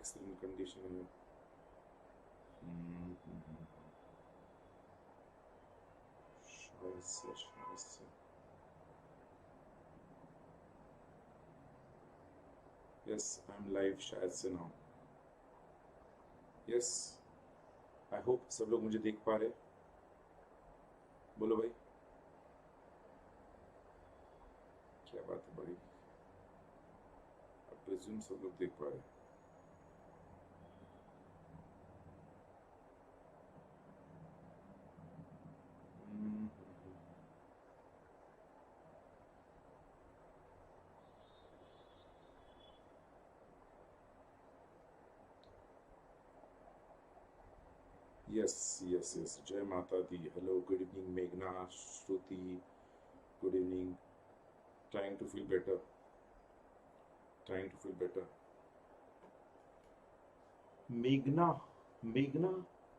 excellent condition here. Scheiße. Yes, I'm live शायद से now. Yes, I hope सब लोग मुझे देख पा रहे. बोलो भाई, क्या बात है बड़ी? I presume सब लोग देख पा रहे. Yes. Jai Mata Di. Hello, good evening, Meghna, Shruti. Good evening. Trying to feel better. मेघना,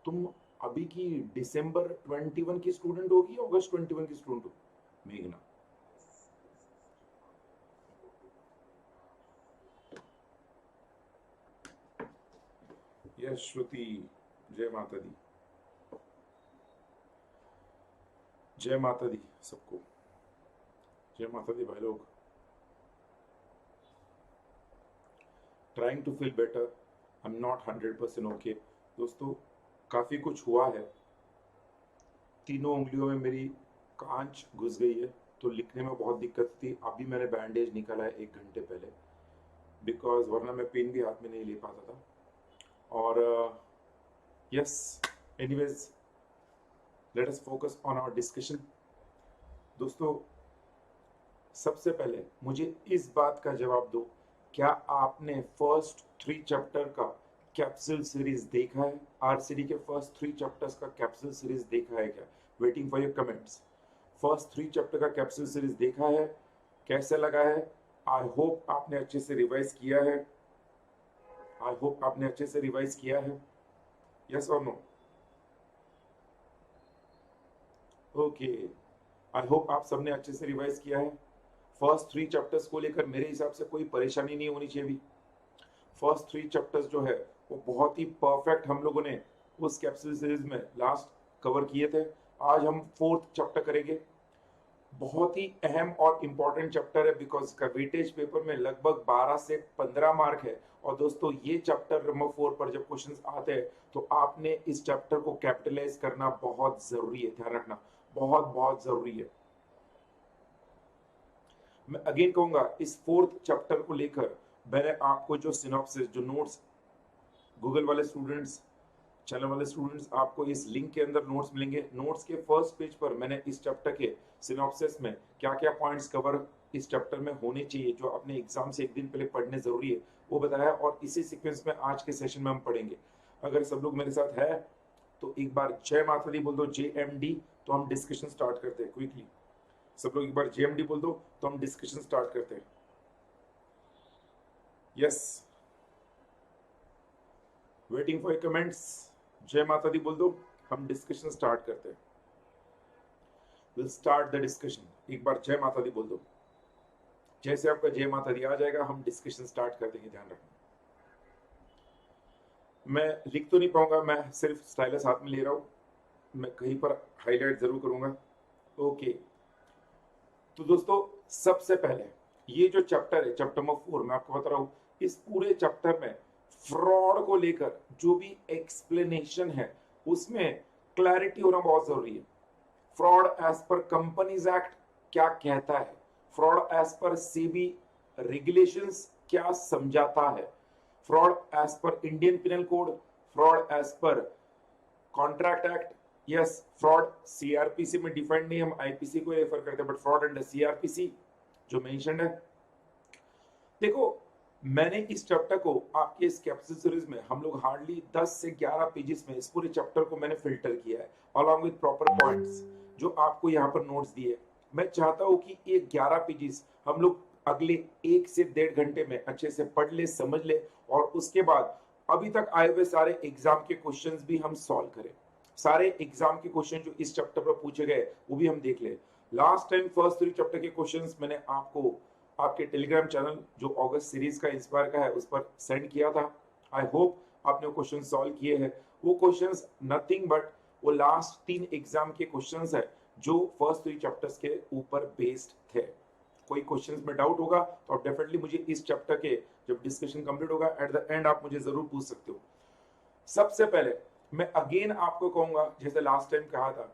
तुम अभी की दिसंबर 21 की स्टूडेंट होगी, अगस्त 21 की स्टूडेंट हो? मेघना, यस श्रुति. जय माता दी. जय माता दी सबको. जय माता दी भाई लोग. Trying to feel better. I am not 100% okay. दोस्तों, काफी कुछ हुआ है. तीनों उंगलियों में मेरी कांच घुस गई है, तो लिखने में बहुत दिक्कत थी. अभी मैंने बैंडेज निकाला है 1 घंटे पहले, बिकॉज वरना मैं पेन भी हाथ में नहीं ले पाता था. और yes, anyways, let us focus on our discussion. दोस्तों, सबसे पहले मुझे इस बात का जवाब दो, क्या आपने फर्स्ट 3 चैप्टर का कैप्सूल सीरीज देखा है? आरसीडी के फर्स्ट 3 चैप्टर्स का कैप्सूल सीरीज देखा है क्या? Waiting for your comments. First 3 chapter का कैप्सूल सीरीज देखा है? कैसे लगा है? आई होप आपने अच्छे से रिवाइज किया है. यस और नो? ओके, आई होप आप सबने अच्छे से रिवाइज किया है. फर्स्ट 3 चैप्टर्स को लेकर मेरे हिसाब से कोई परेशानी नहीं होनी चाहिए भी. फर्स्ट 3 चैप्टर्स जो है वो बहुत ही परफेक्ट हम लोगों ने उस कैप्सूल सीरीज में लास्ट कवर किए थे. आज हम 4th चैप्टर करेंगे. बहुत ही अहम और इम्पोर्टेंट चैप्टर है, बिकॉज का वेटेज पेपर में लगभग 12 से 15 मार्क है. और दोस्तों, ये चैप्टर नंबर 4 पर जब क्वेश्चंस आते हैं तो आपने इस चैप्टर को कैपिटलाइज करना बहुत जरूरी है. ध्यान रखना, बहुत जरूरी है. मैं अगेन कहूंगा, इस 4th चैप्टर को लेकर मैंने आपको जो सिनॉप्सिस, जो नोट्स, गूगल वाले स्टूडेंट्स, चैनल वाले स्टूडेंट्स, आपको इस लिंक के अंदर नोट्स मिलेंगे. नोट्स के फर्स्ट पेज पर मैंने इस चैप्टर के सिनॉप्सिस में क्या क्या पॉइंट्स कवर इस चैप्टर में होने चाहिए, जो अपने एग्जाम से 1 दिन पहले पढ़ने जरूरी है, वो बताया. और इसी सीक्वेंस में आज के सेशन में हम पढ़ेंगे. अगर सब लोग मेरे साथ है तो एक बार जय माता दी बोल दो, JMD, तो हम डिस्कशन स्टार्ट करते हैं क्विकली. सब लोग एक बार JMD बोल दो तो हम डिस्कशन स्टार्ट करते हैं. Yes, waiting for comments. जय माता दी बोल दो, हम डिस्कशन स्टार्ट करते हैं. Will start the discussion. एक बार जय माता दी बोल दो. जैसे आपका जय माता दी आ जाएगा, हम डिस्कशन स्टार्ट कर देंगे. ध्यान रखना, मैं लिख तो नहीं पाऊंगा, मैं सिर्फ स्टाइलस हाथ में ले रहा हूं. मैं कहीं पर हाईलाइट जरूर करूंगा. ओके, तो दोस्तों, सबसे पहले ये जो चैप्टर है, चैप्टर नंबर 4, मैं आपको बता रहा हूं, इस पूरे चैप्टर में फ्रॉड को लेकर जो भी एक्सप्लेनेशन है उसमें क्लैरिटी होना बहुत जरूरी है. Fraud as per Companies Act क्या कहता है, फ्रॉड एज पर सेबी रेगुलेशंस क्या समझाता है, fraud as per Indian penal Code, fraud as per Contract Act. Yes, fraud CrPC में डिफाइंड नहीं, हम आईपीसी को रेफर करते हैं, बट फ्रॉड अंडर सीआरपीसी जो मेंशन्ड है. देखो, मैंने इस चैप्टर को आपके इस कैप्सूल सीरीज में हम लोग हार्डली 10 से 11 पेजेस में इस पूरे चैप्टर को मैंने फिल्टर किया है, अलॉन्ग विद प्रॉपर पॉइंट्स जो आपको यहाँ पर नोट्स दिए. मैं चाहता हूं कि ये 11 पेजेस हम लोग अगले 1 से 1.5 घंटे में अच्छे से पढ़ ले, समझ ले, और उसके बाद अभी तक आए हुए सारे एग्जाम के क्वेश्चंस भी हम सॉल्व करें. सारे एग्जाम के क्वेश्चन जो इस चैप्टर पर पूछे गए वो भी हम देख ले. लास्ट टाइम फर्स्ट 3 चैप्टर के क्वेश्चंस मैंने आपको आपके टेलीग्राम चैनल जो अगस्त सीरीज का इंस्पायर का है उस पर सेंड किया था. आई होप आपने वो क्वेश्चन सॉल्व किए हैं। वो क्वेश्चंस नथिंग बट वो लास्ट 3 एग्जाम के क्वेश्चंस है जो फर्स्ट 3 चैप्टर्स के ऊपर बेस्ड थे। कोई क्वेश्चंस में डाउट होगा तो आप डेफिनेटली मुझे इस चैप्टर के जब डिस्कशन कंप्लीट होगा एट द एंड आप मुझे जरूर पूछ सकते हो। सबसे पहले मैं अगेन आपको कहूंगा, जैसे लास्ट टाइम कहा था,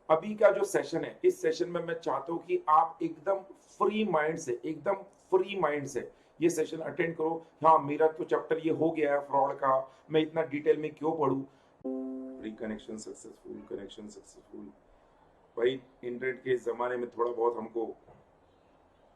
अभी का जो सेशन है, इस सेशन में मैं चाहता हूं कि आप एकदम फ्री माइंड से ये सेशन अटेंड करो। हाँ, मेरा तो चैप्टर ये हो गया है फ्रॉड का, मैं इतना डिटेल में क्यों पढ़ूं। Pre connection successful, connection successful. भाई इंटरनेट के जमाने में थोड़ा बहुत हमको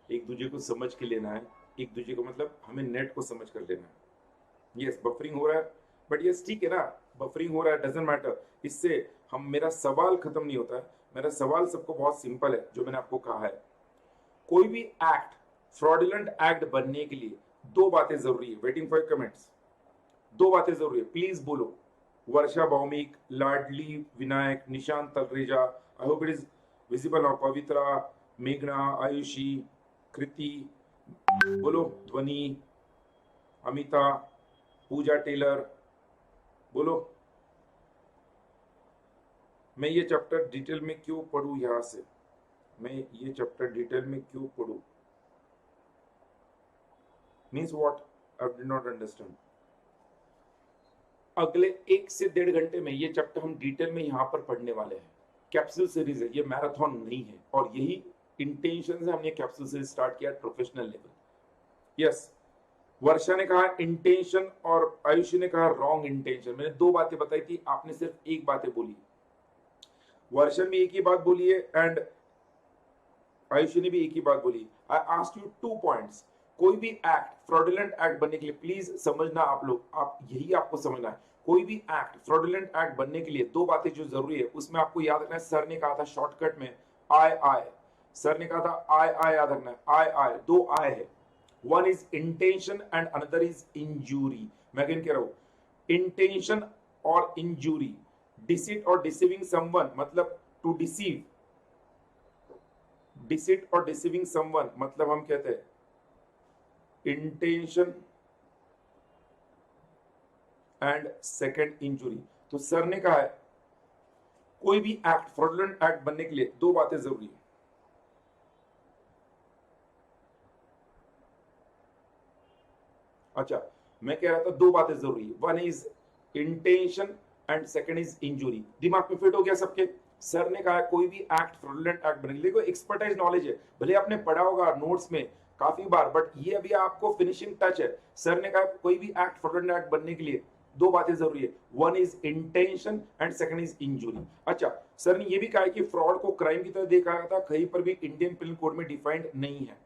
एक दूसरे को समझ के लेना है, एक दूसरे को मतलब हमें नेट को समझ कर लेना है। यस, बफरिंग हो रहा है, बट यस ठीक है ना, बफरिंग हो रहा है, डजंट मैटर। इससे हम, मेरा सवाल खत्म नहीं होता है। मेरा सवाल सबको बहुत सिंपल है, जो मैंने आपको कहा है, कोई भी एक्ट, फ्रॉडुलेंट एक्ट बनने के लिए 2 बातें जरूरी है। Waiting for comments. 2 बातें जरूरी है, प्लीज बोलो। Varsha Bhaumik, Ladli Vinayak, Nishant Talreja, I hope it is visible now, Pavitra, मेघना, आयुषी, कृति, बोलो, ध्वनि, अमिता, पूजा टेलर, बोलो। मैं ये चैप्टर डिटेल में क्यों पढ़ूं, यहां से मैं ये चैप्टर डिटेल में क्यों पढ़ूं, means what, I did not understand. अगले 1 से 1.5 घंटे में ये चैप्टर हम डिटेल में यहां पर पढ़ने वाले हैं। कैप्सूल सीरीज है, ये मैराथन नहीं है, और यही इंटेंशन से हमने कैप्सूल सीरीज स्टार्ट किया प्रोफेशनल लेवल। यस, वर्षा ने कहा इंटेंशन और आयुषी ने कहा रॉन्ग इंटेंशन। मैंने 2 बातें बताई थी, आपने सिर्फ 1 बातें बोली। वर्षा ने भी एक ही बात बोली है एंड आयुषी ने भी एक ही बात बोली। I asked you 2 points. कोई भी एक्ट, फ्रॉडुलेंट एक्ट बनने के लिए, प्लीज समझना आप लोग, आप यही आपको समझना है, कोई भी एक्ट, फ्रॉडुलेंट एक्ट बनने के लिए 2 बातें जो जरूरी है, उसमें आपको याद रखना है। सर ने कहा था शॉर्टकट में आई, सर ने कहा था आई याद रखना है। आई 2 आई है, one is intention and another is injury. मैं अगेन कह रहा हूं, इंटेंशन और इंजूरी। डिसीट और डिसीविंग समवन मतलब टू डिसीव, डिसीट और डिसीविंग समवन मतलब हम कहते हैं इंटेंशन एंड सेकंड इंजुरी। तो सर ने कहा है कोई भी एक्ट, फ्रॉडुलेंट एक्ट बनने के लिए 2 बातें जरूरी है। अच्छा, मैं कह रहा था 2 बातें जरूरी है, one is intention and second is injury. दिमाग में फिट हो गया सबके? सर ने कहा कोई भी एक्ट, फ्रॉडुलेंट एक्ट बनेगा, देखो एक्सपर्टाइज नॉलेज है, भले आपने पढ़ा होगा नोट्स में काफी बार, बट ये अभी आपको फिनिशिंग टच है। सर ने कहा कोई भी एक्ट, फ्रॉडुलेंट एक्ट बनने के लिए 2 बातें जरूरी है, one is intention and second is injury. अच्छा, सर ने ये भी कहा कि फ्रॉड को क्राइम की तरह देखा गया था, कहीं पर भी इंडियन पिनल कोड में डिफाइंड नहीं है।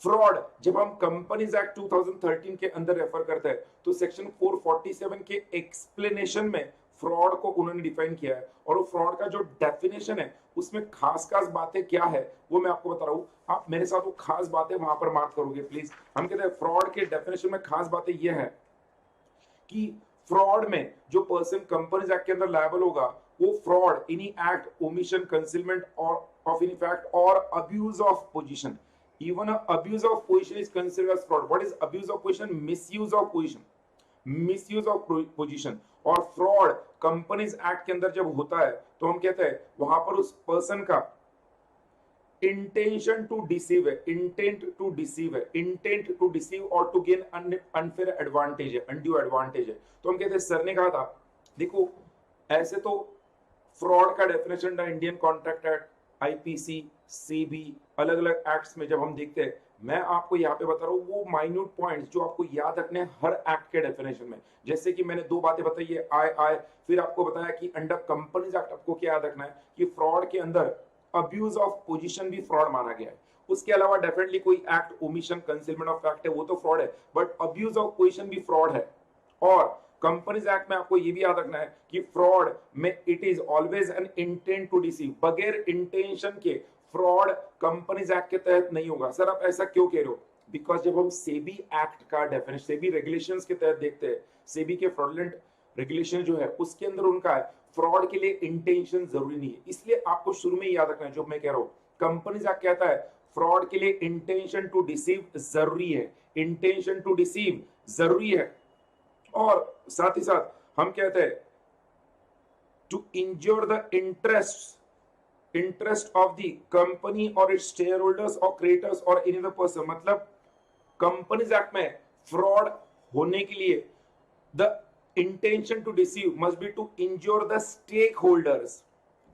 फ्रॉड जब हम कंपनीज एक्ट 2013 के अंदर रेफर करते हैं तो सेक्शन 447 के एक्सप्लेनेशन में फ्रॉड को उन्होंने डिफाइन किया है, और वो फ्रॉड का जो डेफिनेशन है उसमें खास खास बातें क्या है वो मैं आपको बता रहा हूं। आप मेरे साथ वो खास बातें वहां पर मार्क करोगे प्लीज। हम कहते हैं फ्रॉड के डेफिनेशन में खास बातें ये है कि फ्रॉड में जो पर्सन कंपनीज एक्ट के अंदर लायबल होगा वो fraud, any act, omission, concealment और ऑफ एनी फैक्ट और abuse of position. Even a abuse of position is considered as fraud. What is abuse of position? Misuse of position. Misuse of position. और fraud companies Act के अंदर जब होता है तो हम कहते हैं वहां पर उस पर्सन का इंटेंशन टू डिसीव है, इंटेंट टू डिसीव है, इंटेंट टू डिसीव और टू गेन अनफेयर एडवांटेज है, अनड्यू एडवांटेज है। तो हम कहते हैं सर ने कहा था देखो ऐसे तो फ्रॉड का डेफिनेशन था Indian contract act, IPC, CB, अलग अलग एक्ट्स में जब हम देखते हैं, मैं आपको यहाँ पे बता रहा हूँ वो माइन्यूट पॉइंट्स जो आपको याद रखने हैं हर एक्ट के डेफिनेशन में। जैसे कि मैंने 2 बातें बताई है, आई, फिर आपको बताया कि अंडर कंपनीज एक्ट आपको क्या याद रखना है कि फ्रॉड के अंदर अब्यूज ऑफ पोजीशन भी फ्रॉड माना गया है। उसके अलावा डेफिनेटली कोई act, omission, concealment of fact है वो तो फ्रॉड है, बट अब्यूज ऑफ पोजीशन भी फ्रॉड है। और कंपनीज एक्ट में आपको ये भी याद रखना है कि फ्रॉड में it is always an intent to deceive, बगैर इंटेंशन के फ्रॉड कंपनीज एक्ट के तहत नहीं होगा। सर आप ऐसा क्यों कह रहे हो? बिकॉज जब हम सेबी एक्ट का डेफिनेशन, सेबी रेगुलेशंस के तहत देखते हैं, सेबी के फ्रॉडुलेंट रेगुलेशन जो है उसके अंदर उनका है फ्रॉड के लिए इंटेंशन जरूरी नहीं है। इसलिए आपको शुरू में याद रखना है जो मैं कह रहा हूं, कंपनीज एक्ट कहता है फ्रॉड के लिए इंटेंशन टू डिसीव जरूरी है, इंटेंशन टू डिसीव जरूरी है। और साथ ही साथ हम कहते हैं to ensure the interest of the company और इट्स शेयर होल्डर्स और क्रिएटर्स और एनी अदर पर्सन, मतलब कंपनीज एक्ट में फ्रॉड होने के लिए the intention to deceive must be to ensure the stakeholders.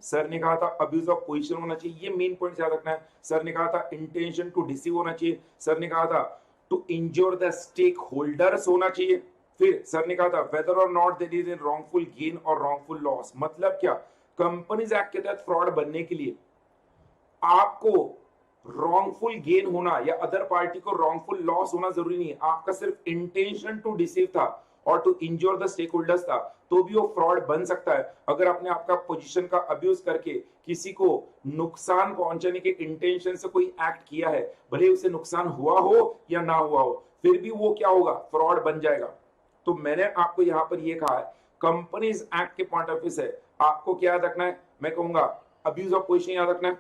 Sir ने कहा था अब्यूज ऑफ पोजीशन होना चाहिए, ये मेन पॉइंट याद रखना है। सर ने कहा था इंटेंशन टू डिसीव होना चाहिए, सर ने कहा था to ensure the stakeholders होना चाहिए, फिर सर ने कहा था whether or not there is a wrongful gain और रॉन्गफुल लॉस। मतलब क्या, कंपनीज एक्ट के तहत फ्रॉड बनने के लिए आपको रॉन्गफुल गेन होना या अदर पार्टी को रॉन्गफुल लॉस होना जरूरी नहीं है, आपका सिर्फ इंटेंशन टू डिसीव था और to ensure the stakeholders था, तो भी वो फ्रॉड बन सकता है। अगर आपने आपका पोजीशन का अब्यूज करके किसी को नुकसान पहुंचाने के इंटेंशन से कोई एक्ट किया है, भले उसे नुकसान हुआ हो या ना हुआ हो, फिर भी वो क्या होगा, फ्रॉड बन जाएगा। तो मैंने आपको यहां पर ये कहा है कंपनीज एक्ट के पॉइंट ऑफ व्यू से आपको क्या याद रखना है, मैं कहूंगा अब्यूज ऑफ पोजीशन याद रखना है,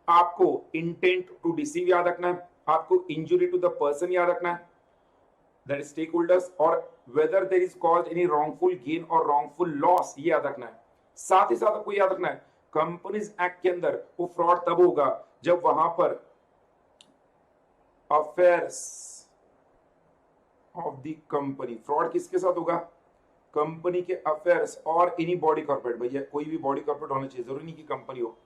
आपको इंटेंट टू डिसीव याद रखना है, आपको इंजुरी टू द पर्सन याद रखना है, that is stakeholders, और whether there is caused any wrongful gain or wrongful loss ये याद रखना है। साथ ही साथ आपको याद रखना है कंपनीज एक्ट के अंदर वो फ्रॉड तब होगा जब वहां पर affairs of the company, fraud किसके साथ होगा, कंपनी के अफेयर्स और एनी बॉडी कॉर्पोरेट, भैया कोई भी बॉडी कॉर्पोरेट होना चाहिए, जरूरी नहीं कि कंपनी हो।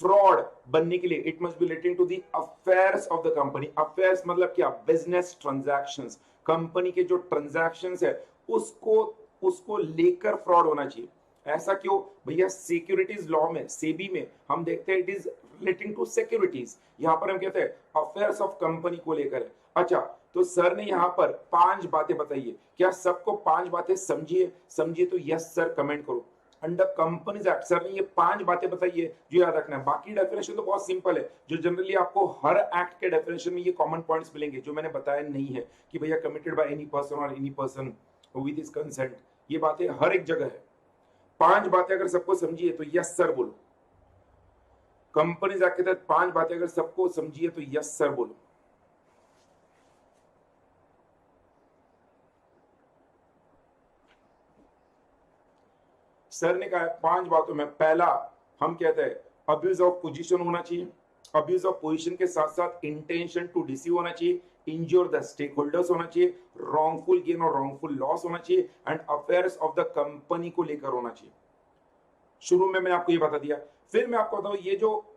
फ्रॉड बनने के लिए it must be related to the affairs of the company. Affairs मतलब क्या, बिजनेस ट्रांजैक्शंस, कंपनी के जो ट्रांजैक्शंस है उसको लेकर फ्रॉड होना चाहिए। ऐसा क्यों भैया, सिक्योरिटीज लॉ में, सेबी में हम देखते हैं it is relating to securities, यहां पर हम कहते हैं अफेयर्स ऑफ कंपनी को लेकर है। अच्छा, तो सर ने यहां पर 5 बातें बताई है, क्या सबको 5 बातें समझिए तो यस सर कमेंट करो। अंडर कंपनीज एक्ट सर ने ये 5 बातें बताई है जो याद रखना है। बाकी डेफिनेशन तो बहुत सिंपल है, जो जनरली आपको हर एक्ट के डेफिनेशन में ये कॉमन पॉइंट्स मिलेंगे जो मैंने बताया नहीं है कि भैया कमिटेड बाय एनी पर्सन और any person with his consent, ये बातें हर एक जगह है। 5 बातें अगर सबको समझिए तो यस सर बोलो। कंपनीज एक्ट के तहत 5 बातें अगर सबको समझिए तो यस सर बोलो। सर ने कहा 5 बातों में पहला हम कहते हैं अब्यूज ऑफ पोजीशन होना चाहिए, अब्यूज ऑफ पोजीशन के साथ साथ इंटेंशन टू डिसीव होना चाहिए, इंज्योर द स्टेक होल्डर्स होना चाहिए, रॉन्गफुल गेन और रॉन्गफुल लॉस होना चाहिए, and affairs of the company को लेकर होना चाहिए। शुरू में मैंने आपको ये बता दिया, फिर मैं आपको बताऊं ये जो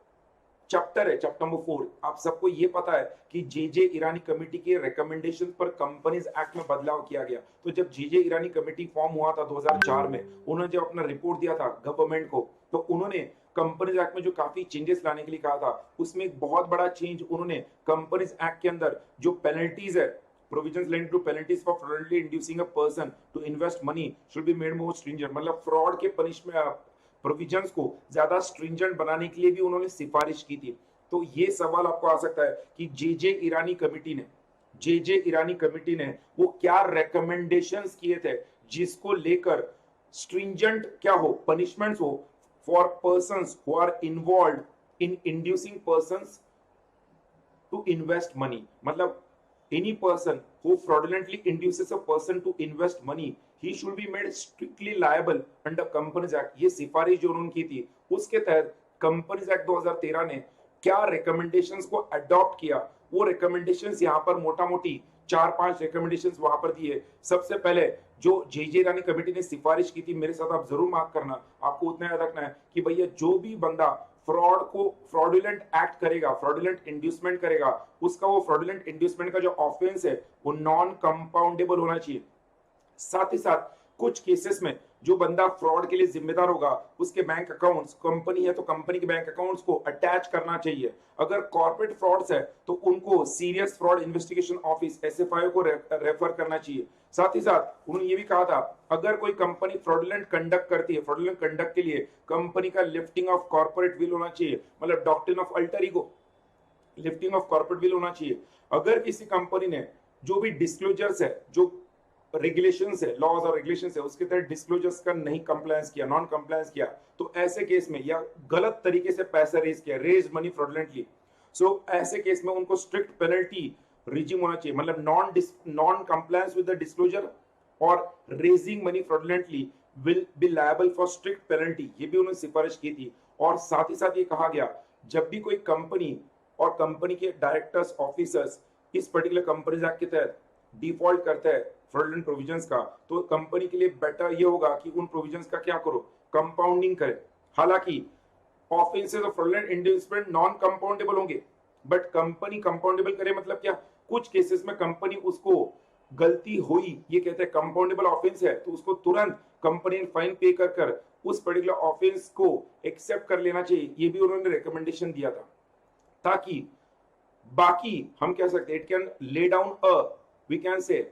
चैप्टर है, चैप्टर नंबर 4, आप सबको ये पता है कि जे ईरानी कमेटी के रिकमेंडेशन पर कंपनीज एक्ट में बदलाव किया गया। तो जब जे ईरानी कमेटी फॉर्म हुआ था 2004 में, उन्होंने जब अपना रिपोर्ट दिया था गवर्नमेंट को, तो उन्होंने कंपनीज एक्ट में जो काफी चेंजेस लाने के लिए कहा था, उसमें एक बहुत बड़ा चेंज उन्होंने कंपनीज एक्ट के अंदर जो पेनल्टीज है, provisions related to penalties for fraudulently inducing a person to invest money should be made more stringent, मतलब फ्रॉड के पनिशमेंट प्रोविजंस को ज्यादा स्ट्रिंजेंट बनाने के लिए भी उन्होंने सिफारिश की थी। तो ये सवाल आपको आ सकता है कि जे ईरानी कमेटी ने वो क्या रिकमेंडेशंस किए थे जिसको लेकर स्ट्रिंजेंट क्या हो, पनिशमेंट्स हो for persons who are involved in inducing persons to invest money. मतलब any person who fraudulently induces a person to invest money, he should be made strictly liable under Companies Act। ये सिफारिश जो उन्होंने की थी, उसके तहत कंपनीज एक्ट 2013 ने क्या रिकमेंडेशंस को अडॉप्ट किया, वो रिकमेंडेशंस यहाँ पर मोटा मोटी 4-5 रिकमेंडेशंस वहां पर दिए। सबसे पहले जो जे ईरानी कमेटी ने सिफारिश की थी, मेरे साथ आप जरूर मार्क करना, आपको उतना याद रखना है कि भैया जो भी बंदा फ्रॉड को फ्रॉडुलेंट एक्ट करेगा, फ्रॉडुलेंट इंड्यूसमेंट करेगा, उसका वो फ्रॉडुलेंट इंड्यूसमेंट का जो ऑफेंस है वो नॉन कंपाउंडेबल होना चाहिए। साथ ही साथ कुछ केसेस में जो बंदा फ्रॉड के लिए जिम्मेदार होगा, उसके बैंक अकाउंट्स, कंपनी है तो कंपनी के बैंक अकाउंट्स को अटैच करना चाहिए। अगर कॉर्पोरेट फ्रॉड्स है तो उनको serious fraud investigation office SFIO को रेफर करना चाहिए। साथ ही साथ उन्होंने ये भी कहा था अगर कोई कंपनी फ्रॉडुलेंट कंडक्ट करती है, फ्रॉडुलेंट कंडक्ट के लिए कंपनी का लिफ्टिंग ऑफ कॉर्पोरेट विल होना चाहिए, मतलब doctrine of alter ego, lifting of corporate will होना चाहिए। अगर किसी कंपनी ने जो भी डिस्क्लोजर्स है, जो रेगुलेशंस है, लॉज और रेगुलेशंस है, उसके तहत डिस्क्लोजर्स का नहीं कंप्लायंस किया, नॉन कंप्लायंस किया, तो ऐसे केस में या गलत तरीके से पैसा रेज किया, रेज मनी फ्रॉडुलेंटली, सो ऐसे केस में उनको स्ट्रिक्ट पेनल्टी रिजिम होना चाहिए। मतलब non compliance with the disclosure और raising money fraudulently will be liable for strict penalty, ये भी उन्होंने सिफारिश की थी। और साथ ही साथ ये कहा गया जब भी कोई कंपनी और कंपनी के डायरेक्टर्स ऑफिसर्स इस पर्टिकुलर कंपनीज एक्ट के तहत डिफॉल्ट करता है फ्रॉडुलेंट प्रोविजंस का, तो कंपनी के लिए बेटर ये होगा कि उन प्रोविजंस का क्या करो, कंपाउंडिंग करे। हालांकि offences of fraudulent inducement non compoundable होंगे, बट कंपनी कंपाउंडेबल करे मतलब क्या, कुछ केसेस में कंपनी उसको गलती हुई ये कहते हैं कंपाउंडेबल ऑफेंस है, तो उसको तुरंत कंपनी फाइन पे कर कर उस पर्टिकुलर ऑफेंस को एक्सेप्ट कर लेना चाहिए, ये भी उन्होंने रिकमेंडेशन दिया था। ताकि बाकी हम कह सकते हैं it can lay down we can say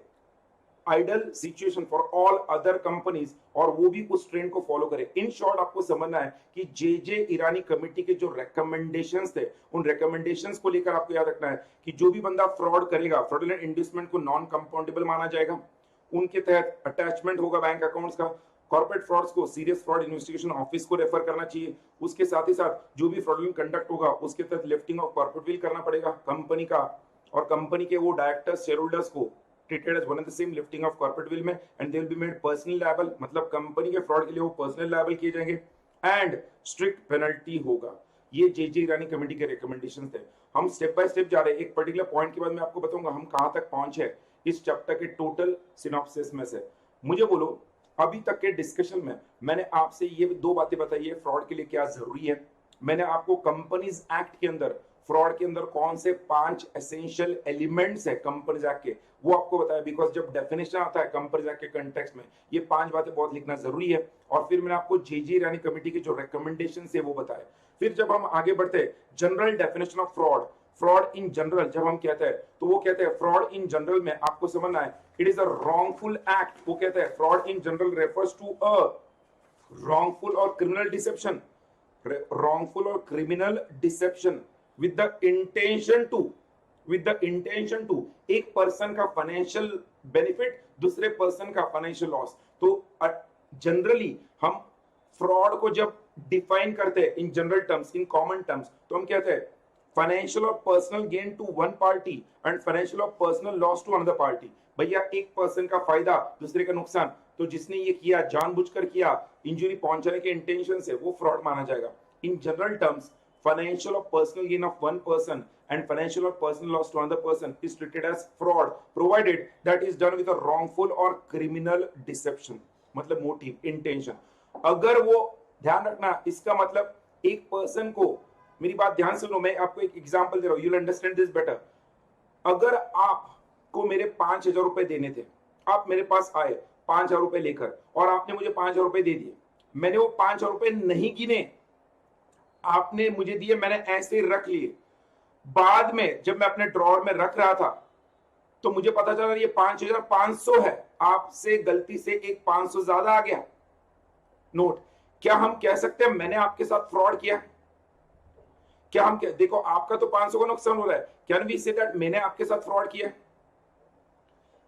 ideal situation for all other companies, और वो भी उस ट्रेंड को फॉलो करे। इन शॉर्ट आपको समझना है कि जे ईरानी कमेटी के जो रेकमेंडेशंस थे, उन रेकमेंडेशंस को लेकर आपको याद रखना है कि जो भी बंदा फ्रॉड करेगा, फ्रॉडुलेंट इंडस्ट्रूमेंट को नॉन कंपाउंडेबल माना जाएगा, उनके तहत अटैचमेंट होगा बैंक अकाउंट्स का। कॉर्पोरेट फ्रॉड्स को सीरियस फ्रॉड इन्वेस्टिगेशन ऑफिस को रेफर करना चाहिए। उसके साथ ही साथ जो भी फ्रॉडुलेंट कंडक्ट होगा उसके तहत लिफ्टिंग ऑफ कॉर्पोरेट विल करना पड़ेगा कंपनी का, और कंपनी के वो डायरेक्टर्स शेयर होल्डर्स को treated as one and the same lifting of corporate will में, and they will be made personally liable, मतलब कंपनी के फ्रॉड के लिए वो पर्सनल लायबल किए जाएंगे, एंड स्ट्रिक्ट पेनल्टी होगा। ये जे ईरानी कमेटी के रिकमेंडेशंस थे। हम स्टेप बाय स्टेप जा रहे हैं, एक पर्टिकुलर पॉइंट के बाद मैं आपको बताऊंगा हम कहां तक पहुंचे इस चैप्टर के टोटल सिनॉप्सिस में से। मुझे बोलो अभी तक के डिस्कशन में मैंने आपसे ये दो बातें बताई है, फ्रॉड के लिए क्या जरूरी है, मैंने आपको कंपनीज एक्ट के अंदर फ्रॉड के अंदर कौन से 5 एसेंशियल एलिमेंट्स है कंपनीज एक्ट के, वो आपको बताया। बिकॉज जब डेफिनेशन आता है कंपनीज एक्ट के कंटेक्स्ट में, ये 5 बातें बहुत लिखना जरूरी है। और फिर मैंने आपको जे ईरानी कमेटी के जो रिकमेंडेशन है वो बताए। फिर जब हम आगे बढ़ते हैं general definition of fraud, fraud in general जब हम कहते हैं तो वो कहते हैं फ्रॉड इन जनरल में आपको समझना है it is a wrongful act. वो कहते हैं fraud in general refers to a wrongful और criminal deception, wrongful or criminal deception with the intention to एक पर्सन का फाइनेंशियल बेनिफिट दूसरे पर्सन का फाइनेंशियल लॉस। तो जनरली हम फ्रॉड को जब डिफाइन करते हैं in general terms, in common terms, तो हम कहते हैं फाइनेंशियल और personal gain to one party and financial और personal loss to another party. भैया एक पर्सन का फायदा दूसरे का नुकसान, तो जिसने ये किया जानबूझकर किया, इंजरी पहुंचाने के इंटेंशन से, वो फ्रॉड माना जाएगा। इन general terms financial or personal gain of one person and financial or personal loss to another person is treated as fraud provided that is done with a wrongful or criminal deception, मतलब motive intention। अगर वो ध्यान रखना, इसका मतलब एक person को, मेरी बात ध्यान सुनो, मैं आपको एक एग्जांपल दे रहा हूं, you'll understand this better। अगर आपको मेरे 5,000 रुपए देने थे, आप मेरे पास आए 5,000 रुपए लेकर और आपने मुझे 5,000 रुपए दे दिए, मैंने वो 5,000 रुपए नहीं गिने, आपने मुझे दिए, मैंने ऐसे रख लिए। बाद में जब मैं अपने ड्रॉअर में रख रहा था तो मुझे पता चला ये 5,500 है, आपसे गलती से एक 500 ज्यादा आ गया नोट। क्या हम कह सकते हैं मैंने आपके साथ फ्रॉड किया? क्या हम देखो आपका तो 500 का नुकसान हो रहा है, कैन वी से दैट मैंने आपके साथ फ्रॉड किया?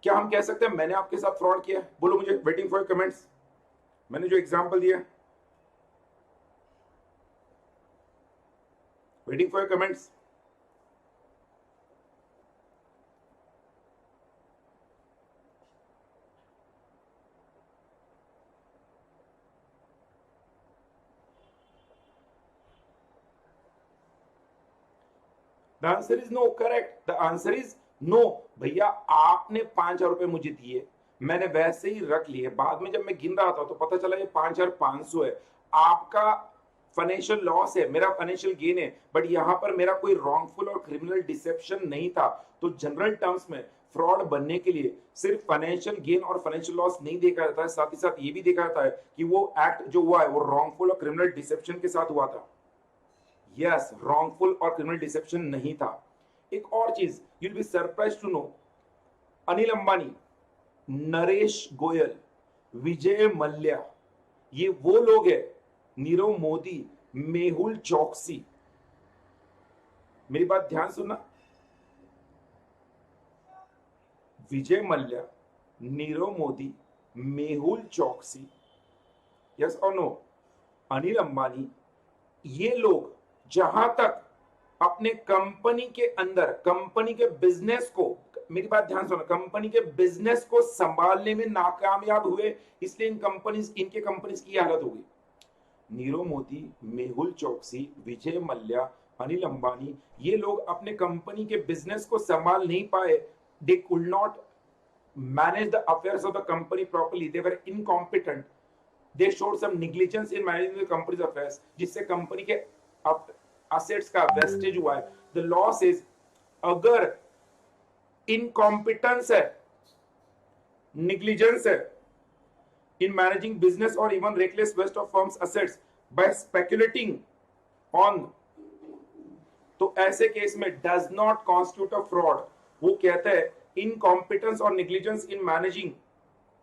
क्या हम कह सकते हैं मैंने आपके साथ फ्रॉड किया? बोलो मुझे, वेटिंग फॉर कमेंट्स। मैंने जो एग्जांपल दिया, waiting for your comments। The answer is no, correct, the answer is no। भैया आपने 5,000 रुपए मुझे दिए, मैंने वैसे ही रख लिए, बाद में जब मैं गिन रहा था तो पता चला ये 5,500 है। आपका फाइनेंशियल लॉस है, मेरा फाइनेंशियल गेन है, बट यहां पर मेरा कोई रॉन्गफुल और क्रिमिनल डिसेप्शन नहीं था। तो जनरल टर्म्स में फ्रॉड बनने के लिए सिर्फ फाइनेंशियल गेन और फाइनेंशियल लॉस नहीं देखा जाता है, साथ ही साथ ये भी देखा जाता है कि वो एक्ट जो हुआ है वो रॉन्गफुल और क्रिमिनल डिसेप्शन के साथ हुआ था। यस, रॉन्गफुल और क्रिमिनल डिसेप्शन नहीं था। एक और चीज, you will be surprised to know, Anil Ambani, Naresh Goyal, Vijay Mallya, ये वो लोग हैं, नीरव मोदी, मेहुल चौकसी, मेरी बात ध्यान सुनना, विजय मल्ल्या, नीरव मोदी, मेहुल चौकसी, यस और नो, अनिल अंबानी, ये लोग जहां तक अपने कंपनी के अंदर, कंपनी के बिजनेस को, मेरी बात ध्यान सुनो, कंपनी के बिजनेस को संभालने में नाकामयाब हुए, इसलिए इनके कंपनीज की हालत हो गई। नीरव मोदी, मेहुल चौकसी, विजय मल्ल्या, अनिल अंबानी, ये लोग अपने कंपनी के बिजनेस को संभाल नहीं पाए। They could not manage the affairs of the company properly, they were incompetent, they showed some negligence in managing the companies affairs, जिससे कंपनी के असेट्स का वेस्टेज हुआ है। द लॉस इज, अगर इनकॉम्पिटेंस है, नेग्लिजेंस है in managing business or even reckless waste of firm's assets by speculating on, तो ऐसे केस में does not constitute a fraud। वो कहता है incompetence or negligence in managing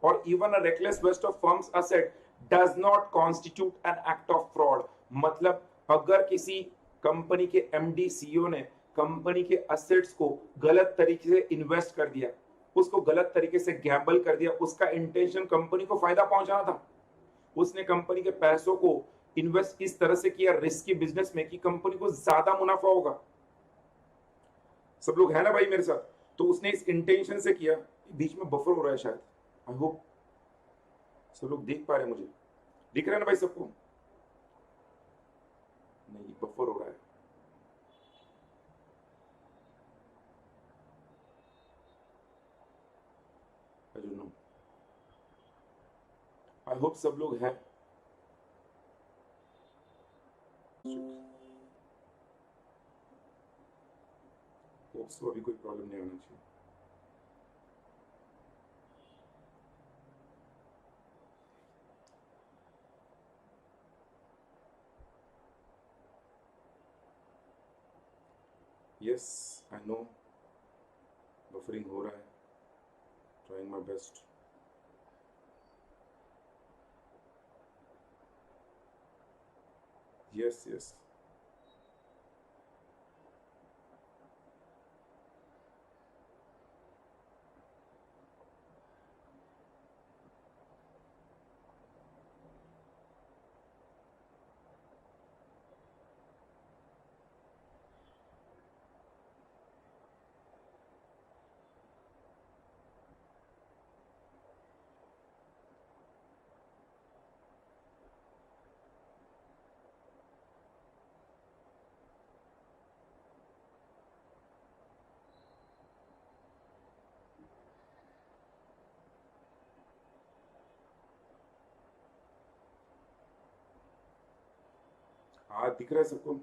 or even a reckless waste of firm's asset does not constitute an act of fraud। मतलब अगर किसी company के एमडी सीईओ ने कंपनी के असेट्स को गलत तरीके से इन्वेस्ट कर दिया, उसको गलत तरीके से गैम्बल कर दिया, उसका इंटेंशन कंपनी को फायदा पहुंचाना था, उसने कंपनी के पैसों को इन्वेस्ट इस तरह से किया रिस्की बिजनेस में कि कंपनी को ज्यादा मुनाफा होगा। सब लोग है ना भाई मेरे साथ? तो उसने इस इंटेंशन से किया। बीच में बफर हो रहा है शायद, आई होप सब लोग देख पा रहे हैं, मुझे दिख रहा है ना भाई सबको? नहीं, बफर हो रहा है। I don't know. I hope सब लोग हैं। तो अभी कोई प्रॉब्लम नहीं होना चाहिए। यस, आई नो बफरिंग हो रहा है, trying my best. Yes yes, हाँ दिख रहा है सबको?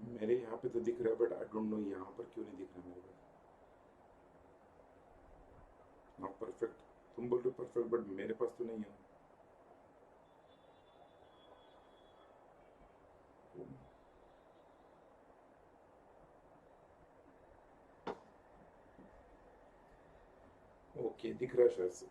मेरे यहाँ पे तो दिख रहा है, बट आई डोंट नो यहाँ पर क्यों नहीं दिख रहा मेरे को। हाँ परफेक्ट, तुम बोल रहे हो परफेक्ट, बट मेरे पास तो नहीं है। ओके, दिख रहा है शायद से।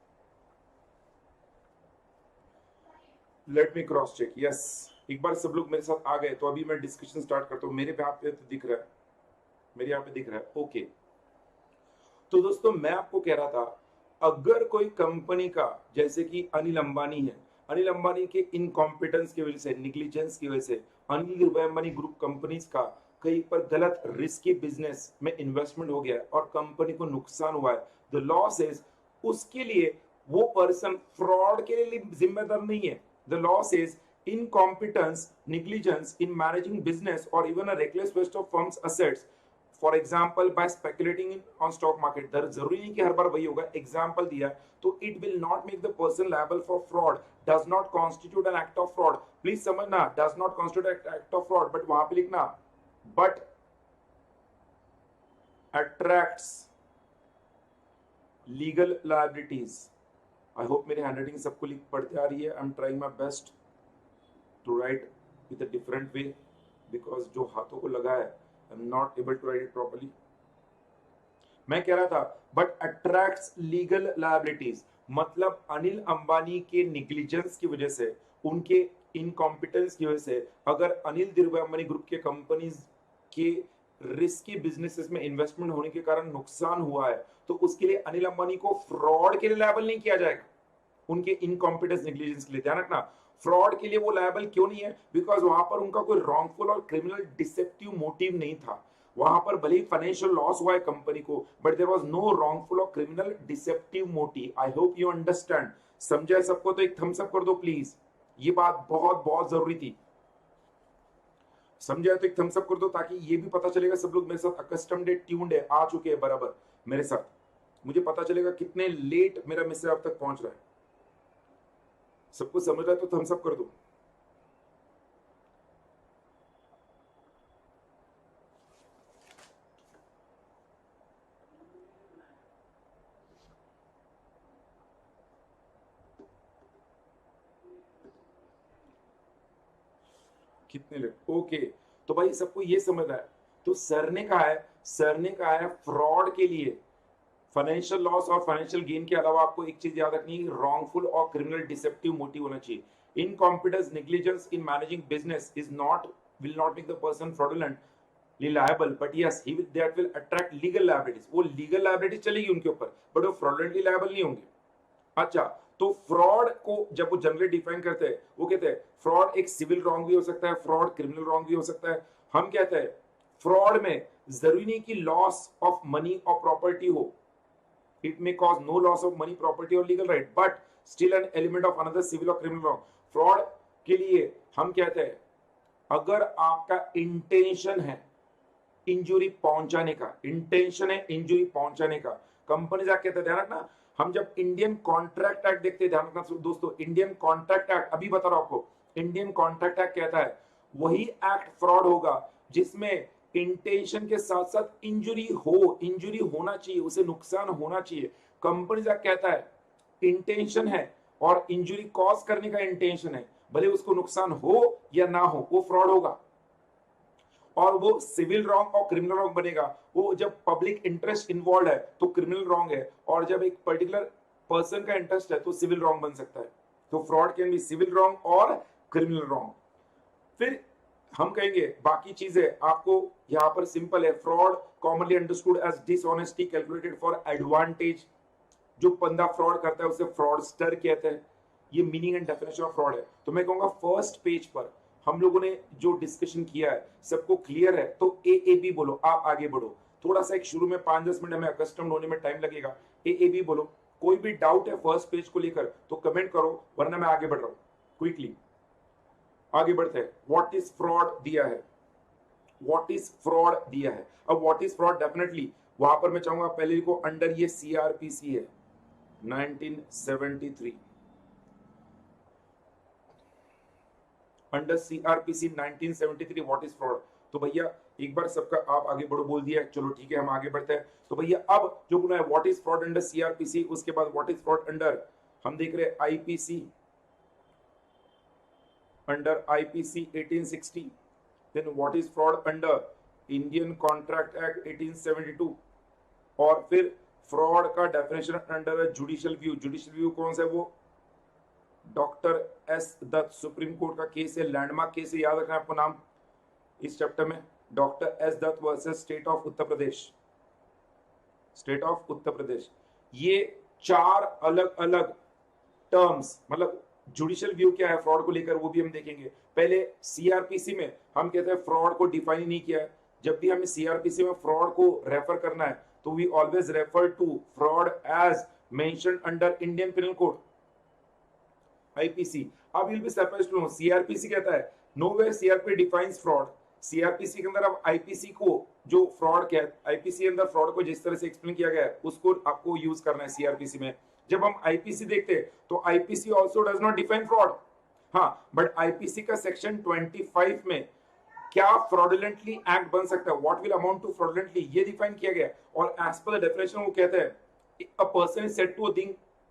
Let me cross check. Yes, एक बार सब लोग मेरे साथ आ गए तो अभी मैं डिस्कशन स्टार्ट करता हूँ। मेरे पे आप पे तो दिख रहा है, मेरे यहाँ पे दिख रहा है। ओके, तो दोस्तों मैं आपको कह रहा था, अगर कोई कंपनी का, जैसे कि अनिल अंबानी है, अनिल अंबानी के इनकॉम्पिटेंस की वजह से, निग्लिजेंस की वजह से अनिल अंबानी ग्रुप कंपनीज का कहीं पर गलत रिस्की बिजनेस में इन्वेस्टमेंट हो गया और कंपनी को नुकसान हुआ है, द लॉस इज, उसके लिए वो पर्सन फ्रॉड के लिए जिम्मेदार नहीं है। The loss is incompetence, negligence in managing business or even a reckless waste of firm's assets, for example bye speculating on stock market. जरूरी नहीं कि हर बार वही होगा, एग्जाम्पल दिया तो it will not make the person liable for fraud, does not constitute an act of fraud. Please समझना, does not constitute act of fraud, but वहां पे लिखना but attracts legal liabilities. I hope मेरी handwriting सबको लिख पढ़ते आ रही है। I am trying my best to write with a different way, because जो हाथों को लगा है I'm not able to write it properly। मैं कह रहा था बट अट्रैक्ट्स लीगल लायबिलिटीज, मतलब अनिल अंबानी के निग्लिजेंस की वजह से, उनके इनकॉम्पिटेंस की वजह से अगर अनिल धीरूभाई अंबानी ग्रुप के कंपनीज के रिस्की बिजनेसेस में इन्वेस्टमेंट होने के कारण नुकसान हुआ है तो उसके लिए अनिल अंबानी को फ्रॉड के लिए लायबल नहीं किया जाएगा, उनके इनकॉम्पिटेंस नेग्लिजेंस के लिए। ध्यान रखना, फ्रॉड के लिए वो लायबल क्यों नहीं है? बिकॉज वहां पर उनका कोई रॉन्गफुल और क्रिमिनल डिसेप्टिव मोटिव नहीं था। वहां पर भले ही फाइनेंशियल लॉस हुआ है कंपनी को, but there was no wrongful और criminal deceptive motive. I hope you understand. समझा सबको? तो एक थम्स अप कर दो प्लीज, ये बात बहुत बहुत जरूरी थी। समझा तो एक थम्स अप कर दो, ताकि ये भी पता चलेगा सब लोग मेरे साथ अकस्टम्ड है, ट्यून्ड है, आ चुके हैं बराबर मेरे साथ। मुझे पता चलेगा कितने लेट मेरा मैसेज आप तक पहुंच रहा है। सबको समझ रहा है तो थम्स अप कर दो। कितने लेट? ओके, तो भाई सबको ये समझ रहा है। तो सर ने कहा है फ्रॉड के लिए फाइनेंशियल लॉस और फाइनेंशियल गेन के अलावा आपको एक चीज याद रखनी है, रॉन्गफुल और क्रिमिनल डिसेप्टिव मोटिव होना चाहिए। Incompetence negligence in managing business is not will not make the person fraudulent liable, but yes he will, that will attract legal liabilities। वो लीगल लाइबिलिटी चलेगी उनके ऊपर, बट वो फ्रॉडुलेंटली लायबल नहीं होंगे। अच्छा, तो फ्रॉड को जब वो जनरली डिफाइन करते हैं, वो कहते हैं फ्रॉड एक सिविल रॉन्ग भी हो सकता है, फ्रॉड क्रिमिनल रॉन्ग भी हो सकता है। हम कहते हैं फ्रॉड में जरूरी नहीं कि लॉस ऑफ मनी और प्रॉपर्टी हो, it may cause no loss of money, property or legal right, but still an element of another civil or criminal wrong। Fraud के लिए हम कहते हैं अगर आपका इंटेंशन है इंजुरी पहुंचाने का, इंटेंशन है इंजुरी पहुंचाने का, कंपनी जा कहते हैं। ध्यान रखना, हम जब इंडियन कॉन्ट्रैक्ट एक्ट देखते हैं, ध्यान रखना दोस्तों, इंडियन कॉन्ट्रैक्ट एक्ट, अभी बता रहा हूं आपको, इंडियन कॉन्ट्रैक्ट एक्ट कहता है वही एक्ट फ्रॉड होगा जिसमें इंटेंशन के साथ साथ इंजुरी हो, इंजुरी होना चाहिए, उसे नुकसान होना चाहिए। कंपनी एक्ट कहता है इंटेंशन है और इंजुरी कॉज करने का इंटेंशन है, भले उसको नुकसान हो या ना हो, वो फ्रॉड होगा। और वो सिविल रॉन्ग और क्रिमिनल रॉन्ग बनेगा। वो जब पब्लिक इंटरेस्ट इन्वॉल्व है तो क्रिमिनल रॉन्ग है, और जब एक पर्टिकुलर पर्सन का इंटरेस्ट है तो सिविल रॉन्ग बन सकता है। तो fraud can be civil wrong और क्रिमिनल रॉन्ग। फिर हम कहेंगे बाकी चीजें आपको यहां पर सिंपल है। Fraud commonly understood as dishonesty calculated for advantage. जो बंदा फ्रॉड करता है उसे फ्रॉडस्टर कहते हैं। ये meaning and definition of fraud है। तो मैं कहूंगा फर्स्ट पेज पर हम लोगों ने जो डिस्कशन किया है सबको क्लियर है, तो ए बी बोलो, आप आगे बढ़ो। थोड़ा सा एक शुरू में 5-10 मिनट में अकस्टम्ड होने में टाइम लगेगा। ए बी बोलो। कोई भी डाउट है फर्स्ट पेज को लेकर तो कमेंट करो, वरना मैं आगे बढ़ रहा हूं क्विकली। आगे बढ़ते हैं। व्हाट इज फ्रॉड दिया है, व्हाट इज फ्रॉड दिया है। अब व्हाट इज फ्रॉड डेफिनेटली वहां पर मैं चाहूंगा पहले को अंडर ये सीआरपीसी है 1973, under CrPC 1973 what is fraud. तो भैया एक बार सबका आप आगे बढ़ो बोल दिया, चलो ठीक है हम आगे बढ़ते हैं। तो भैया अब जो बोला है what is fraud under CrPC, उसके बाद व्हाट इज फ्रॉड अंडर हम देख रहे हैं IPC, under IPC 1860, then what is fraud under Indian contract act 1872, और फिर फ्रॉड का definition under judicial view. Judicial view कौन सा है? वो doctor S Dutt, supreme court का केस है, लैंडमार्क केस है, याद रखना आपको नाम इस चैप्टर में, doctor S Dutt versus state of Uttar Pradesh, state of Uttar Pradesh. ये 4 अलग अलग टर्म्स, मतलब जुडिशियल व्यू क्या है फ्रॉड को लेकर वो भी हम देखेंगे। पहले सीआरपीसी में हम कहते हैं फ्रॉड को डिफाइन नहीं किया है। जब भी हमें सीआरपीसी में फ्रॉड को रेफर करना है तो we always refer to fraud as mentioned under Indian penal code IPC. अब will be surprised to know CrPC कहता है nowhere CRP defines fraud. CrPC के अंदर अब आईपीसी को जो फ्रॉड क्या है, आईपीसी के अंदर फ्रॉड को जिस तरह से एक्सप्लेन किया गया है उसको आपको यूज करना है सीआरपीसी में। जब हम आईपीसी देखते हैं तो IPC also does not define fraud. हाँ, बट आईपीसी का सेक्शन 25 में क्या फ्रॉडुलेंटली एक्ट बन सकता है, what will amount to fraudulently, ये डिफाइन किया गया। और एज पर द डेफिनेशन वो कहता है a person is said to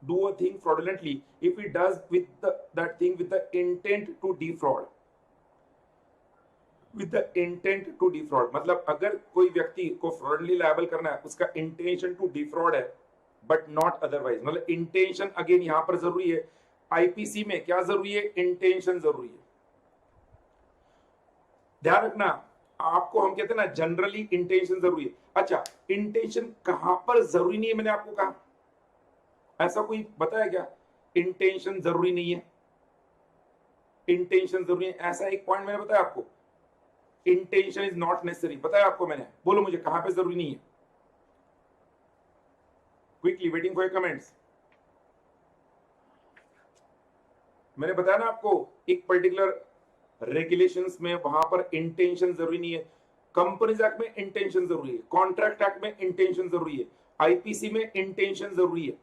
do a thing fraudulently if he does with that thing with the intent to defraud, with the intent to defraud। मतलब अगर कोई व्यक्ति को फ्रॉडुलेंटली लायबल करना है उसका इंटेंशन टू डिफ्रॉड है बट नॉट अदरवाइज। मतलब इंटेंशन अगेन यहां पर जरूरी है। आईपीसी में क्या जरूरी है? इंटेंशन जरूरी है। ध्यान रखना, आपको हम कहते हैं ना जनरली इंटेंशन जरूरी है। अच्छा, इंटेंशन कहां पर जरूरी नहीं है, मैंने आपको कहा, ऐसा कोई बताया क्या इंटेंशन जरूरी नहीं है? इंटेंशन जरूरी है ऐसा एक पॉइंट मैंने बताया आपको? इंटेंशन इज नॉट नेसेसरी, बताया आपको मैंने? बोलो मुझे कहां पे जरूरी नहीं है? Quickly, waiting for your comments. मैंने बताया ना आपको, एक पर्टिकुलर रेगुलेशंस में वहां पर इंटेंशन जरूरी नहीं है। कंपनीज एक्ट में इंटेंशन जरूरी है, कॉन्ट्रैक्ट एक्ट में इंटेंशन जरूरी है, आईपीसी में इंटेंशन जरूरी है,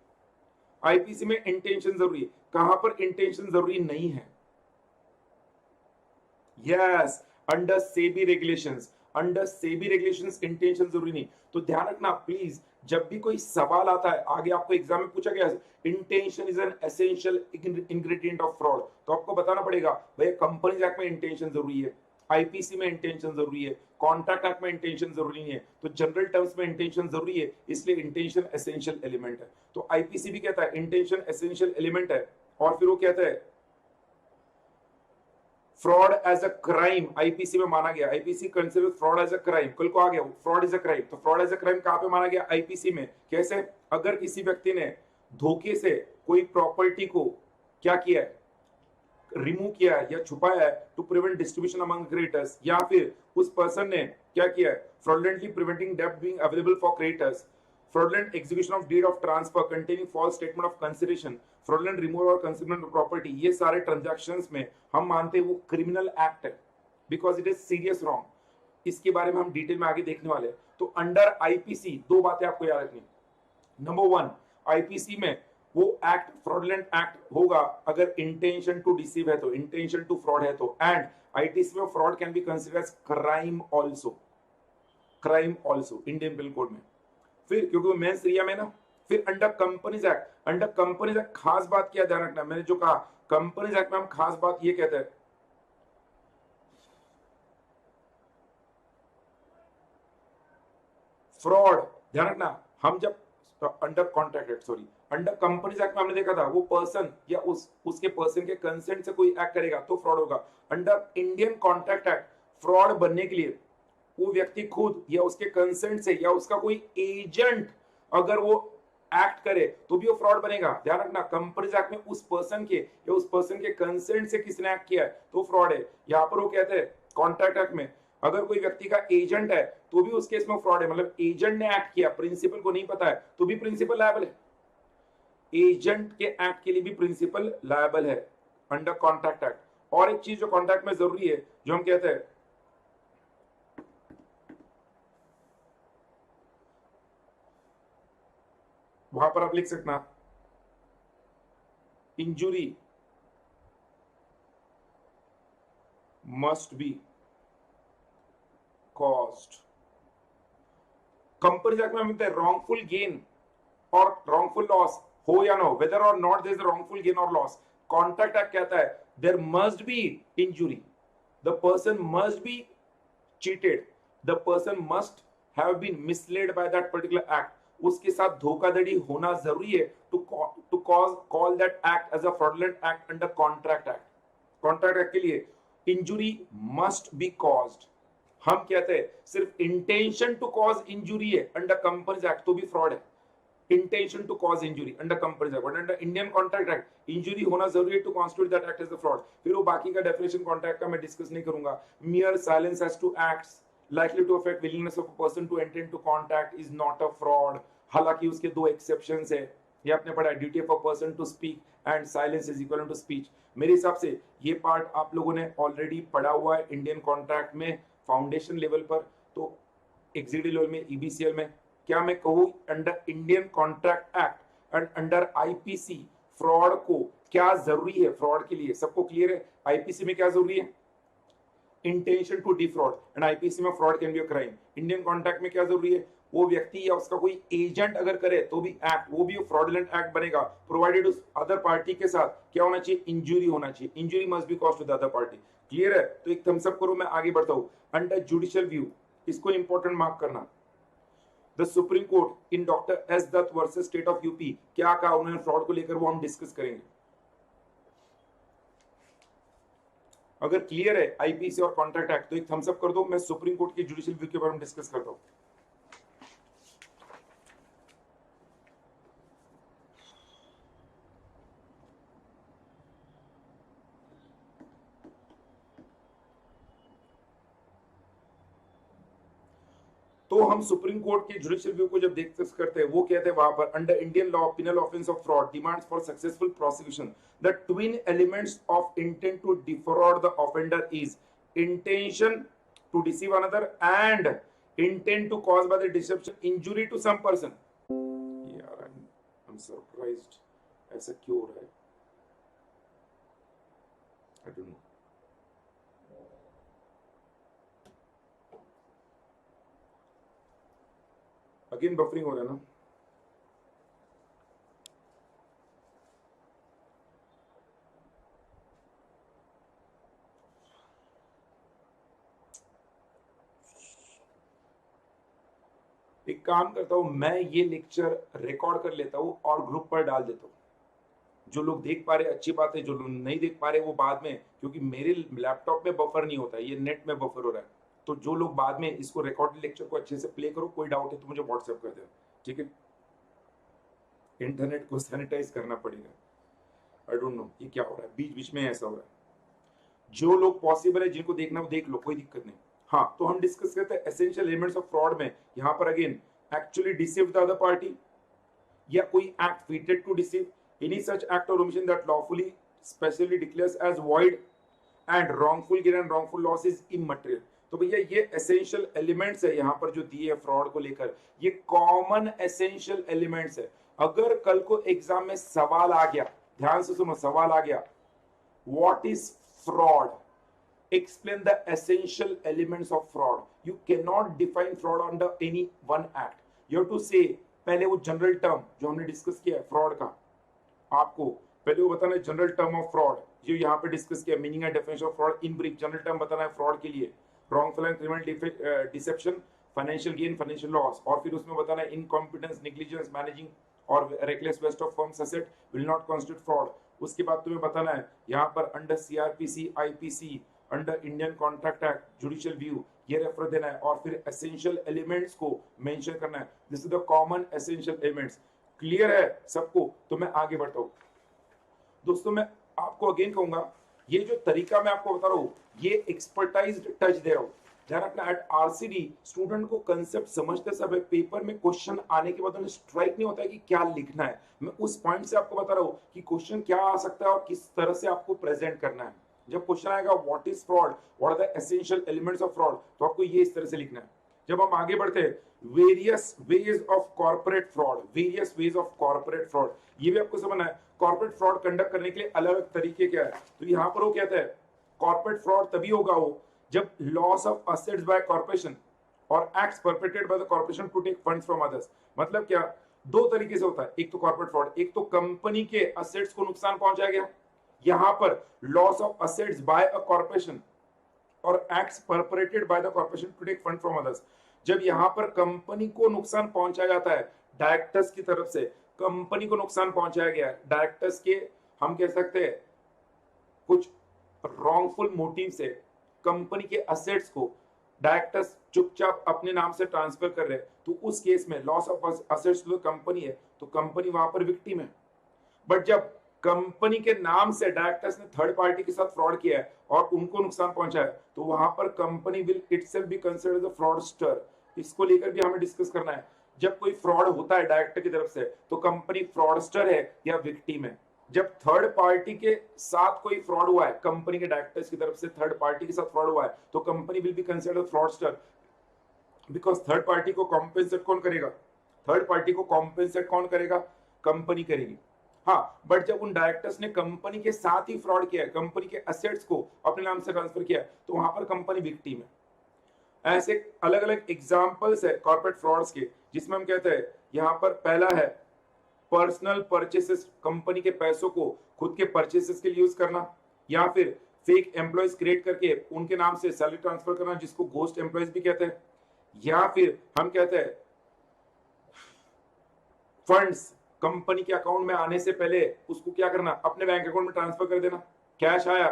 आईपीसी में इंटेंशन जरूरी है। कहां पर इंटेंशन जरूरी नहीं है? Yes, under SEBI regulations, under SEBI regulations intention जरूरी नहीं। तो ध्यान रखना प्लीज, जब भी कोई सवाल आता है, आगे आपको एग्जाम में पूछा गया intention is an essential ingredient of fraud, तो आपको बताना पड़ेगा भैया कंपनीज एक्ट में इंटेंशन जरूरी है, आईपीसी में इंटेंशन जरूरी है, कॉन्ट्रैक्ट एक्ट में इंटेंशन जरूरी नहीं है, तो जनरल टर्म्स में इंटेंशन जरूरी है, इसलिए इंटेंशन एसेंशियल एलिमेंट है। तो आईपीसी भी कहता है इंटेंशन एसेंशियल एलिमेंट है, और फिर वो कहता है fraud as a crime IPC में माना गया, IPC consider fraud as a crime. कल को आ गया फ्रॉड इज अ क्राइम, तो फ्रॉड एज अ क्राइम कहां पे माना गया? आईपीसी में। कैसे? अगर किसी व्यक्ति ने धोखे से कोई प्रॉपर्टी को क्या किया है, रिमूव किया है या छुपाया है to prevent distribution among creditors, या फिर उस पर्सन ने क्या किया है, फ्रॉडलेंटली प्रिवेंटिंग डेब्ट being available for creditors, fraudulent execution of deed of transfer containing false statement of consideration, fraudulent removal और concealment of property, ये सारे transactions में हम मानते हैं वो criminal act है, because it is serious wrong। इसके बारे में हम डिटेल में आगे देखने वाले हैं। तो अंडर आईपीसी दो बातें आपको याद रखनी। नंबर वन, आईपीसी में वो एक्ट फ्रॉडलेंट एक्ट होगा अगर इंटेंशन टू डिसीव है, तो इंटेंशन टू फ्रॉड है तो, एंड आईटीसी में fraud can be considered as crime also, crime also Indian penal code में। फिर क्योंकि वो मेंस एरिया में ना, फिर under companies act, under companies act खास बात क्या ध्यान रखना, मैंने जो कहा कंपनीज एक्ट में हम खास बात ये कहते हैं, फ्रॉड, ध्यान रखना, हम जब under contract act, sorry, under companies act में हमने देखा था वो पर्सन या उसके पर्सन के कंसेंट से कोई एक्ट करेगा तो फ्रॉड होगा। Under Indian contract act fraud बनने के लिए वो व्यक्ति खुद या उसके कंसेंट से या उसका कोई एजेंट अगर वो एक्ट करे तो भी वो फ्रॉड बनेगा। ध्यान रखना, कंपनीज एक्ट में उस पर्सन के या उस पर्सन के कंसेंट से किसने एक्ट किया है तो फ्रॉड है। यहां पर वो कहते हैं कॉन्ट्रैक्ट एक्ट में अगर कोई व्यक्ति का एजेंट है तो भी उस केस में फ्रॉड है, मतलब एजेंट ने एक्ट किया, प्रिंसिपल को नहीं पता है तो भी प्रिंसिपल लायबल है, एजेंट के एक्ट के लिए भी प्रिंसिपल लायबल है अंडर कॉन्ट्रैक्ट एक्ट। और एक चीज जो कॉन्ट्रैक्ट में जरूरी है, जो हम कहते हैं वहां पर आप लिख सकना injury must be caused. Company act में मिलता है रॉन्गफुल गेन और रॉन्गफुल लॉस हो या ना हो, whether or not there is wrongful gain और लॉस। कॉन्ट्रैक्ट एक्ट कहता है there must be injury, the person must be cheated, the person must have been misled by that particular act, उसके साथ धोखाधड़ी होना जरूरी है to call that act as a fraudulent act under contract act. Contract act के लिए injury must be caused. हम कहते हैं सिर्फ इंटेंशन टू कॉज इंजुरी है अंडर कंपनीज एक्ट तो भी फ्रॉड है, intention to cause injury under companies act, under Indian contract act injury होना जरूरी है to constitute that act as a fraud. फिर वो बाकी का डेफिनेशन कॉन्ट्रैक्ट का मैं डिस्कस नहीं करूंगा। Mere silence as to acts likely to affect willingness of a person to enter into contact is not a fraud। हालांकि उसके दो एक्सेप्शंस है, ये आपने पढ़ा, duty of a person to speak and silence is equal to speech. मेरे हिसाब से ये पार्ट आप लोगों ने ऑलरेडी पढ़ा हुआ है इंडियन कॉन्ट्रैक्ट में फाउंडेशन लेवल पर, तो एग्जीक्यूटिव लेवल में ईबीसीएल में क्या मैं कहूँ under Indian contract act and under IPC fraud को क्या जरूरी है, फ्रॉड के लिए सबको क्लियर है। आईपीसी में क्या जरूरी है, intention to defraud, and IPC में fraud can be a crime. Indian contract में क्या जरूरी है, वो व्यक्ति या उसका कोई एजेंट अगर करे तो भी एक्ट, वो भी फ्रॉडलेंट एक्ट बनेगा प्रोवाइडेड उस अदर पार्टी के साथ क्या होना चाहिए, इंजुरी होना चाहिए, injury must be caused to the other party. Clear है? तो एक थम्स अप करो, मैं आगे बढ़ता हूं। अंडर जुडिशियल व्यू, इसको इंपॉर्टेंट मार्क करना, the supreme court in doctor S Dutt versus state of UP क्या कहा उन्होंने फ्रॉड को लेकर, वो हम डिस्कस करेंगे। अगर क्लियर है आईपीसी और कॉन्ट्रैक्ट एक्ट तो एक थम्स अप कर दो, मैं सुप्रीम कोर्ट की जुडिशियल व्यू के बारे में डिस्कस करता हूं। तो हम सुप्रीम कोर्ट के जुडिशियल व्यू को जब डिस्कस करते हैं, वो कहते हैं वहां पर under Indian law penal offence of fraud demands for successful prosecution the twin elements of intent to defraud the offender is intention to deceive another and intent to cause by the deception injury to some person. यार I am surprised, ऐसा क्यों हो रहा है? I don't know. Again buffering हो रहा है ना? एक काम करता हूं, मैं ये लेक्चर रिकॉर्ड कर लेता हूं और ग्रुप पर डाल देता हूं। जो लोग देख पा रहे अच्छी बात है, जो लोग नहीं देख पा रहे वो बाद में, क्योंकि मेरे लैपटॉप में बफर नहीं होता है, ये नेट में बफर हो रहा है। तो जो लोग बाद में इसको रिकॉर्ड लेक्चर को अच्छे से प्ले करो, कोई डाउट है तो मुझे व्हाट्सएप कर देना, ठीक है? इंटरनेट को सैनिटाइज करना पड़ेगा। आई डोंट नो ये क्या हो रहा है, बीच बीच में ऐसा हो रहा है। जो लोग पॉसिबल है जिनको देखना वो देख लो, कोई दिक्कत नहीं। हाँ, तो हम डिस्कस करते हैं एसेंशियल एलिमेंट्स ऑफ फ्रॉड में। यहां पर again actually deceive the other party या कोई act fitted to deceive, any such act or omission that lawfully specially declares as void and wrongful gain and wrongful loss is immaterial। तो भैया ये essential elements है यहां पर जो दिए है फ्रॉड को लेकर, ये कॉमन एसेंशियल एलिमेंट्स है। अगर कल को एग्जाम में सवाल आ गया, ध्यान से सुनो, सवाल आ गया what is fraud, explain the essential elements of fraud, you cannot define fraud under any one act, you have to say पहले वो जनरल टर्म जो हमने डिस्कस किया है फ्रॉड का, आपको पहले वो बताना है जनरल टर्म ऑफ फ्रॉड जो यहाँ पे डिस्कस किया, meaning and definition of fraud in brief. General term बताना है फ्रॉड के लिए, wrongful and criminal deception, financial gain, financial loss, और फिर उसमें बताना है इनकॉम्पिटेंस, नेग्लिजेंस, मैनेजिंग और reckless waste of firms asset will not constitute fraud. उसके बाद तुम्हें बताना है यहाँ पर under CrPC, IPC, under Indian contract act, judicial view, ये रेफर देना है, और फिर एसेंशियल एलिमेंट्स को मेंशन करना है। This is the common essential elements. Clear है सबको? तो मैं आगे बढ़ता हूं दोस्तों। मैं आपको अगेन कहूंगा, ये जो तरीका मैं आपको बता रहा हूं ये एक्सपर्टाइज्ड टच दे रहा हूं। ध्यान रखना, एट आरसीडी स्टूडेंट को कंसेप्ट समझते समय पेपर में क्वेश्चन आने के बाद उन्हें स्ट्राइक नहीं होता है कि क्या लिखना है। मैं उस पॉइंट से आपको बता रहा हूं कि क्वेश्चन क्या आ सकता है और किस तरह से आपको प्रेजेंट करना है। जब क्वेश्चन आएगा what is fraud, what are the essential elements of fraud, तो आपको ये इस तरह से लिखना है। जब हम आगे बढ़ते हैं, various ways of corporate fraud, various ways of corporate fraud, ये भी आपको समझना है। कॉर्पोरेट फ्रॉड कंडक्ट करने के लिए अलग अलग तरीके क्या है, तो यहां पर वो कहता है कॉर्पोरेट फ्रॉड तभी होगा वो जब loss of assets by corporation और acts perpetrated by the corporation to take funds from others. मतलब क्या, दो तरीके से होता है, एक तो कॉर्पोरेट फ्रॉड, एक तो कंपनी के असेट्स को नुकसान पहुंचाया गया, यहां पर loss of assets by a corporation और acts perpetrated by the corporation to take fund from others. जब यहां पर कंपनी को नुकसान पहुंचाया जाता है डायरेक्टर्स की तरफ से, कंपनी को नुकसान पहुंचाया गया है डायरेक्टर्स के, हम कह सकते हैं कुछ रॉन्गफुल मोटिव से कंपनी के असेट्स को डायरेक्टर्स चुपचाप अपने नाम से ट्रांसफर कर रहे हैं, तो उस केस में लॉस ऑफ असेट्स तो कंपनी है, तो कंपनी वहां पर विक्टिम है। बट जब कंपनी के नाम से डायरेक्टर्स ने थर्ड पार्टी के साथ फ्रॉड किया है और उनको नुकसान पहुंचाया है, तो वहां पर company will itself be considered as a fraudster. इसको लेकर भी हमें डिस्कस करना है। जब कोई फ्रॉड होता है डायरेक्टर की तरफ से, तो कंपनी फ्रॉडस्टर है या विक्टिम है। जब थर्ड पार्टी के साथ कोई फ्रॉड हुआ है, कंपनी के डायरेक्टर्स की तरफ से थर्ड पार्टी के साथ फ्रॉड हुआ है, तो company will be considered fraudster, because third party को कॉम्पेंसेट कौन करेगा? थर्ड पार्टी को कॉम्पेंसेट कौन करेगा? कंपनी करेगी। हाँ, बट जब उन डायरेक्टर्स ने कंपनी के साथ ही फ्रॉड किया है, कंपनी के एसेट्स को अपने नाम से ट्रांसफर किया है, तो वहां पर कंपनी विक्टिम है। ऐसे अलग अलग एग्जांपल्स है कॉर्पोरेट फ्रॉड्स के, जिसमें हम कहते हैं यहां पर पहला है पर्सनल परचेसेस, कंपनी के पैसों को खुद के परचेसेस के लिए यूज करना, या फिर फेक एम्प्लॉयज क्रिएट करके उनके नाम से सैलरी ट्रांसफर करना, जिसको घोस्ट एम्प्लॉयज भी कहते हैं, या फिर हम कहते हैं फंड्स कंपनी के अकाउंट में आने से पहले उसको क्या करना, अपने बैंक अकाउंट में ट्रांसफर कर देना। कैश आया,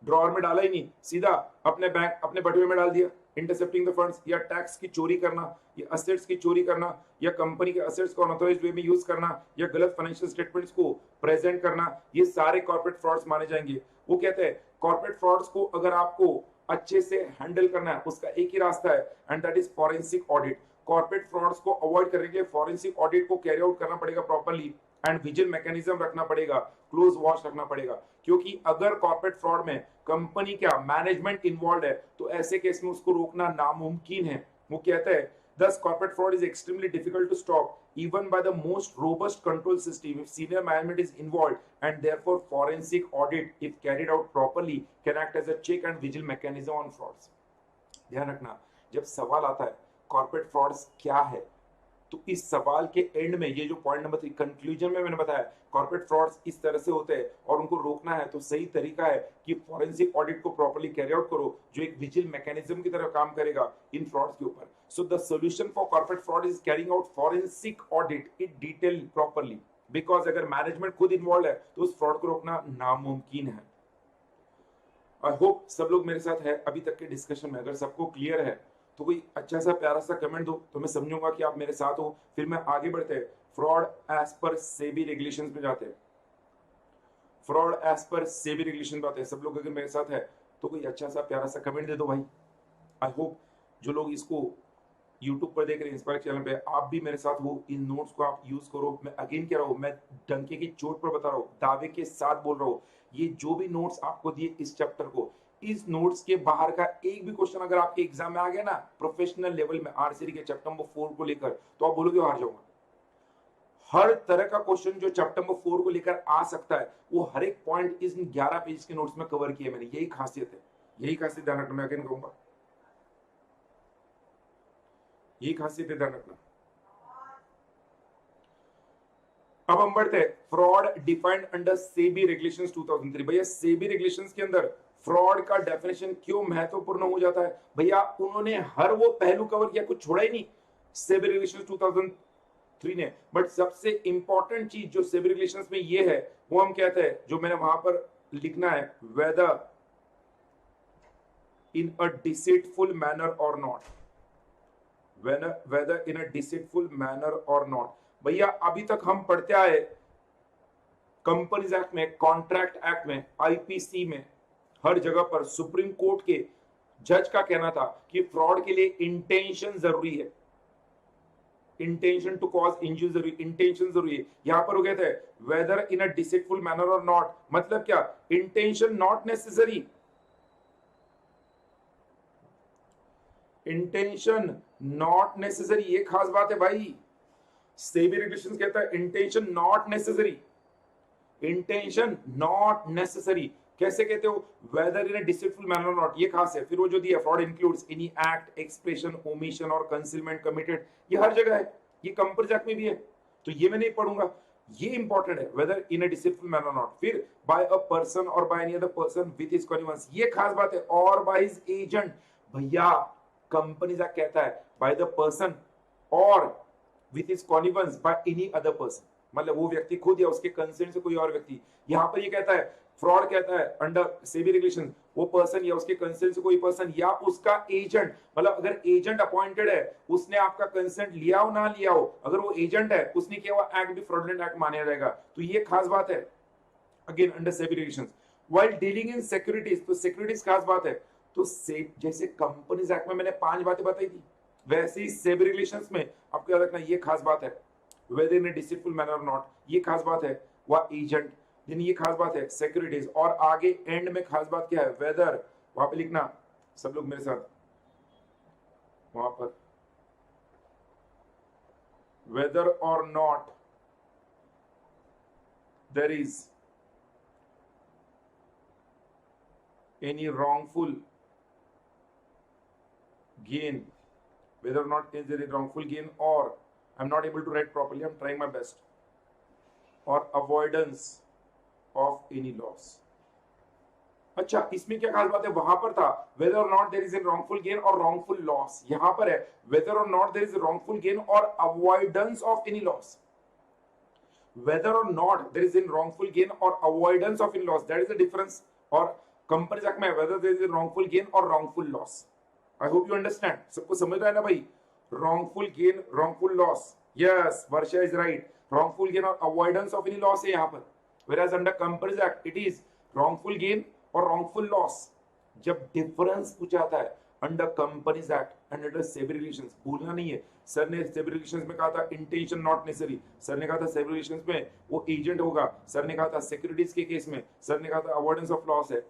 ड्रॉअर में डाला ही नहीं, सीधा अपने बैंक अपने बटुए में डाल दिया। इंटरसेप्टिंग द फंड्स या टैक्स की चोरी करना या असेट्स की चोरी करना या कंपनी के असेट्स को अनऑथराइज्ड वे में यूज करना या गलत फाइनेंशियल स्टेटमेंट्स को प्रेजेंट करना, ये सारे कॉर्पोरेट फ्रॉड्स माने जाएंगे। वो कहते हैं कॉर्पोरेट फ्रॉड्स को अगर आपको अच्छे से हैंडल करना है उसका एक ही रास्ता है and that is forensic audit. Corporate frauds को अवॉइड करने के लिए फॉरेंसिक ऑडिट को कैरी आउट करना पड़ेगा प्रॉपर्ली एंड विजिल मैकेनिज्म रखना पड़ेगा, क्लोज वॉच रखना पड़ेगा। क्योंकि अगर कॉर्पोरेट फ्रॉड में कंपनी क्या मैनेजमेंट इन्वॉल्व है तो ऐसे केस में उसको रोकना नामुमकिन है। वो कहता है thus corporate fraud is extremely difficult to stop even by the most robust control system if senior management is involved and therefore forensic audit if carried out properly can act as a check and vigil mechanism on frauds। ध्यान रखना जब सवाल आता है corporate frauds क्या है तो इस सवाल के एंड में ये जो पॉइंट नंबर 3 कंक्लूजन में मैंने बताया कॉर्पोरेट फ्रॉड्स इस तरह से होते हैं और उनको रोकना है तो सही तरीका है कि फॉरेंसिक ऑडिट को प्रॉपर्ली कैरी आउट करो जो एक विजिल मैकेनिज्म की तरह काम करेगा इन फ्रॉड्स के ऊपर। So the solution for corporate fraud is carrying out forensic audit in detail properly because अगर मैनेजमेंट खुद इन्वॉल्व है तो उस फ्रॉड को रोकना नामुमकिन है। आई होप सब लोग मेरे साथ है अभी तक के डिस्कशन में। अगर सबको क्लियर है तो कोई अच्छा सा प्यारा सा कमेंट दो तो मैं समझूंगा कि आप मेरे साथ हो। फिर मैं आगे बढ़ते हैं फ्रॉड एज पर सेबी रेगुलेशंस में जाते हैं। फ्रॉड एज पर सेबी रेगुलेशन बात है। सब लोग अगर मेरे साथ है तो कोई अच्छा सा प्यारा सा कमेंट दे दो भाई। आई होप जो लोग इसको यूट्यूब पर देख रहे हैं इंस्पायर चैनल पे आप भी मेरे साथ हो, इन नोट्स को आप यूज करो। मैं अगेन कह रहा हूँ, मैं डंके की चोट पर बता रहा हूँ, दावे के साथ बोल रहा हूँ, ये जो भी नोट्स आपको दिए इस चैप्टर को, इस नोट्स के बाहर का एक भी क्वेश्चन अगर आपके एग्जाम में आ गया ना प्रोफेशनल लेवल में आरसीडी के चैप्टर नंबर 4 को लेकर तो आप बोलोगे हार जाऊंगा। हर तरह का क्वेश्चन जो चैप्टर नंबर 4 को लेकर आ सकता है वो हर एक पॉइंट इस 11 पेज के नोट्स में कवर किया मैंने। यही खासियत है, यही खासियत ध्यान रखना। मैं अगेन कहूंगा यही खासियत है, ध्यान रखना। अब हम बढ़ते हैं fraud defined under SEBI regulations 2003। भैया सेबी रेगुलेशंस के अंदर फ्रॉड का डेफिनेशन क्यों महत्वपूर्ण हो जाता है? भैया उन्होंने हर वो पहलू कवर किया, कुछ छोड़ा ही नहीं सेबी रेगुलेशंस 2003 ने। बट सबसे इंपॉर्टेंट चीज जो सेबी रेगुलेशंस में ये है वो हम कहते हैं, जो मैंने वहां पर लिखना है, whether in a deceitful manner और not, whether in a deceitful manner or not। भैया अभी तक हम पढ़ते आए कंपनीज एक्ट में, कॉन्ट्रैक्ट एक्ट में, आईपीसी में, हर जगह पर सुप्रीम कोर्ट के जज का कहना था कि फ्रॉड के लिए इंटेंशन जरूरी है, इंटेंशन टू कॉज इंजरी जरूरी, इंटेंशन जरूरी है। यहां पर वो कहते हैं whether in a deceitful manner और नॉट, मतलब क्या? Intention not necessary, intention not necessary, ये खास बात है भाई। सेबी रेगुलेशंस कहता है intention not necessary, intention not necessary. कैसे कहते हो? Whether in a deceitful manner not, ये खास है। फिर वो जो दिया fraud includes any act, expression, omission और कंसीलमेंट कमिटेड, ये हर जगह है, ये कंपनीज एक्ट में भी है, तो ये मैं नहीं पढ़ूंगा, ये इंपॉर्टेंट है। Whether in a deceitful manner not, फिर बाय अ पर्सन और by any other person with his connivance, ये खास बात है, और बाय हिज एजेंट। भैया कंपनीज एक्ट कहता है बाय द पर्सन और with his connivance by any other person, मतलब वो व्यक्ति खुद या उसके कंसेंट से कोई और व्यक्ति। यहां पर ये कहता है फ्रॉड कहता है अंडर सेबी रेगुलेशन वो पर्सन या उसके कंसेंट से कोई पर्सन या उसका एजेंट, मतलब अगर एजेंट अपॉइंटेड है, उसने आपका कंसेंट लिया हो ना लिया हो, अगर वो एजेंट है उसने किया हुआ एक्ट भी फ्रॉडलेंट एक्ट माना जाएगा। तो ये खास बात है again under SEBI regulation. While dealing in securities, तो सिक्योरिटीज खास बात है। तो जैसे कंपनीज एक्ट में मैंने 5 बातें बताई थी, वैसे ही सेबी रेगुलेशंस में आपको याद रखना ये खास बात है, whether in a deceitful manner और नॉट, ये खास बात है, वह एजेंट, दिन ये खास बात है, सिक्योरिटीज, और आगे एंड में खास बात क्या है? वेदर, वहां पे लिखना सब लोग मेरे साथ, वहां पर whether or not there is any wrongful gain, whether or not there is wrongful gain, or I'm not able to write properly, I'm trying my best, or avoidance of any loss। अच्छा, इसमें क्या खास बात है? वहां पर था whether or not there is a wrongful gain or wrongful loss, यहां पर है whether or not there is a wrongful gain or avoidance of any loss। whether or not there is a wrongful gain or avoidance of any loss, that is the difference। और companies act में whether there is wrongful gain और wrongful loss. I hope you understand, सबको समझ रहा है ना भाई? Wrongful gain, wrongful loss, yes Varsha is right. Wrongful gain और अवॉइडेंस ऑफ एनी लॉस है यहाँ पर, whereas under companies act it is wrongful gain और रॉन्गफुल लॉस। जब डिफरेंस पूछा जाता है under companies act and under SEBI regulations, भूलना नहीं है। सर ने सेबी रेगुलेशंस में कहा था इंटेंशन नॉट नेसेसरी, सर ने कहा था सेबी रेगुलेशंस में वो एजेंट होगा, सर ने कहा था सिक्योरिटीज के केस में, सर ने कहा था अवॉइडेंस ऑफ लॉस है।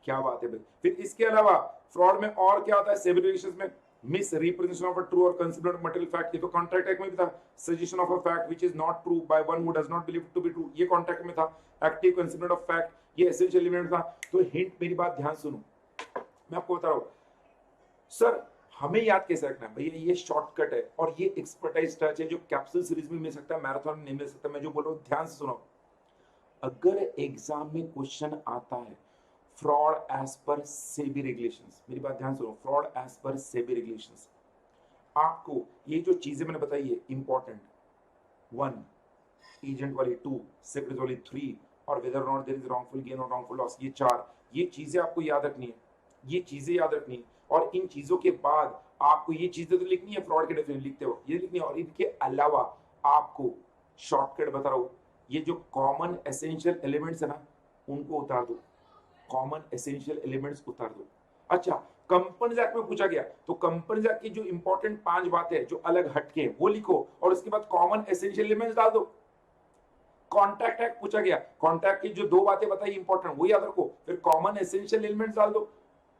क्या बात है भाई। फिर इसके अलावा फ्रॉड में और क्या आता है सेबी रेगुलेशंस में? Misrepresentation of a true और कंसिडर्ड मटेरियल फैक्ट, ये तो कॉन्ट्रैक्ट एक्ट में भी था। Suggestion of a fact which is not true by one who does not believe to be true, ये कॉन्ट्रैक्ट में था। एक्टिव कंसिडर्ड ऑफ फैक्ट, ये एसेंशियल एलिमेंट था। तो हिंट, मेरी बात ध्यान सुनो, मैं आपको बता रहा हूं सर हमें याद कैसे रखना है भैया, ये शॉर्टकट है और ये एक्सपर्टाइज टच है जो कैप्सूल सीरीज में मिल सकता है, मैराथन में नहीं मिल सकता। मैं जो बोल रहा हूं ध्यान से सुनो, अगर एग्जाम में क्वेश्चन आता है फ्रॉड एज पर सेबी रेगुलेशंस, मेरी बात ध्यान सुनो, फ्रॉड एज पर सेबी रेगुलेशंस, आपको ये जो चीजें मैंने बताई है इंपॉर्टेंट, 1 एजेंट वाली, 2 सिक्योरिटी वाली, 3 और whether not there is wrongful gain और रॉन्गफुल लॉस, ये 4, ये चीजें आपको याद रखनी है, ये चीजें याद रखनी है। और इन चीजों के बाद आपको ये चीजें तो लिखनी है, फ्रॉड के डेफिनेशन लिखते हो ये लिखनी है, और इनके अलावा आपको शॉर्टकट बता रहा हूं, ये जो कॉमन एसेंशियल एलिमेंट्स है ना उनको उतार दो, कॉमन एसेंशियल एलिमेंट्स उतार दो। अच्छा, कंपनीज एक्ट में पूछा गया तो कंपनीज एक्ट की जो इंपॉर्टेंट 5 बातें जो अलग हटके हैं वो लिखो और उसके बाद कॉमन एसेंशियल एलिमेंट्स डाल दो। कॉन्ट्रैक्ट एक्ट पूछा गया, कॉन्ट्रैक्ट की जो 2 बातें बताई इंपॉर्टेंट वो याद रखो, फिर कॉमन एसेंशियल एलिमेंट्स डाल दो।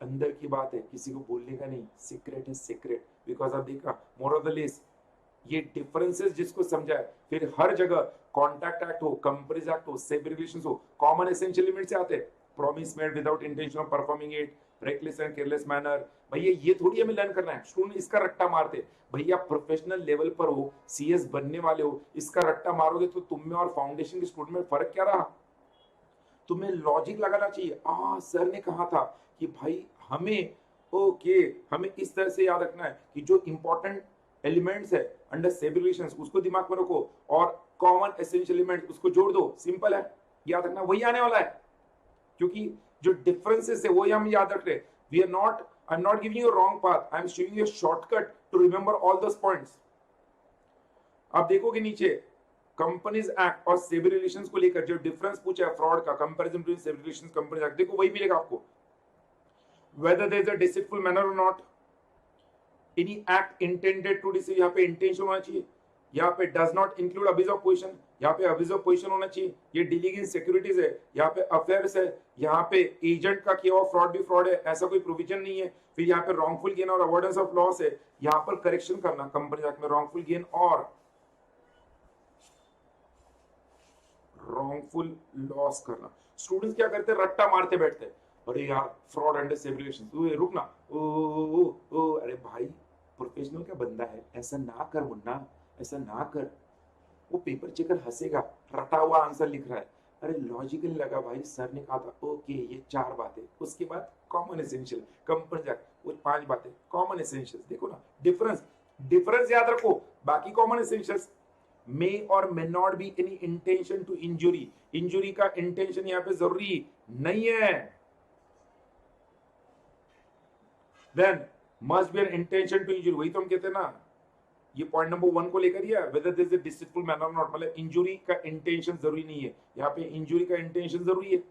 अंदर की बात है, किसी को बोलने का नहीं, सीक्रेट है सीक्रेट, बिकॉज आप देखा मोर ऑफ द लिस्ट ये डिफरेंसेस जिसको समझा है, फिर हर जगह कॉन्ट्रैक्ट एक्ट हो, कंपनीज एक्ट हो, सेबी रेगुलेशंस हो, कॉमन एसेंशियल एलिमेंट्स से आते हैं। Promise made without intention of performing it, reckless and careless manner, भैया ये थोड़ी हमें लर्न करना है, स्टूडेंट इसका रट्टा मारते। भैया प्रोफेशनल लेवल पर हो, सीएस बनने वाले हो, इसका रट्टा मारोगे तो तुम में और फाउंडेशन के स्टूडेंट में फर्क क्या रहा? तुम्हें लॉजिक लगाना चाहिए। सर ने कहा था कि भाई हमें हमें इस तरह से याद रखना है कि जो इंपॉर्टेंट एलिमेंट्स है अंडर सेबी रेगुलेशंस उसको दिमाग में रखो और कॉमन एसेंशियल एलिमेंट्स उसको जोड़ दो, सिंपल है, याद रखना वही आने वाला है। क्योंकि जो डिफरेंसेस है वो हम याद रख रहे, we are not, I am not giving you wrong path, I am showing you a shortcut to remember all those points. आप देखोगे नीचे कंपनीज एक्ट और सेबी रेगुलेशंस को लेकर जो डिफरेंस पूछा है फ्रॉड का, comparison between SEBI regulations companies act, देखो वही मिलेगा आपको। Whether there is a deceitful manner और not, any act intended to deceive, यहाँ पे इंटेंशन होना चाहिए, यहाँ पे does not include abuse of position, यहाँ पे अब्यूज ऑफ पोजीशन होना चाहिए, ये डीलिंग इन सिक्योरिटीज है, यहाँ पे अफेयर्स है, यहाँ पे एजेंट का किया हुआ फ्रॉड भी फ्रॉड है, ऐसा कोई प्रोविजन नहीं है। फिर यहाँ पे रॉन्गफुल गेन और अवॉइडेंस ऑफ लॉस है, यहाँ पर करेक्शन करना कंपनी एक्ट में रॉन्गफुल गेन और रॉन्गफुल लॉस करना। स्टूडेंट्स क्या करते हैं, रट्टा मारते बैठते हैं, अरे यार फ्रॉड एंड सेग्रीगेशन, रुक ना, ओ अरे भाई प्रोफेशनल का बंदा है, ऐसा ना कर मुन्ना, ऐसा ना कर। वो पेपर चेकर हंसेगा, रटा हुआ आंसर लिख रहा है, अरे लॉजिकल लगा भाई, सर ने कहा था ओके ये 4 बातें, उसके बाद कॉमन एसेंशियल कंपनी वो 5 बातें कॉमन एसेंशियल्स। देखो ना डिफरेंस, डिफरेंस याद रखो, बाकी common essentials may or may not be any intention to injury, injury का इंटेंशन यहां पे जरूरी नहीं है। Then must be an intention to injury, वही तो हम कहते हैं ना, ये पॉइंट नंबर 1 को लेकर ही है, whether this is deceitful manner not, मतलब इंजुरी का इंटेंशन जरूरी नहीं है, यहाँ पे इंजुरी का इंटेंशन जरूरी है।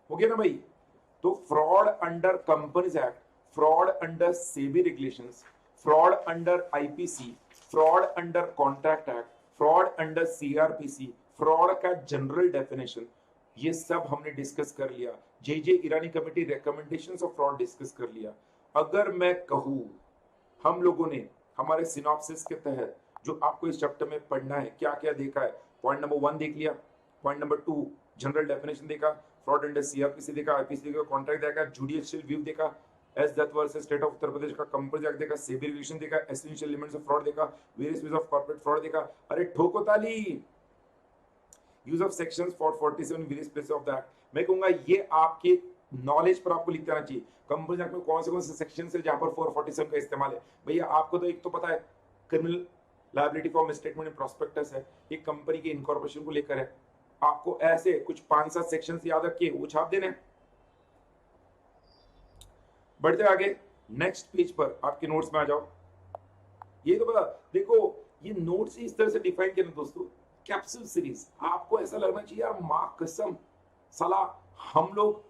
हो गया ना भाई? तो fraud under companies act, fraud under SEBI regulations, fraud under IPC, fraud under contract act, fraud under CrPC, fraud का जनरल डेफिनेशन, ये सब हमने डिस्कस कर लिया। J Irani committee recommendations of fraud discuss कर लिया। अगर मैं कहूं हम लोगों ने हमारे सिनॉप्सिस के तहत जो आपको इस चैप्टर में पढ़ना है, क्या क्या देखा है, पॉइंट नंबर 1 देख लिया, पॉइंट नंबर 2 जनरल डेफिनेशन देखा, फ्रॉड अंडर सीआरपीसी देखा, आईपीसी देखा, कॉन्ट्रैक्ट देखा, जुडिशियल व्यू देखा, S Dutt versus state of Uttar Pradesh का कंपनीज एक्ट देखा, सेबी रेगुलेशन देखा, एसेंशियल एलिमेंट्स ऑफ फ्रॉड देखा, various ways of corporate fraud देखा। अरे ठोको ताली, use of sections 447 various places of the act. मैं कहूंगा ये आपके नॉलेज पर आपको लिखते रहना चाहिए, कंपनीज एक्ट में कौन से सेक्शन है जहां पर 447 का इस्तेमाल है। भैया आपको तो एक तो पता है criminal liability for misstatement in prospectus है, एक कंपनी के इनकॉर्पोरेशन को लेकर है, आपको ऐसे कुछ 5-7 सेक्शंस याद रखिए, वो छाप देने। बढ़ते आगे नेक्स्ट पेज पर, आपके नोट्स में आ जाओ। ये तो पता, देखो ये नोट्स इस तरह से डिफाइन किया ना दोस्तों, कैप्सूल सीरीज। आपको ऐसा लगना चाहिए यार मां कसम साला हम लोग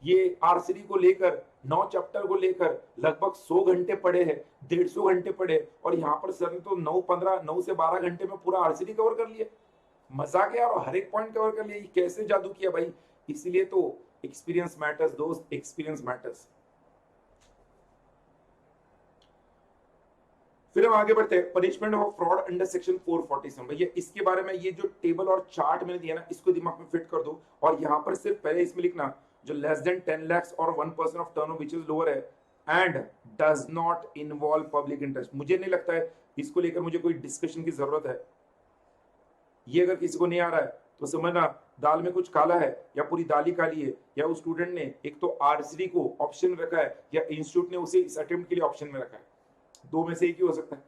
ये आरसीडी को लेकर 9 चैप्टर को लेकर लगभग 100 घंटे पढ़े हैं, 150 घंटे पढ़े, और यहाँ पर सर ने तो 9 से 12 घंटे में पूरा आरसीडी कवर कर लिया। मजाक है यार, हर एक पॉइंट कवर कर लिया। ये कैसे जादू किया भाई? इसीलिए तो एक्सपीरियंस मैटर्स दोस्त, एक्सपीरियंस मैटर्स। फिर हम आगे बढ़ते हैं, punishment of fraud under section 447। भैया इसके बारे में ये जो टेबल और चार्ट मैंने दिया ना, इसको दिमाग में फिट कर दो, और यहाँ पर सिर्फ पहले इसमें लिखना जो लेस देन 10 lakhs और 1% of turnover which is lower है and does not involve public interest. मुझे नहीं लगता है इसको लेकर मुझे कोई डिस्कशन की जरूरत है। ये अगर किसी को नहीं आ रहा है तो समझना दाल में कुछ काला है, या पूरी दाल ही काली है, या उस स्टूडेंट ने एक तो आरसीडी को ऑप्शन में रखा है, या इंस्टीट्यूट ने उसे इस अटेम्प्ट के लिए ऑप्शन में रखा है। दो में से एक ही हो सकता है।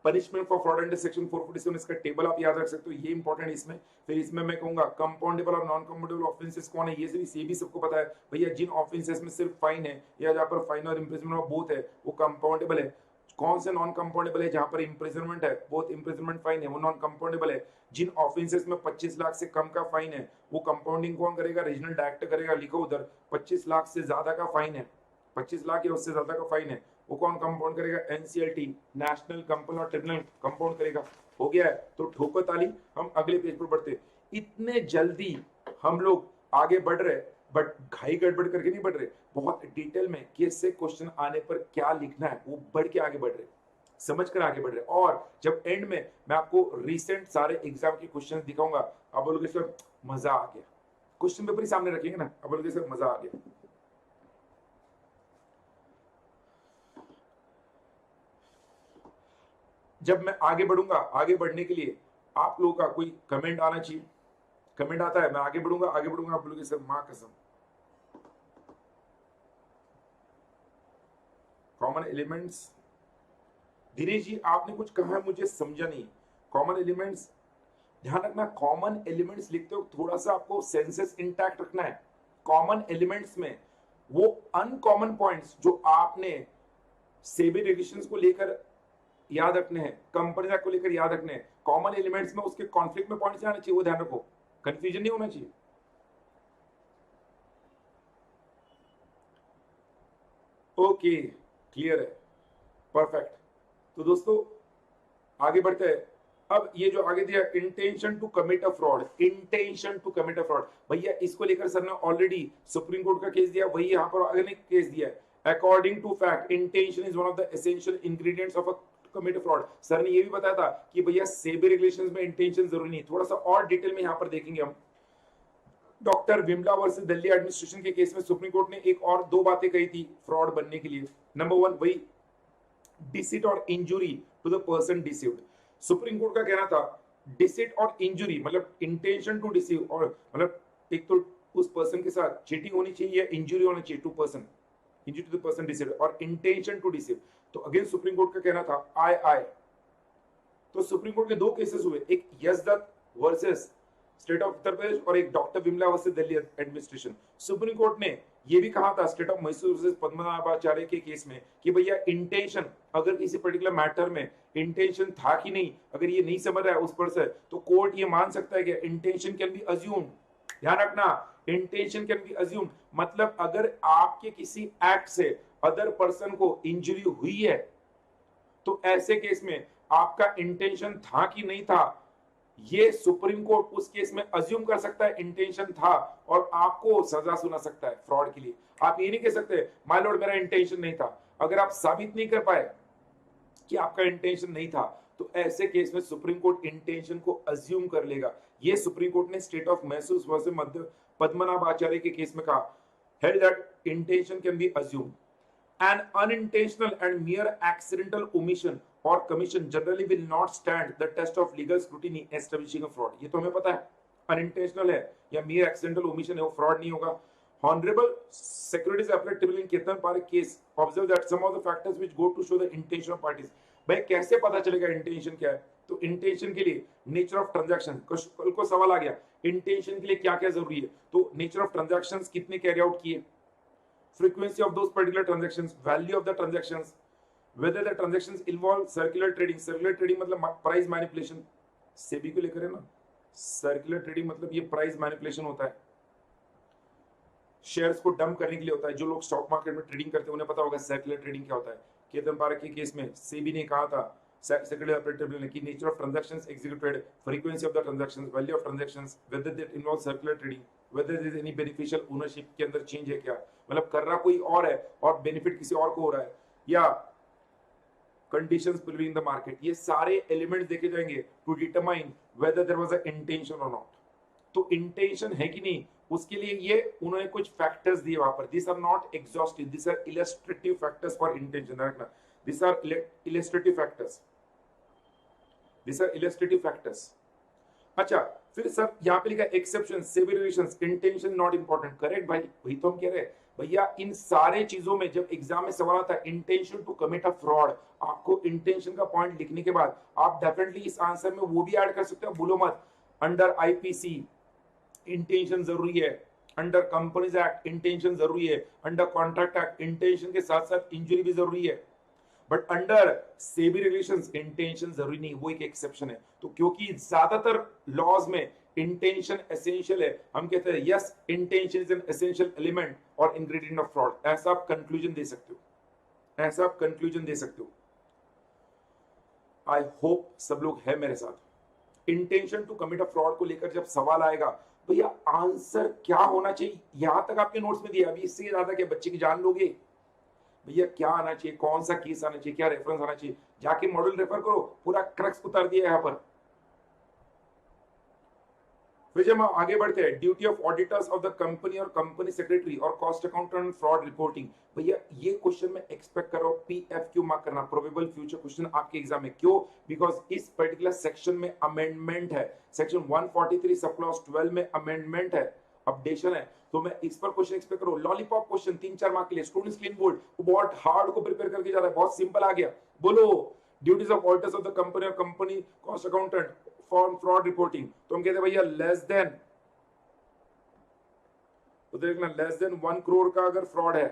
Punishment for fraud under section 447, इसका टेबल आप याद रख सकते हो, ये इंपॉर्टेंट है इसमें। फिर इसमें मैं कहूंगा कंपाउंडेबल और नॉन कंपाउंडेबल ऑफेंसेस कौन है, ये भी सबको पता है भैया। जिन ऑफेंसेस में सिर्फ फाइन है या जहां पर फाइन और इम्प्रिजनमेंट ऑफ बोथ है वो कंपाउंडेबल है। कौन से नॉन कंपाउंडेबल है? जहां पर इम्प्रिजनमेंट है, बोथ इम्प्रिजनमेंट फाइन है, वो नॉन कंपाउंडेबल है। जिन ऑफेंसेस में 25 लाख से कम का फाइन है वो कंपाउंडिंग कौन करेगा? रीजनल डायरेक्टर करेगा। लिखो उधर 25 लाख से ज्यादा का फाइन है, 25 लाख या उससे ज्यादा का फाइन है, वो कौन कंपाउंड करेगा? NCLT, national compound tribunal compound करेगा। हो गया है तो ठोकर ताली। हम अगले पेज पर बढ़ते। इतने जल्दी हम लोग आगे बढ़ रहे, बट घाई गड़बड़ करके नहीं बढ़ रहे, बहुत डिटेल में कैसे क्वेश्चन आने पर क्या लिखना है वो बढ़ के आगे बढ़ रहे, समझ कर आगे बढ़ रहे। और जब एंड में मैं आपको रिसेंट सारे एग्जाम के क्वेश्चन दिखाऊंगा, अब बोलोगे सर मजा आ गया। क्वेश्चन पेपर ही सामने रखेंगे ना, अब बोलोगे सर मजा आ गया। जब मैं आगे बढ़ूंगा, आगे बढ़ने के लिए आप लोगों का कोई कमेंट आना चाहिए। कमेंट आता है मैं आगे बढ़ूंगा, आगे बढ़ूंगा, आप बोलोगे सर मां कसम। कॉमन एलिमेंट्स, दिनेश जी आपने कुछ कहा है मुझे समझा नहीं। कॉमन एलिमेंट्स ध्यान रखना, कॉमन एलिमेंट्स लिखते हो थोड़ा सा आपको सेंसेस इंटैक्ट रखना है। कॉमन एलिमेंट्स में वो अनकॉमन पॉइंट्स जो आपने सेबी रेगुलेशंस को लेकर याद रखने हैं, कंपनी को लेकर याद रखने हैं। कॉमन एलिमेंट्स में उसके कॉन्फ्लिक्ट में पॉइंट्स आना चाहिए, वो ध्यान रखो, कंफ्यूजन नहीं होना चाहिए। ओके क्लियर है, परफेक्ट। तो दोस्तों आगे बढ़ते हैं। अब ये जो आगे दिया intention to commit a fraud, intention to commit a fraud, भैया इसको लेकर सर ने ऑलरेडी सुप्रीम कोर्ट का केस दिया, वही यहां पर अगले ने केस दिया है। According to fact intention is one of the essential ingredients of a commit fraud. Sir ने ये भी बताया था कि भैया सेबी रेगुलेशंस में इंटेंशन जरूरी नहीं। थोड़ा सा और डिटेल में यहां पर देखेंगे हम। Doctor Vimla versus Delhi administration के केस में सुप्रीम कोर्ट ने एक और दो बातें कही थी फ्रॉड बनने के लिए। नंबर 1 वही डिसीट और injury to the person deceived. Supreme court का कहना था डिसीट और इंजुरी मतलब इंटेंशन टू डिसीव, और मतलब एक तो उस पर्सन के साथ चीटिंग होनी चाहिए या इंजुरी होनी चाहिए to person, injury to the person deceived, और इंटेंशन टू डिसीव। तो अगेन सुप्रीम कोर्ट का कहना था आई। तो सुप्रीम कोर्ट के दो केसेस हुए, एक Yash Dutt versus state of Uttar Pradesh और एक doctor Vimla versus Delhi administration. Supreme court ने यह भी कहा था state of Mysore versus Padmanabhacharya के केस में कि भैया इंटेंशन, अगर किसी पर्टिकुलर मैटर में इंटेंशन था कि नहीं, अगर ये नहीं समझ रहा है उस पर से, तो कोर्ट ये मान सकता है कि इंटेंशन कैन बी अज्यूम्ड। ध्यान रखना, इंटेंशन कैन बी अज्यूम्ड मतलब अगर आपके किसी एक्ट से अदर पर्सन को इंजरी हुई है तो ऐसे केस में आपका इंटेंशन था कि नहीं था, ये सुप्रीम कोर्ट उस केस में अज्यूम कर सकता है इंटेंशन था, और आपको सजा सुना सकता है फ्रॉड के लिए। आप ये नहीं कह सकते माय लॉर्ड मेरा इंटेंशन नहीं था। अगर आप साबित नहीं कर पाए कि आपका इंटेंशन नहीं था तो ऐसे केस में सुप्रीम कोर्ट इंटेंशन को अज्यूम कर लेगा। ये सुप्रीम कोर्ट ने स्टेट ऑफ मैसूर वर्सेस मध्य पद्मनाभाचार्य के केस में कहा, held that intention can be assumed. An unintentional and mere accidental omission or commission generally will not stand the test of legal scrutiny establishing a fraud. ये तो हमें पता है, unintentional है या mere accidental omission है वो fraud नहीं होगा। Honorable Securities Appellate in Ketan Parekh case observe that some of the factors which go to show the intention of parties. भाई कैसे पता चलेगा intention क्या है? तो intention के लिए nature of transaction, कल को सवाल आ गया intention के लिए क्या क्या जरूरी है, तो nature of transactions कितने कैरी आउट किए, frequency of those particular transactions, value of the transactions, whether the transactions involve circular trading. Circular trading मतलब price manipulation, सेबी को लेकर है ना, सर्कुलर ट्रेडिंग मतलब ये प्राइस मैनिपुलेशन होता है, शेयर्स को डंप करने के लिए होता है। जो लोग स्टॉक मार्केट में ट्रेडिंग करते हैं उन्हें पता होगा सर्कुलर ट्रेडिंग क्या होता है। केतन पारेख के केस में सेबी ने कहा था, सेक्रेटरी ऑफ ट्रेजरी ने, कि nature of transactions executed, frequency of the transactions, value of transactions, whether that involve circular trading, whether there is any beneficial ownership के अंदर चेंज है क्या, मतलब कर रहा कोई और है और बेनिफिट किसी और को हो रहा है, या conditions prevailing in the market. ये सारे एलिमेंट्स देखे जाएंगे to determine whether there was a intention or not. तो इंटेंशन है कि नहीं, उसके लिए ये उन्होंने कुछ फैक्टर्स दिए वहां पर। This are not exhaustive, this are illustrative factors for intention. रखना, this are illustrative factors, this are illustrative factors. अच्छा, फिर सर यहाँ पे लिखा exception, SEBI regulations, intention not important. Correct भाई, वही तो हम कह रहे हैं भैया। इन सारे चीजों में जब एग्जाम में सवाल आता है intention to commit a fraud, आपको इंटेंशन का पॉइंट लिखने के बाद आप डेफिनेटली इस आंसर में वो भी ऐड कर सकते हो। भूलो मत, अंडर आईपीसी इंटेंशन जरूरी है, अंडर कंपनीज एक्ट इंटेंशन जरूरी है, अंडर कॉन्ट्रैक्ट एक्ट इंटेंशन के साथ साथ इंजरी भी जरूरी है, but under SEBI regulations intention जरूरी नहीं, वो एक एक्सेप्शन है। तो क्योंकि ज्यादातर लॉज में इंटेंशन एसेंशियल है, हम कहते हैं yes intention is an essential element और इंग्रेडिएंट ऑफ फ्रॉड। ऐसा आप कंक्लूजन दे सकते हो, ऐसा आप कंक्लूजन दे सकते हो। आई होप सब लोग है मेरे साथ। Intention to commit a fraud को लेकर जब सवाल आएगा, भैया आंसर क्या होना चाहिए, यहां तक आपके नोट्स में दिया, अभी इससे ज्यादा क्या बच्चे की जान लोगे। भैया क्या आना चाहिए, कौन सा केस आना चाहिए, क्या रेफरेंस आना चाहिए, जाके मॉड्यूल रेफर करो, पूरा क्रक्स उतार दिया यहां पर। फिर जब हम आगे बढ़ते हैं, duty of auditors of the company और कंपनी सेक्रेटरी और कॉस्ट अकाउंटेंट फ्रॉड रिपोर्टिंग। भैया ये क्वेश्चन में एक्सपेक्ट करो PFQ मार्क करना, प्रोबेबल फ्यूचर क्वेश्चन आपके एग्जाम में। क्यों? बिकॉज इस पर्टिकुलर सेक्शन में अमेंडमेंट है, सेक्शन 143 सब क्लॉज 12 में अमेंडमेंट है, अपडेशन है। तो मैं इस पर क्वेश्चन एक्सपेक्ट करो। लॉलीपॉप क्वेश्चन 3-4 मार्क के लिए, स्टूडेंट्स क्लीन बोर्ड बहुत हार्ड को प्रिपेयर करके जा रहा है, बहुत सिंपल आ गया। बोलो, duties of auditors of the company और company cost accountant for fraud reporting. तो हम कहते हैं भैया लेस देन, तो देखना लेस देन 1 करोड़ का अगर फ्रॉड है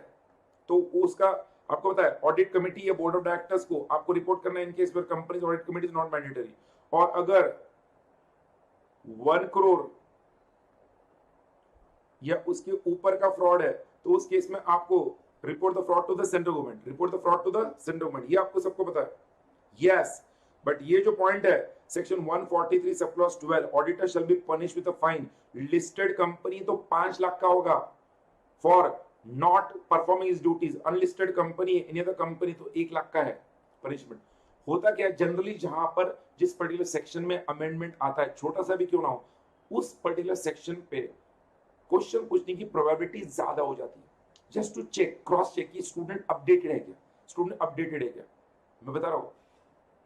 तो उसका आपको पता है ऑडिट कमेटी या बोर्ड ऑफ डायरेक्टर्स को आपको रिपोर्ट करना है, in case where companies audit committee is not mandatory. और अगर 1 करोड़ या उसके ऊपर का फ्रॉड है तो उस केस में आपको report the fraud to the central government, report the fraud to the central government. ये आपको सबको पता है, यस। बट ये जो पॉइंट है section 143 sub clause 12, auditor shall be punished with a fine. Listed company तो 5 लाख का होगा for not performing his duties. Unlisted company, any other company तो 1 लाख का है पनिशमेंट। होता क्या है जनरली, जहां पर जिस पर्टिकुलर सेक्शन में अमेंडमेंट आता है, छोटा सा भी क्यों ना हो, उस पर्टिकुलर सेक्शन पे क्वेश्चन पूछने की प्रोबेबिलिटी ज्यादा हो जाती है। Just to check, cross check कि स्टूडेंट अपडेटेड है क्या, स्टूडेंट अपडेटेड है क्या। मैं बता रहा हूं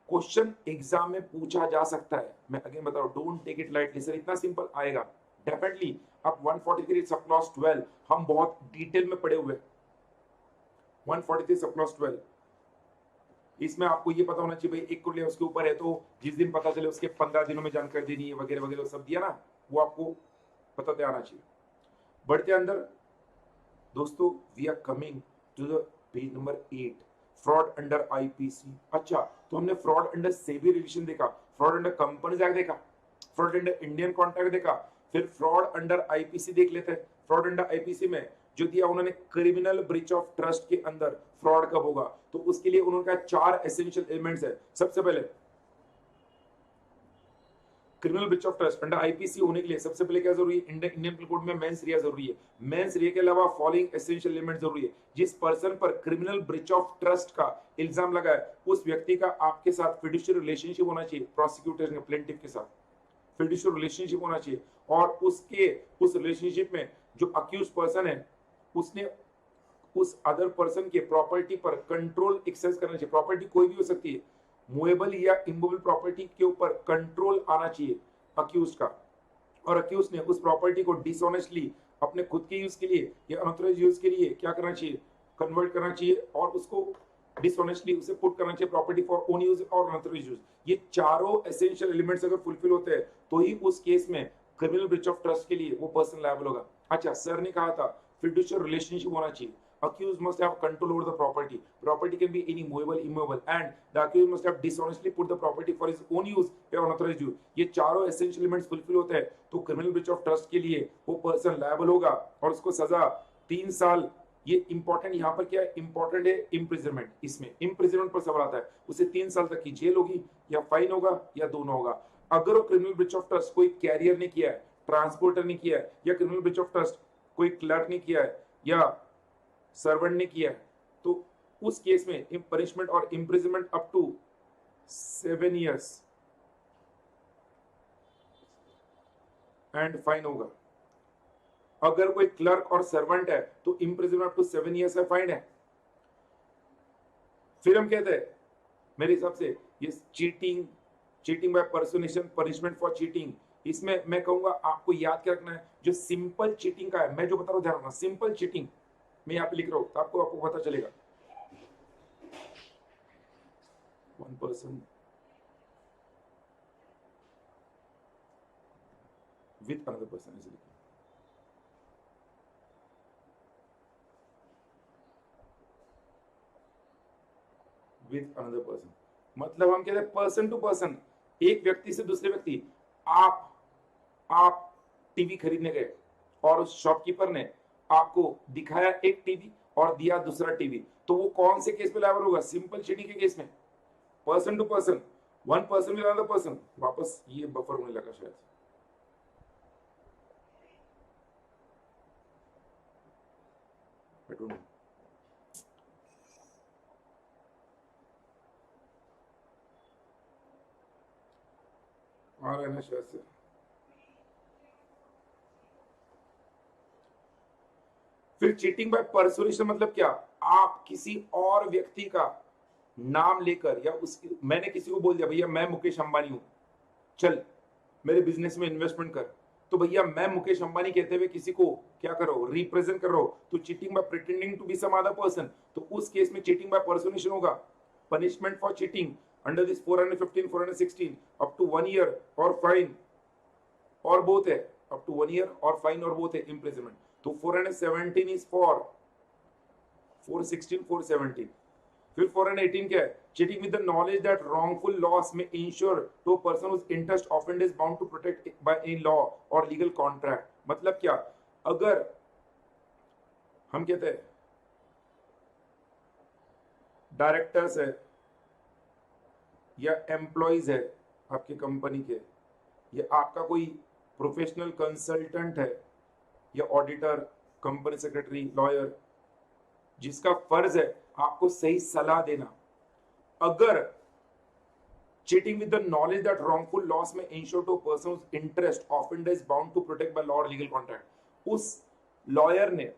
क्वेश्चन एग्जाम में पूछा जा सकता है, मैं अगेन बता रहा हूं, don't take it lightly. Sir इतना सिंपल आएगा डेफिनेटली। अब 143 सब क्लॉज 12 हम बहुत डिटेल में पढ़े हुए, 143 सब क्लॉज 12 इसमें आपको ये पता होना चाहिए भाई 1 करोड़ उसके ऊपर है तो जिस दिन पता चले उसके 15 दिनों में जानकारी देनी है वगैरह वगैरह सब दिया ना, वो आपको पता आना चाहिए। बढ़ते अंदर दोस्तों, we are coming to the page number 8, fraud under IPC. अच्छा, तो हमने फ्रॉड अंडर सेबी रेगुलेशन देखा, फ्रॉड अंडर कंपनीज एक्ट देखा, फ्रॉड अंडर इंडियन कॉन्ट्रैक्ट देखा, फिर फ्रॉड अंडर आईपीसी देख लेते हैं। फ्रॉड अंडर आईपीसी में जो दिया उन्होंने, क्रिमिनल ब्रीच ऑफ ट्रस्ट के अंदर फ्रॉड कब होगा, तो उसके लिए उन्होंने कहा 4 एसेंशियल एलिमेंट्स है। सबसे पहले criminal breach of trust under IPC होने के लिए सबसे पहले क्या जरूरी है, इंडियन कोड में मेंस रिया जरूरी है। मेंस रिया के अलावा फॉलोइंग एसेंशियल एलिमेंट जरूरी है। जिस पर्सन पर क्रिमिनल ब्रीच ऑफ ट्रस्ट का इल्जाम लगा है उस व्यक्ति का आपके साथ फिड्यूशियल रिलेशनशिप होना चाहिए, प्रोसिक्यूटर के प्लेंटिफ के साथ फिड्यूशियल रिलेशनशिप होना चाहिए। और उसके उस रिलेशनशिप में जो अक्यूज पर्सन है उसने उस अदर पर्सन के प्रॉपर्टी पर कंट्रोल एक्सरसाइज करना चाहिए। प्रॉपर्टी कोई भी हो सकती है, मूवेबल या इमूवेबल प्रॉपर्टी के ऊपर कंट्रोल आना चाहिए अक्यूज का, और अक्यूज ने उस प्रॉपर्टी को डिसऑनेस्टली अपने खुद के यूज के लिए या अनऑथराइज्ड यूज के लिए क्या करना चाहिए, कन्वर्ट करना चाहिए, और उसको डिसऑनेस्टली उसे पुट करना चाहिए प्रॉपर्टी फॉर ओन यूज और अनऑथराइज्ड यूज। ये चारों एसेंशियल एलिमेंट्स अगर फुलफिल होते हैं तो ही उस केस में क्रिमिनल ब्रीच ऑफ ट्रस्ट के लिए वो पर्सन लायबल होगा। अच्छा, सर ने कहा था फिड्यूशियल रिलेशनशिप होना चाहिए। accused must have control over the property. Property can be any movable, immovable, and the accused must have dishonestly put the property for his own use or unauthorized use. ये चारों essential elements fulfill होते हैं तो criminal breach of trust के लिए वो person liable होगा और उसको सजा 3 साल। ये इंपॉर्टेंट यहाँ पर क्या है, इंपॉर्टेंट है इम्प्रिजनमेंट। इसमें इम्प्रिजनमेंट पर सवाल आता है, उसे 3 साल तक की जेल होगी या फाइन होगा या दोनों होगा। अगर वो क्रिमिनल ब्रीच ऑफ ट्रस्ट कोई कैरियर ने किया है, ट्रांसपोर्टर ने किया है, या क्रिमिनल ब्रीच ऑफ ट्रस्ट कोई क्लर्क ने किया है या सर्वेंट ने किया है, तो उस केस में पनिशमेंट और imprisonment up to 7 years and fine होगा। अगर कोई क्लर्क और सर्वेंट है तो इम्प्रिजनमेंट अप टू 7 years है, फाइन है। फिर हम कहते हैं मेरे हिसाब से ये cheating by personation, punishment for cheating, इसमें मैं कहूंगा आपको याद क्या रखना है, जो सिंपल चीटिंग का है, मैं जो बता रहा हूं ध्यान रखना, सिंपल चीटिंग मैं यहाँ पे लिख रहा हूं तो आपको पता चलेगा। 1 person with another person ऐसे लिखा, विथ अनदर पर्सन, मतलब हम कहते हैं पर्सन टू पर्सन, एक व्यक्ति से दूसरे व्यक्ति। आप टीवी खरीदने गए और उस शॉपकीपर ने आपको दिखाया एक टीवी और दिया दूसरा टीवी, तो वो कौन से केस में लायबल होगा, सिंपल चीटिंग के केस में, person to person, 1 person with another person. वापस ये बफर होने लगा शायद, I don't know। आ रहा है ना शायद से। फिर चीटिंग बाय पर्सुएशन मतलब क्या, आप किसी और व्यक्ति का नाम लेकर या उसकी, मैंने किसी को बोल दिया भैया मैं मुकेश अंबानी हूं, चल मेरे बिजनेस में इन्वेस्टमेंट कर, तो भैया मैं मुकेश अंबानी कहते हुए किसी को क्या करो, रिप्रेजेंट कर रहा हो, तो cheating by pretending to be some other person, तो उस केस में चीटिंग बाय पर्सुएशन होगा। Punishment for cheating under this 415 416 up to 1 year और फाइन और बोथ है, अप टू 1 year और फाइन और बोथ है इम्प्रिजनमेंट। तो 417 इज फॉर 416 417। फिर 418 क्या है, cheating with the knowledge that wrongful loss may ensure to person whose interest offend is bound to protect by a law और लीगल कॉन्ट्रैक्ट। मतलब क्या, अगर हम कहते हैं डायरेक्टर्स है या एम्प्लॉइज है आपकी कंपनी के, या आपका कोई प्रोफेशनल कंसल्टेंट है या ऑडिटर, कंपनी सेक्रेटरी, लॉयर, जिसका फर्ज है आपको सही सलाह देना, अगर cheating with the knowledge that wrongful loss may ensure to person whose interest offend is bound to protect by law और लीगल कॉन्ट्रैक्ट, उस लॉयर ने,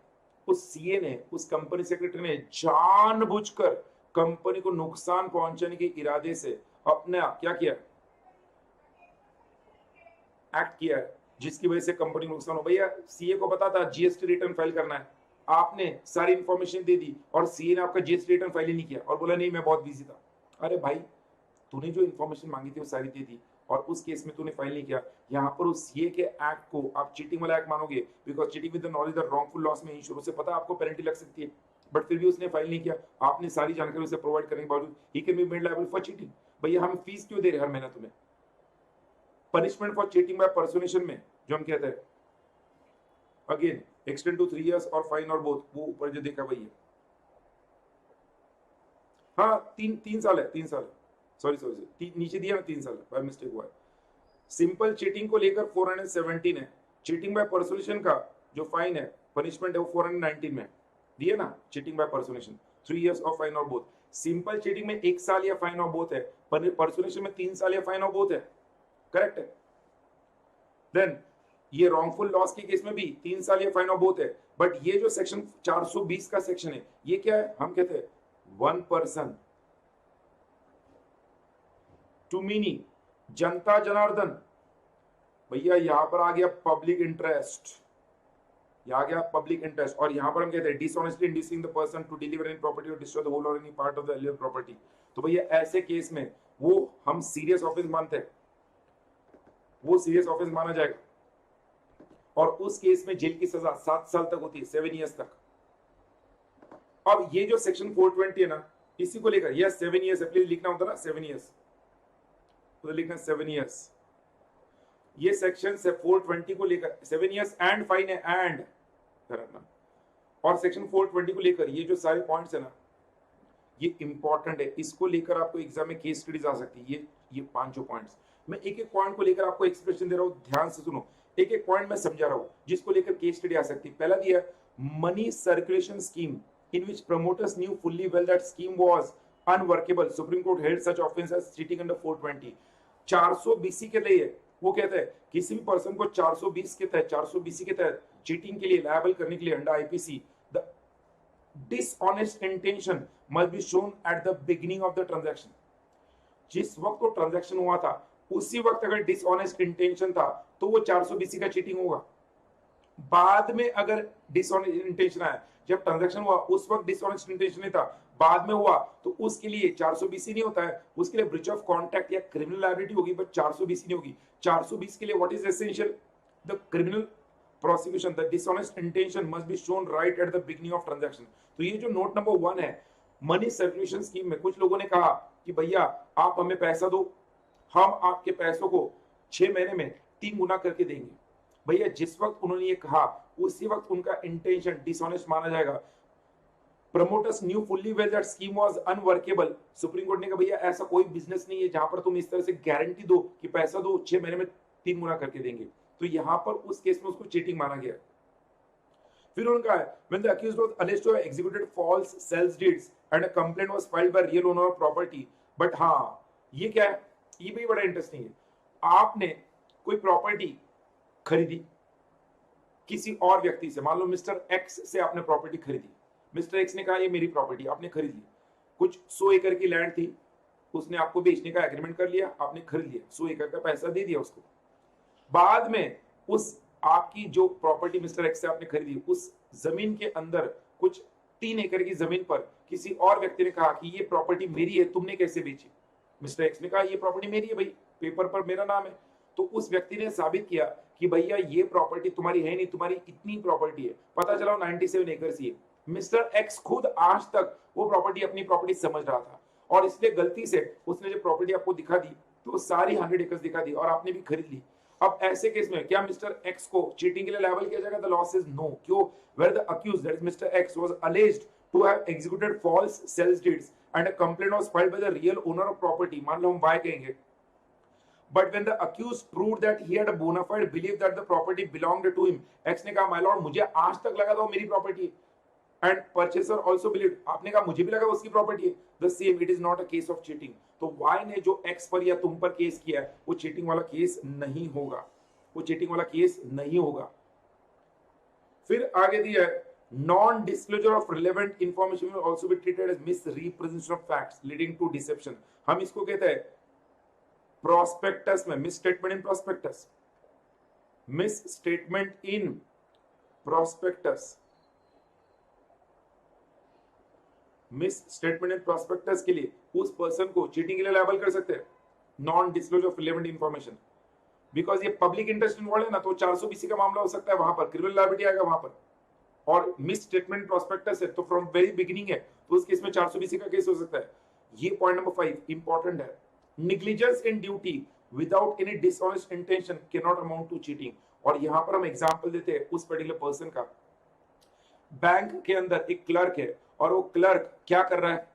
उस सीए ने, उस कंपनी सेक्रेटरी ने जानबूझकर कंपनी को नुकसान पहुंचाने के इरादे से अपना क्या किया, एक्ट किया है, जिसकी वजह से कंपनी को नुकसान हो। भैया सीए को पता था जीएसटी रिटर्न फाइल करना है, आपने सारी इंफॉर्मेशन दे दी और सीए ने आपका जीएसटी रिटर्न फाइल ही नहीं किया और बोला नहीं मैं बहुत बिजी था। अरे भाई तूने जो इंफॉर्मेशन मांगी थी वो सारी दे दी और उस केस में तूने फाइल नहीं किया, यहाँ पर उस सीए के एक्ट को आप चीटिंग वाला एक्ट मानोगे, because cheating with the knowledge that wrongful loss may ensure, उसे पता आपको पेनल्टी लग सकती है, बट फिर भी उसने फाइल नहीं किया, आपने सारी जानकारी उसे प्रोवाइड करने के बावजूद he can be made liable for cheating. भैया हम फीस क्यों दे रहे हर महीना तुम्हें। Punishment for cheating by persuasion में जो हम कहते हैं अगेन एक्सटेंड टू 3 years और फाइन और बोथ, वो ऊपर जो देखा वही है। हाँ 3 साल है, 3 साल है, सॉरी नीचे दिया ना 3 साल, बाय मिस्टेक हुआ है। सिंपल चीटिंग को लेकर 417 है, चीटिंग बाय पर्सुएशन का जो फाइन है, पनिशमेंट है वो 419 में दिया ना, चीटिंग बाय पर्सुएशन 3 years और फाइन और बोथ। सिंपल चीटिंग में 1 साल या फाइन और बोथ है, पर्सुएशन में 3 साल या फाइन और बोथ है, करेक्ट है। देन ये रॉन्गफुल लॉस के केस में भी 3 साल या फाइन और बोथ है, बट ये जो सेक्शन 420 का सेक्शन है ये क्या है, हम कहते हैं 1 person टू मीनी जनता जनार्दन। भैया यहां पर आ गया पब्लिक इंटरेस्ट, यहां आ गया पब्लिक इंटरेस्ट, और यहां पर हम कहते हैं dishonestly inducing the person to deliver any property और डिस्ट्रॉय द होल और any part of the earlier property. तो भैया ऐसे केस में वो हम सीरियस ऑफेंस मानते हैं, वो सीरियस ऑफेंस माना जाएगा और उस केस में जेल की सजा 7 साल तक होती है, 7 years तक। अब ये जो सेक्शन 420 है ना, इसी को लेकर यस 7 ईयर्स है, प्लीज लिखना होता ना 7 ईयर्स, तो लिखना 7 ईयर्स। ये सेक्शन से 420 को लेकर 7 ईयर्स एंड फाइन है, एंड करना, और सेक्शन 420 को लेकर ये जो सारे पॉइंट्स है ना, ये इंपॉर्टेंट है, इसको लेकर आपको एग्जाम में केस स्टडीज आ सकती है। ये पांचों पॉइंट्स मैं एक एक पॉइंट को लेकर आपको एक्सप्रेशन दे रहा हूं, ध्यान से सुनो, एक एक पॉइंट मैं समझा रहा हूं जिसको लेकर केस स्टडी आ सकती है। पहला दिया money circulation scheme in which promoters knew fully well that scheme was unworkable, supreme court held such offence as cheating under 420। 420 के लिए वो कहता है किसी भी पर्सन को 420 के तहत, 420 के तहत चीटिंग के लिए लायबल करने के लिए under IPC the dishonest intention must be shown at the beginning of the transaction. जिस वक्त वो ट्रांजैक्शन हुआ था उसी वक्त अगर डिसऑनेस्ट इंटेंशन था तो वो 420 का चीटिंग होगा। बाद में अगर डिसऑनेस्ट इंटेंशन आया, जब ट्रांजैक्शन हुआ उस वक्त डिसऑनेस्ट इंटेंशन नहीं था, बाद में हुआ तो उसके लिए 420 नहीं होता है, उसके लिए ब्रीच ऑफ कॉन्ट्रैक्ट या क्रिमिनल लायबिलिटी होगी, बट 420 नहीं होगी। 420 के लिए what is essential, the criminal prosecution, the dishonest intention must be shown right at the beginning of transaction. तो ये जो नोट नंबर 1 है मनी सर्कुलेशन स्कीम में, कुछ लोगों ने कहा कि भैया आप हमें पैसा दो, हम आपके पैसों को 6 महीने में 3 गुना करके देंगे। भैया जिस वक्त उन्होंने ये कहा उसी वक्त उनका इंटेंशन डिसऑनेस्ट माना जाएगा। Promoters knew fully well that scheme was unworkable, supreme court ने कहा भैया ऐसा कोई बिजनेस नहीं है जहां पर तुम इस तरह से गारंटी दो कि पैसा दो 6 महीने में 3 गुना करके देंगे, तो यहां पर उस केस में उसको चीटिंग माना गया। फिर उन्होंने कहा when the accused was alleged to have executed false sales deeds and a complaint was filed by real owner of property, but हाँ ये क्या है, ये भी बड़ा इंटरेस्टिंग है। आपने कोई प्रॉपर्टी खरीदी किसी और व्यक्ति से, मान लो मिस्टर एक्स से आपने प्रॉपर्टी खरीदी, मिस्टर एक्स ने कहा ये मेरी प्रॉपर्टी, आपने खरीद ली। कुछ 100 एकड़ की लैंड थी, उसने आपको बेचने का एग्रीमेंट कर लिया, आपने खरीद लिया, 100 एकड़ का पैसा दे दिया उसको। बाद में उस आपकी जो प्रॉपर्टी मिस्टर एक्स से आपने खरीदी, उस जमीन के अंदर कुछ 3 एकड़ की जमीन पर किसी और व्यक्ति ने कहा कि ये प्रॉपर्टी मेरी है, तुमने कैसे बेची? मिस्टर एक्स ने कहा ये प्रॉपर्टी मेरी है भाई, पेपर पर मेरा नाम है। तो उस व्यक्ति ने साबित किया कि भैया ये प्रॉपर्टी तुम्हारी है नहीं, तुम्हारी इतनी प्रॉपर्टी है, पता चला 97 एकड़ ही है। मिस्टर एक्स खुद आज तक वो प्रॉपर्टी अपनी प्रॉपर्टी समझ रहा था, और इसलिए गलती से उसने जो प्रॉपर्टी आपको दिखा दी तो सारी 100 एकड़ दिखा दी और आपने भी खरीद ली। अब ऐसे केस में क्या मिस्टर एक्स को चीटिंग के लिए लायबल किया जाएगा? The law says no. क्यों? Where the accused that is mister X was alleged to have executed false sales deeds and a complaint was filed by the real owner of property, मान लो हम Y कहेंगे, but when the accused proved that he had a bona fide belief that the property belonged to him, x ने कहा my Lord मुझे आज तक लगा था वो मेरी property, and purchaser also believed, आपने कहा मुझे भी लगा उसकी प्रॉपर्टी है, the same it is not a case of cheating. तो वाई ने जो एक्स पर या तुम पर केस किया है वो चीटिंग वाला केस नहीं होगा, वो चीटिंग वाला केस नहीं होगा। फिर आगे दिया है non disclosure of relevant information will also be treated as misrepresentation of facts leading to deception. हम इसको कहते हैं प्रोस्पेक्टस में misstatement in prospectus, misstatement in prospectus, misstatement in prospectus के लिए उस पर्सन को चीटिंग के लिए लायबल कर सकते हैं, non disclosure of relevant information, because ये पब्लिक इंटरेस्ट इन्वॉल्व है ना, तो 420 का मामला हो सकता है, वहां पर क्रिमिनल लायबिलिटी आएगा वहां पर। और मिस स्टेटमेंट प्रोस्पेक्टस है तो फ्रॉम वेरी बिगिनिंग है, तो उस केस में 420 का केस हो सकता है। ये पॉइंट नंबर 5 इंपॉर्टेंट है। Negligence in duty without any dishonest intention cannot amount to cheating. और यहां पर हम एग्जांपल देते हैं उस पर्टिकुलर पर्सन का। बैंक के अंदर एक क्लर्क है और वो क्लर्क क्या कर रहा है,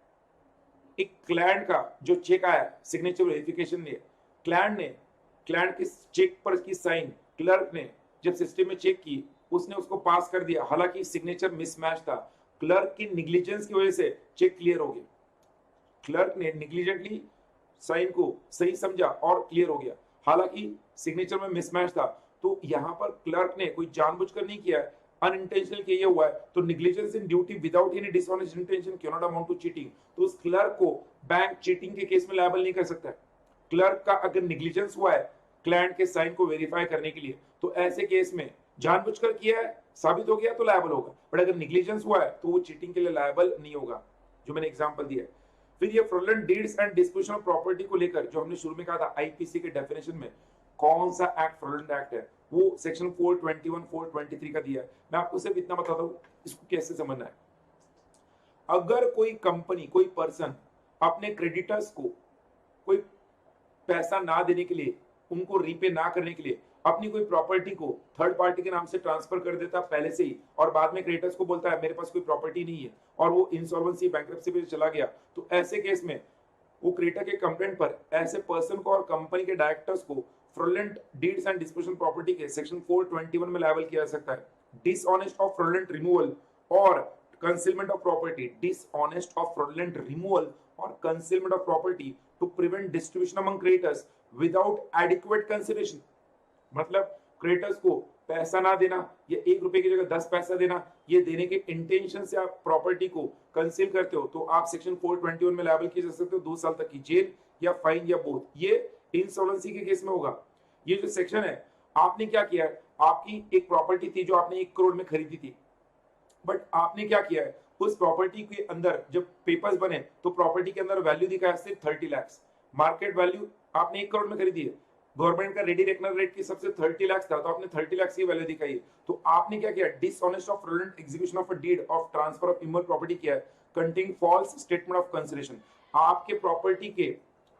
एक क्लाइंट का जो चेक आया सिग्नेचर वेरिफिकेशन लिए, क्लाइंट के चेक पर की साइन क्लर्क ने जब सिस्टम में चेक की उसने उसको पास कर दिया, हालांकि सिग्नेचर मिसमैच था। क्लर्क की निग्लिजेंस की वजह से चेक क्लियर हो गया, क्लर्क ने निग्लिजेंटली साइन को सही समझा और क्लियर हो गया, हालांकि सिग्नेचर में मिसमैच था। तो यहां पर क्लर्क ने कोई जानबूझकर नहीं किया, अनइंटेंशनल किया हुआ है, तो negligence in duty without any dishonest intention cannot amount to cheating. तो उस क्लर्क को बैंक चीटिंग के केस में लायबल नहीं कर सकता। क्लर्क का अगर निग्लिजेंस हुआ है क्लाइंट के साइन को वेरीफाई करने के लिए, तो ऐसे केस में जानबूझकर किया है साबित हो गया तो लायबल होगा, बट अगर निग्लिजेंस हुआ है तो वो चीटिंग के लिए लायबल नहीं होगा, जो मैंने एग्जांपल दिया है। फिर ये fraudulent deeds and disposition of property को लेकर जो हमने शुरू में कहा था आईपीसी के डेफिनेशन में कौन सा एक्ट फ्रॉडलेंट एक्ट है, वो सेक्शन 421 423 का दिया है। मैं आपको सिर्फ इतना बताता हूं इसको कैसे समझना है। अगर कोई कंपनी, कोई पर्सन अपने क्रेडिटर्स को कोई पैसा ना देने के लिए, उनको रीपे ना करने के लिए अपनी कोई प्रॉपर्टी को थर्ड पार्टी के नाम से ट्रांसफर कर देता पहले से ही, और बाद में क्रेडिटर्स को बोलता है मेरे पास कोई प्रॉपर्टी नहीं है, और वो इंसॉल्वेंसी बैंक्रप्सी पे चला गया, तो ऐसे केस में वो क्रेडिटर के कंप्लेंट पर ऐसे पर्सन को और कंपनी के डायरेक्टर्स को fraudulent deeds and disposal property के सेक्शन 421 में लायबल किया जा सकता है। डिसऑनेस्ट ऑफ फ्रॉडुलेंट रिमूवल और concealment of property, dishonest of fraudulent removal और concealment of property to prevent distribution among creditors without adequate consideration. मतलब क्रेडिटर्स को पैसा ना देना या 1 रुपए की जगह 10 पैसा देना, ये देने के इंटेंशन से आप प्रॉपर्टी को कंसील करते हो तो आप सेक्शन 421 में लायबल किए जा सकते हो 2 साल तक की जेल या फाइन या बोथ। ये इंसॉल्वेंसी के केस में होगा। ये जो सेक्शन है, आपने क्या किया है, आपकी एक प्रॉपर्टी थी जो आपने 1 करोड़ में खरीदी थी, बट आपने क्या किया है, उस प्रॉपर्टी के अंदर जब पेपर्स बने तो प्रॉपर्टी के अंदर वैल्यू दिखाया सिर्फ 30 लाख, मार्केट वैल्यू आपने 1 करोड़ में खरीदी है, गवर्नमेंट का रेडी रेकनर रेट की सबसे 30 लाख था, तो आपने 30 लाख की वैल्यू दिखाई है। तो आपने क्या किया, dishonest of fraudulent execution of a deed of transfer of immoral property किया है containing false statement of consideration. आपके प्रॉपर्टी के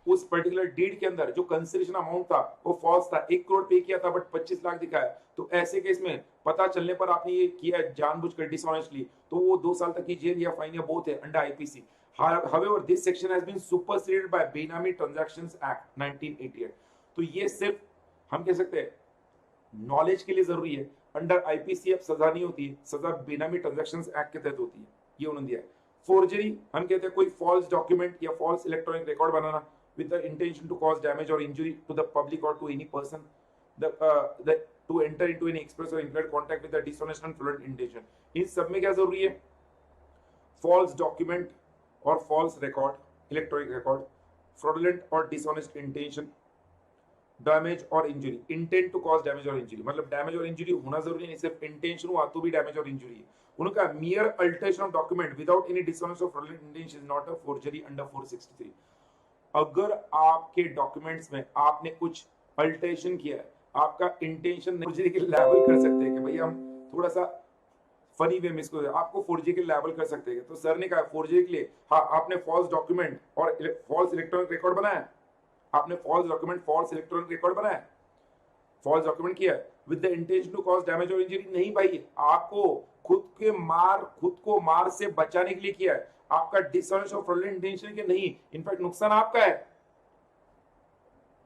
उस पर्टिकुलर डीड के अंदर जो कंसिडरेशन अमाउंट था वो फॉल्स था, 1 करोड़ पे किया था बट 25 लाख दिखाया। तो ऐसे केस में पता चलने पर आपने ये किया जानबूझकर डिसऑनेस्टली, तो वो 2 साल तक की जेल या फाइन या बोथ है under IPC. However, this section has been superseded by Benami Transactions Act 1988। तो ये सिर्फ हम कह सकते हैं नॉलेज के लिए जरूरी है। अंडर आईपीसी अब सजा नहीं होती है, सजा बेनामी ट्रांजैक्शंस एक्ट के तहत होती है, ये उन्होंने दिया है। फोर्जरी हम कहते हैं कोई फॉल्स डॉक्यूमेंट या फॉल्स इलेक्ट्रॉनिक रिकॉर्ड बनाना with the intention to cause damage or injury to the public or to any person, to enter into any express or implied contact with the dishonest and fraudulent intention। इन सब में क्या जरूरी है, false document और false record, electronic record, fraudulent और dishonest intention, damage और injury, intent to cause damage और इंजरी, मतलब डैमेज और इंजरी होना जरूरी नहीं, सिर्फ इंटेंशन हुआ तो भी डैमेज और इंजरी है। उनका mere alteration of document without any dishonest और fraudulent intention is not a forgery under 463। अगर आपके डॉक्यूमेंट्स में आपने कुछ अल्टरेशन किया है, आपका इंटेंशन फोर्जरी के लेवल कर सकते हैं कि भाई हम थोड़ा सा फनी वे में इसको आपको फोर्जरी के लेवल कर सकते हैं। तो सर ने कहा फोर्जरी के लिए हाँ आपने फॉल्स डॉक्यूमेंट और फॉल्स इलेक्ट्रॉनिक रिकॉर्ड बनाया, आपने false document false electronic record बनाया, फॉल्स डॉक्यूमेंट किया with the intention to cause damage और इंजरी नहीं भाई, आपको खुद को मार से बचाने के लिए किया है। आपका डिसऑनेस्ट और फ्रॉडुलेंट इंटेंशन के नहीं, इनफैक्ट नुकसान आपका है।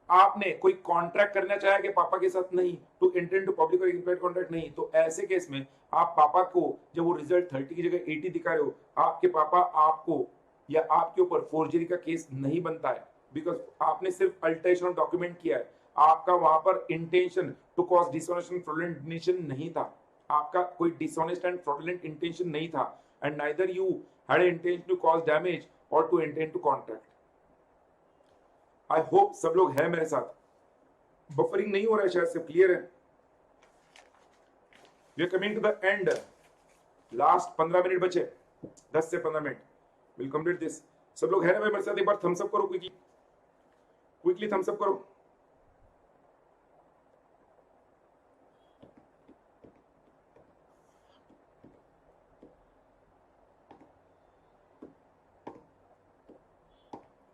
आपने कोई कॉन्ट्रैक्ट करना चाहा कि पापा के साथ नहीं, टू इंटेंड टू पब्लिक और इम्प्लाइड कॉन्ट्रैक्ट नहीं, तो ऐसे केस में आप पापा को जब वो रिजल्ट 30 की जगह 80 दिखा रहे हो, आपके पापा आपको या आपके ऊपर फोर्जरी का केस नहीं बनता है, बिकॉज आपने सिर्फ अल्टरेशन ऑफ डॉक्यूमेंट किया है। आपका वहां पर intention to cause dishonest and fraudulent intention नहीं था, आपका कोई डिसऑनेस्ट एंड फ्रॉडुलेंट इंटेंशन नहीं था, and neither you had intention to cause damage और to intend to contract. I hope सब लोग हैं मेरे साथ, बफरिंग नहीं हो रहा है शायद से, क्लियर है। We are coming to the end, last 15 minute बचे, 10 से 15 मिनट, विल कंप्लीट दिस। सब लोग हैं ना मेरे साथ, एक बार थम्स अप करो, क्विकली थम्स अप करो।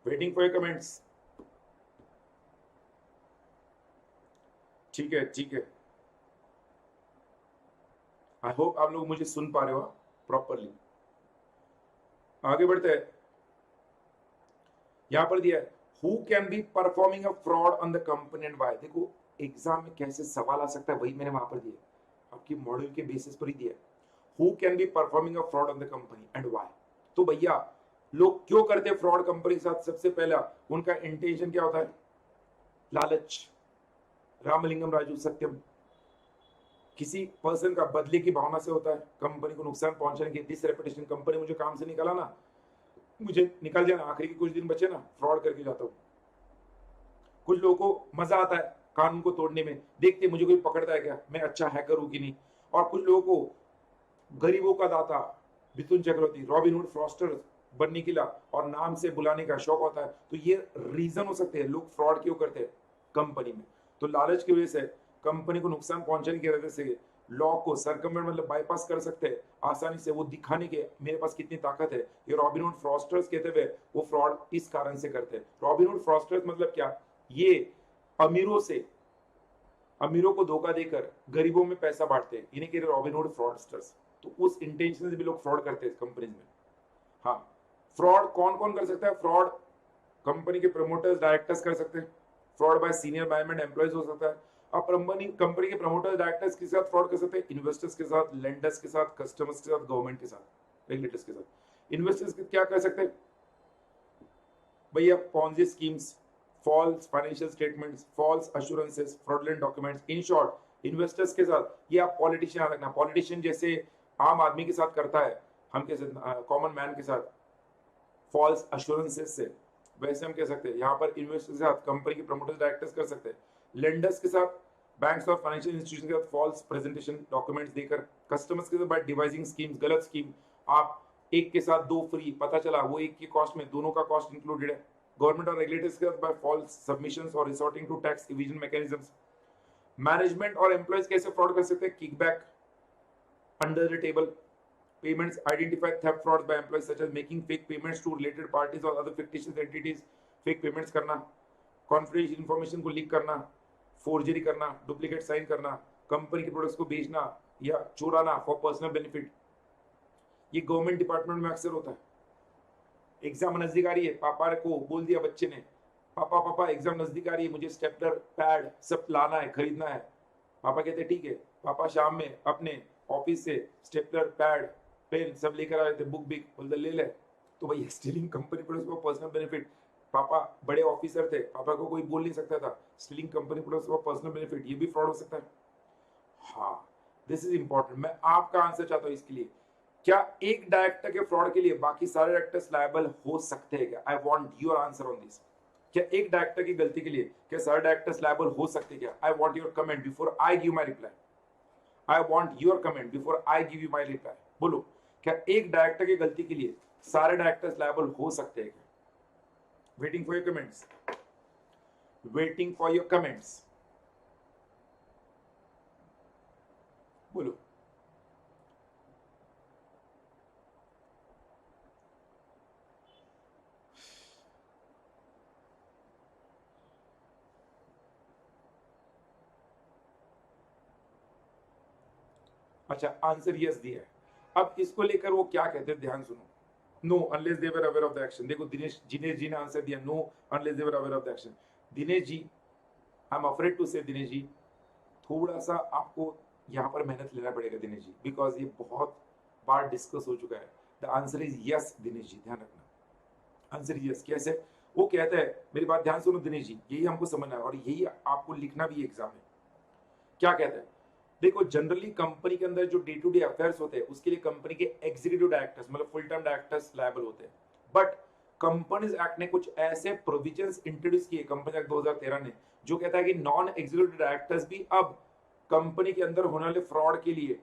Waiting for your comments. ठीक है ठीक है, आई होप आप लोग मुझे सुन पा रहे हो प्रॉपरली। आगे बढ़ते हैं, यहां पर दिया है who can be performing a fraud on the company and why. देखो एग्जाम में कैसे सवाल आ सकता है वही मैंने वहां पर दिया, आपकी मॉडल के बेसिस पर ही दिया। Who can be performing a fraud on the company and why. तो भैया लोग क्यों करते हैं फ्रॉड कंपनी के साथ, सबसे पहला उनका इंटेंशन क्या होता है, लालच, रामलिंगम राजू सत्यम, किसी पर्सन का बदले की भावना से होता है, कंपनी को नुकसान पहुंचाने की दिस रेपुटेशन, कंपनी मुझे काम से निकाला ना, मुझे निकल जाना, आखिरी के कुछ दिन बचे ना, फ्रॉड करके जाता हूं। कुछ लोगों को मजा आता है कानून को तोड़ने में, देखते मुझे कोई पकड़ता है क्या, मैं अच्छा हैकर हूं कि नहीं। और कुछ लोगों को गरीबों का दाता, मिथुन चक्रवर्ती, रॉबिनहुड, फ्रॉस्टर बनने के लिए और नाम से बुलाने का शौक होता है। तो ये रीजन हो सकते हैं लोग फ्रॉड क्यों करते हैं कंपनी में। तो लालच की वजह से, कंपनी को नुकसान पहुंचाने की वजह से लॉ को सर्कमवेंट मतलब बाईपास कर सकते हैं आसानी से, वो दिखाने के मेरे पास कितनी ताकत है। ये रॉबिनहुड फ्रॉस्टर्स कहते हुए वो फ्रॉड इस कारण से करते हैं। रॉबिनहुड फ्रॉस्टर्स मतलब क्या, ये अमीरों को धोखा देकर गरीबों में पैसा बांटते हैं, इन्हें कहते हैं रॉबिनहुड फ्रॉडस्टर्स। तो उस इंटेंशन से भी लोग फ्रॉड करते हैं कंपनीज में। हाँ, फ्रॉड कौन कौन कर सकता है? फ्रॉड कंपनी के प्रमोटर्स डायरेक्टर्स कर सकते हैं, fraud bye senior management employees हो सकता है। अब कंपनी के प्रमोटर्स डायरेक्टर्स के साथ फ्रॉड कर सकते हैं, इन्वेस्टर्स के साथ, लेंडर्स के साथ, कस्टमर्स के साथ, गवर्नमेंट के साथ, रेगुलेटर्स के साथ। इन्वेस्टर्स क्या कर सकते हैं भैया? Ponzi schemes, false financial statements, false assurances, fraudulent documents. In short investors के साथ ये आप पॉलिटिशियन रखना, पॉलिटिशियन जैसे आम आदमी के साथ करता है, हम कैसे कॉमन मैन के साथ फॉल्स अश्योरेंसेस से, वैसे हम कह सकते हैं यहाँ पर इन्वेस्टर्स के साथ कंपनी के प्रमोटर्स डायरेक्टर्स कर सकते हैं। लेंडर्स के साथ, बैंक्स और फाइनेंशियल इंस्टीट्यूशन के साथ फॉल्स प्रेजेंटेशन डॉक्यूमेंट्स देकर। कस्टमर्स के साथ बाय डिवाइसिंग स्कीम्स, गलत स्कीम, आप एक के साथ दो फ्री, पता चला वो एक की कॉस्ट में दोनों का कॉस्ट इंक्लूडेड है। गवर्नमेंट और रेगुलेटर्स के साथ बाय फॉल्स सबमिशंस और resorting to tax evasion mechanisms. Management और एम्प्लॉइज कैसे फ्रॉड कर सकते हैं? Kickback, under the table payments, identify theft frauds by employees such as making fake payments to related parties or other fictitious entities, fake payments करना, confidential information को leak करना, forgery करना, duplicate sign करना, company के products को बेचना या चुराना फॉर पर्सनल बेनिफिट। ये गवर्नमेंट डिपार्टमेंट में अक्सर होता है। एग्जाम नजदीक आ रही है, पापा को बोल दिया बच्चे ने, पापा पापा एग्जाम नजदीक आ रही है, मुझे स्टेपलर पैड सब लाना है, खरीदना है। पापा कहते ठीक है। पापा शाम में अपने ऑफिस से स्टेपलर पैड पेन सब लेकर आ रहे थे, बुक भी बोलते ले ले। तो भाई stealing company products for personal benefit. पापा बड़े ऑफिसर थे, पापा को कोई बोल नहीं सकता था stealing company products for personal benefit, ये भी फ्रॉड हो सकता है। हाँ, दिस इज इंपॉर्टेंट। मैं आपका आंसर चाहता हूँ इसके लिए, क्या एक डायरेक्टर के फ्रॉड के लिए बाकी सारे डायरेक्टर्स लायबल हो सकते हैं क्या? I want your answer on this. क्या एक डायरेक्टर की गलती के लिए क्या सारे डायरेक्टर्स लायबल हो सकते हैं क्या? I want your comment before I give my reply. I want your comment before I give you my reply. बोलो, क्या एक डायरेक्टर की गलती के लिए सारे डायरेक्टर्स लायबल हो सकते हैं? Waiting for your comments, waiting for your comments. बोलो। अच्छा, आंसर यस दिया है। अब इसको लेकर वो क्या कहते हैं, ध्यान सुनो। No unless they were aware of the action. देखो दिनेश जी ने आंसर दिया, no unless they were aware of the action. Dinesh ji, I am afraid to say, Dinesh जी थोड़ा सा आपको यहाँ पर मेहनत लेना पड़ेगा दिनेश जी, बिकॉज ये बहुत बार डिस्कस हो चुका है। The answer is yes Dinesh ji, ध्यान रखना। Answer yes. कैसे? वो कहता है, मेरी बात ध्यान सुनो दिनेश जी, यही हमको समझना है और यही आपको लिखना भी एग्जाम में। क्या कहता है? देखो, जनरली कंपनी के अंदर जो डे टू डे अफेयर्स होते हैं उसके लिए कंपनी के एग्जीक्यूटिव डायरेक्टर्स मतलब फुल टाइम डायरेक्टर्स लायबल होते हैं। बट कंपनीज एक्ट ने कुछ ऐसे प्रोविजंस इंट्रोड्यूस किए, कंपनी एक्ट 2013 ने, जो कहता है कि नॉन एग्जीक्यूटिव डायरेक्टर्स भी अब कंपनी के अंदर होने वाले फ्रॉड के लिए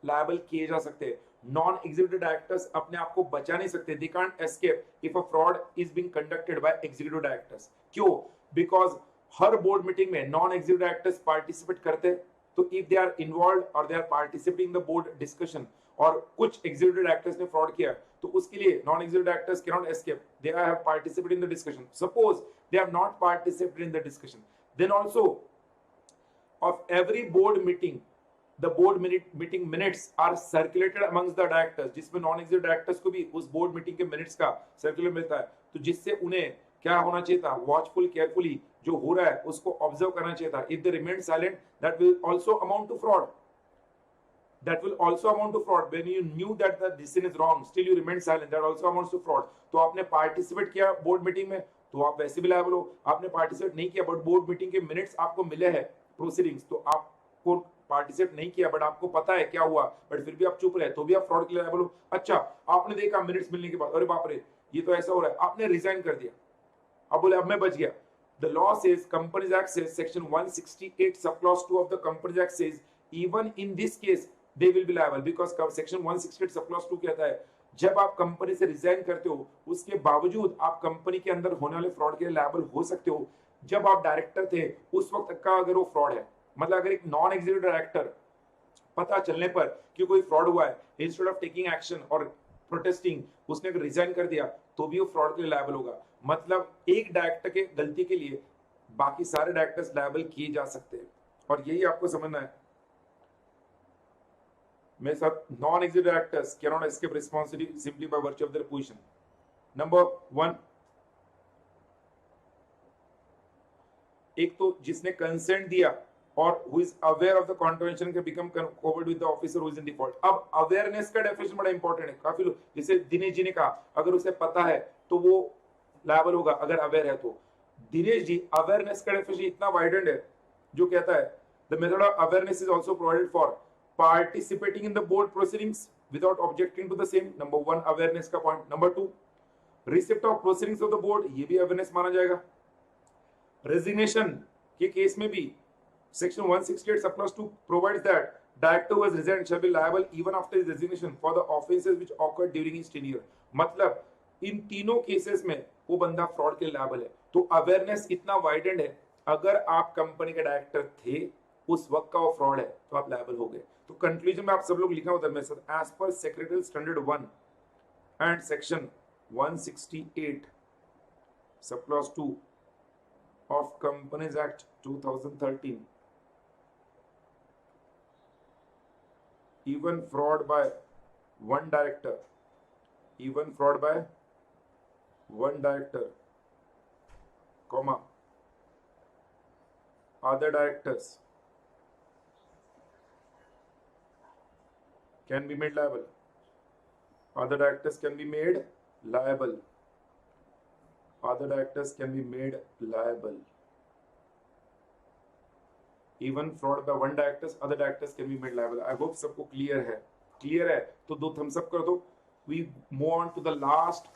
लायबल किए जा सकते हैं। नॉन एग्जीक्यूटिव डायरेक्टर्स अपने आप को बचा नहीं सकते, they can't escape if a fraud is being conducted by executive directors. क्यों? बिकॉज हर बोर्ड मीटिंग में नॉन एग्जीक्यूटिव डायरेक्टर्स पार्टिसिपेट करते हैं। तो इफ दे आर इन्वॉल्व और they are participating the board discussion और कुछ एग्जीक्यूटिव डायरेक्टर्स ने फ्रॉड किया, तो उसके लिए non executive directors cannot escape, they have participated in the discussion. Suppose they have not participated in the discussion, then also of every board meeting, the board meeting minutes are circulated amongst the directors, जिसमें non executive directors को भी उस board meeting के minutes का circular मिलता है। तो जिससे उन्हें क्या होना चाहिए था, वॉचफुल केयरफुली जो हो रहा है उसको ऑब्जर्व करना चाहिए था। If they remain silent that will also amount to fraud, that will also amount to fraud. When you knew that the decision is wrong, still you remain silent, that also amounts to fraud. तो आपने participate किया board meeting में तो आप वैसे भी liable हो, आपने पार्टिसिपेट नहीं किया बट बोर्ड मीटिंग के मिनट्स आपको मिले हैं प्रोसीडिंग्स, तो आपको पार्टिसिपेट नहीं किया बट आपको पता है क्या हुआ बट फिर भी आप चुप रहे, तो भी आप फ्रॉड के लिए लायबल हो। अच्छा, आपने देखा मिनट्स मिलने के बाद, अरे बाप रे ये तो ऐसा हो रहा है, आपने रिजाइन कर दिया, अब बोले अब मैं बच गया। The law says, Companies Act says, section 168 subclause 2 of the Companies Act says, even in this case they will be liable because section 168 subclause 2 कहता है जब आप कंपनी से रिजाइन करते हो उसके बावजूद आप कंपनी के अंदर होने वाले फ्रॉड के लिए लायबल हो सकते हो। जब आप डायरेक्टर थे उस वक्त का अगर वो फ्रॉड है, मतलब अगर एक नॉन एग्जीक्यूटिव डायरेक्टर पता चलने पर कि कोई फ्रॉड हुआ है, इंस्टेड ऑफ टेकिंग एक्शन और प्रोटेस्टिंग, उसने अगर रिजाइन कर दिया तो भी वो फ्रॉड के लिए लायबल होगा। मतलब एक डायरेक्टर के गलती के लिए बाकी सारे डायरेक्टर्स लायबल किए जा सकते हैं, और यही आपको समझना है। मेरे साथ non executive directors cannot escape responsibility simply by virtue of their position. Number 1, एक तो जिसने कंसेंट दिया और who is aware of the contravention can become covered with the officer who is in default। अब awareness का definition बड़ा important है। काफी लोग, जैसे दिनेश जी ने कहा अगर उसे पता है तो वो लायबल होगा अगर अवेयर है तो। दिनेश जी, अवेयरनेस का डेफिनेशन इतना वाइडेंड है जो कहता है the method of awareness is also provided for participating in the board proceedings without objecting to the same. Number 1 awareness का point. Number 2 receipt of proceedings of the board, ये भी awareness माना जाएगा। रेजिग्नेशन के केस में भी Section 168 subclause 2 provides that director who has resigned shall be liable even after his resignation for the offences which occurred during his tenure। मतलब इन तीनों cases में वो बंदा फ्रॉड के लायबल है। तो अवेयरनेस इतना वाइडेंड है, अगर आप कंपनी के डायरेक्टर थे उस वक्त का वो फ्रॉड है तो आप लायबल हो गए। तो कंक्लूजन में आप सब लोग लिखा उधर में sir, as per secretary standard 1 and section 168 subclause 2 of Companies Act 2013, even fraud by one director, comma, other directors can be made liable. Other directors can be made liable. Other directors can be made liable. Even fraud by one directors, other directors can be made liable। I hope सबको clear है। Clear है तो 2 Thums up कर दो। We move on to the last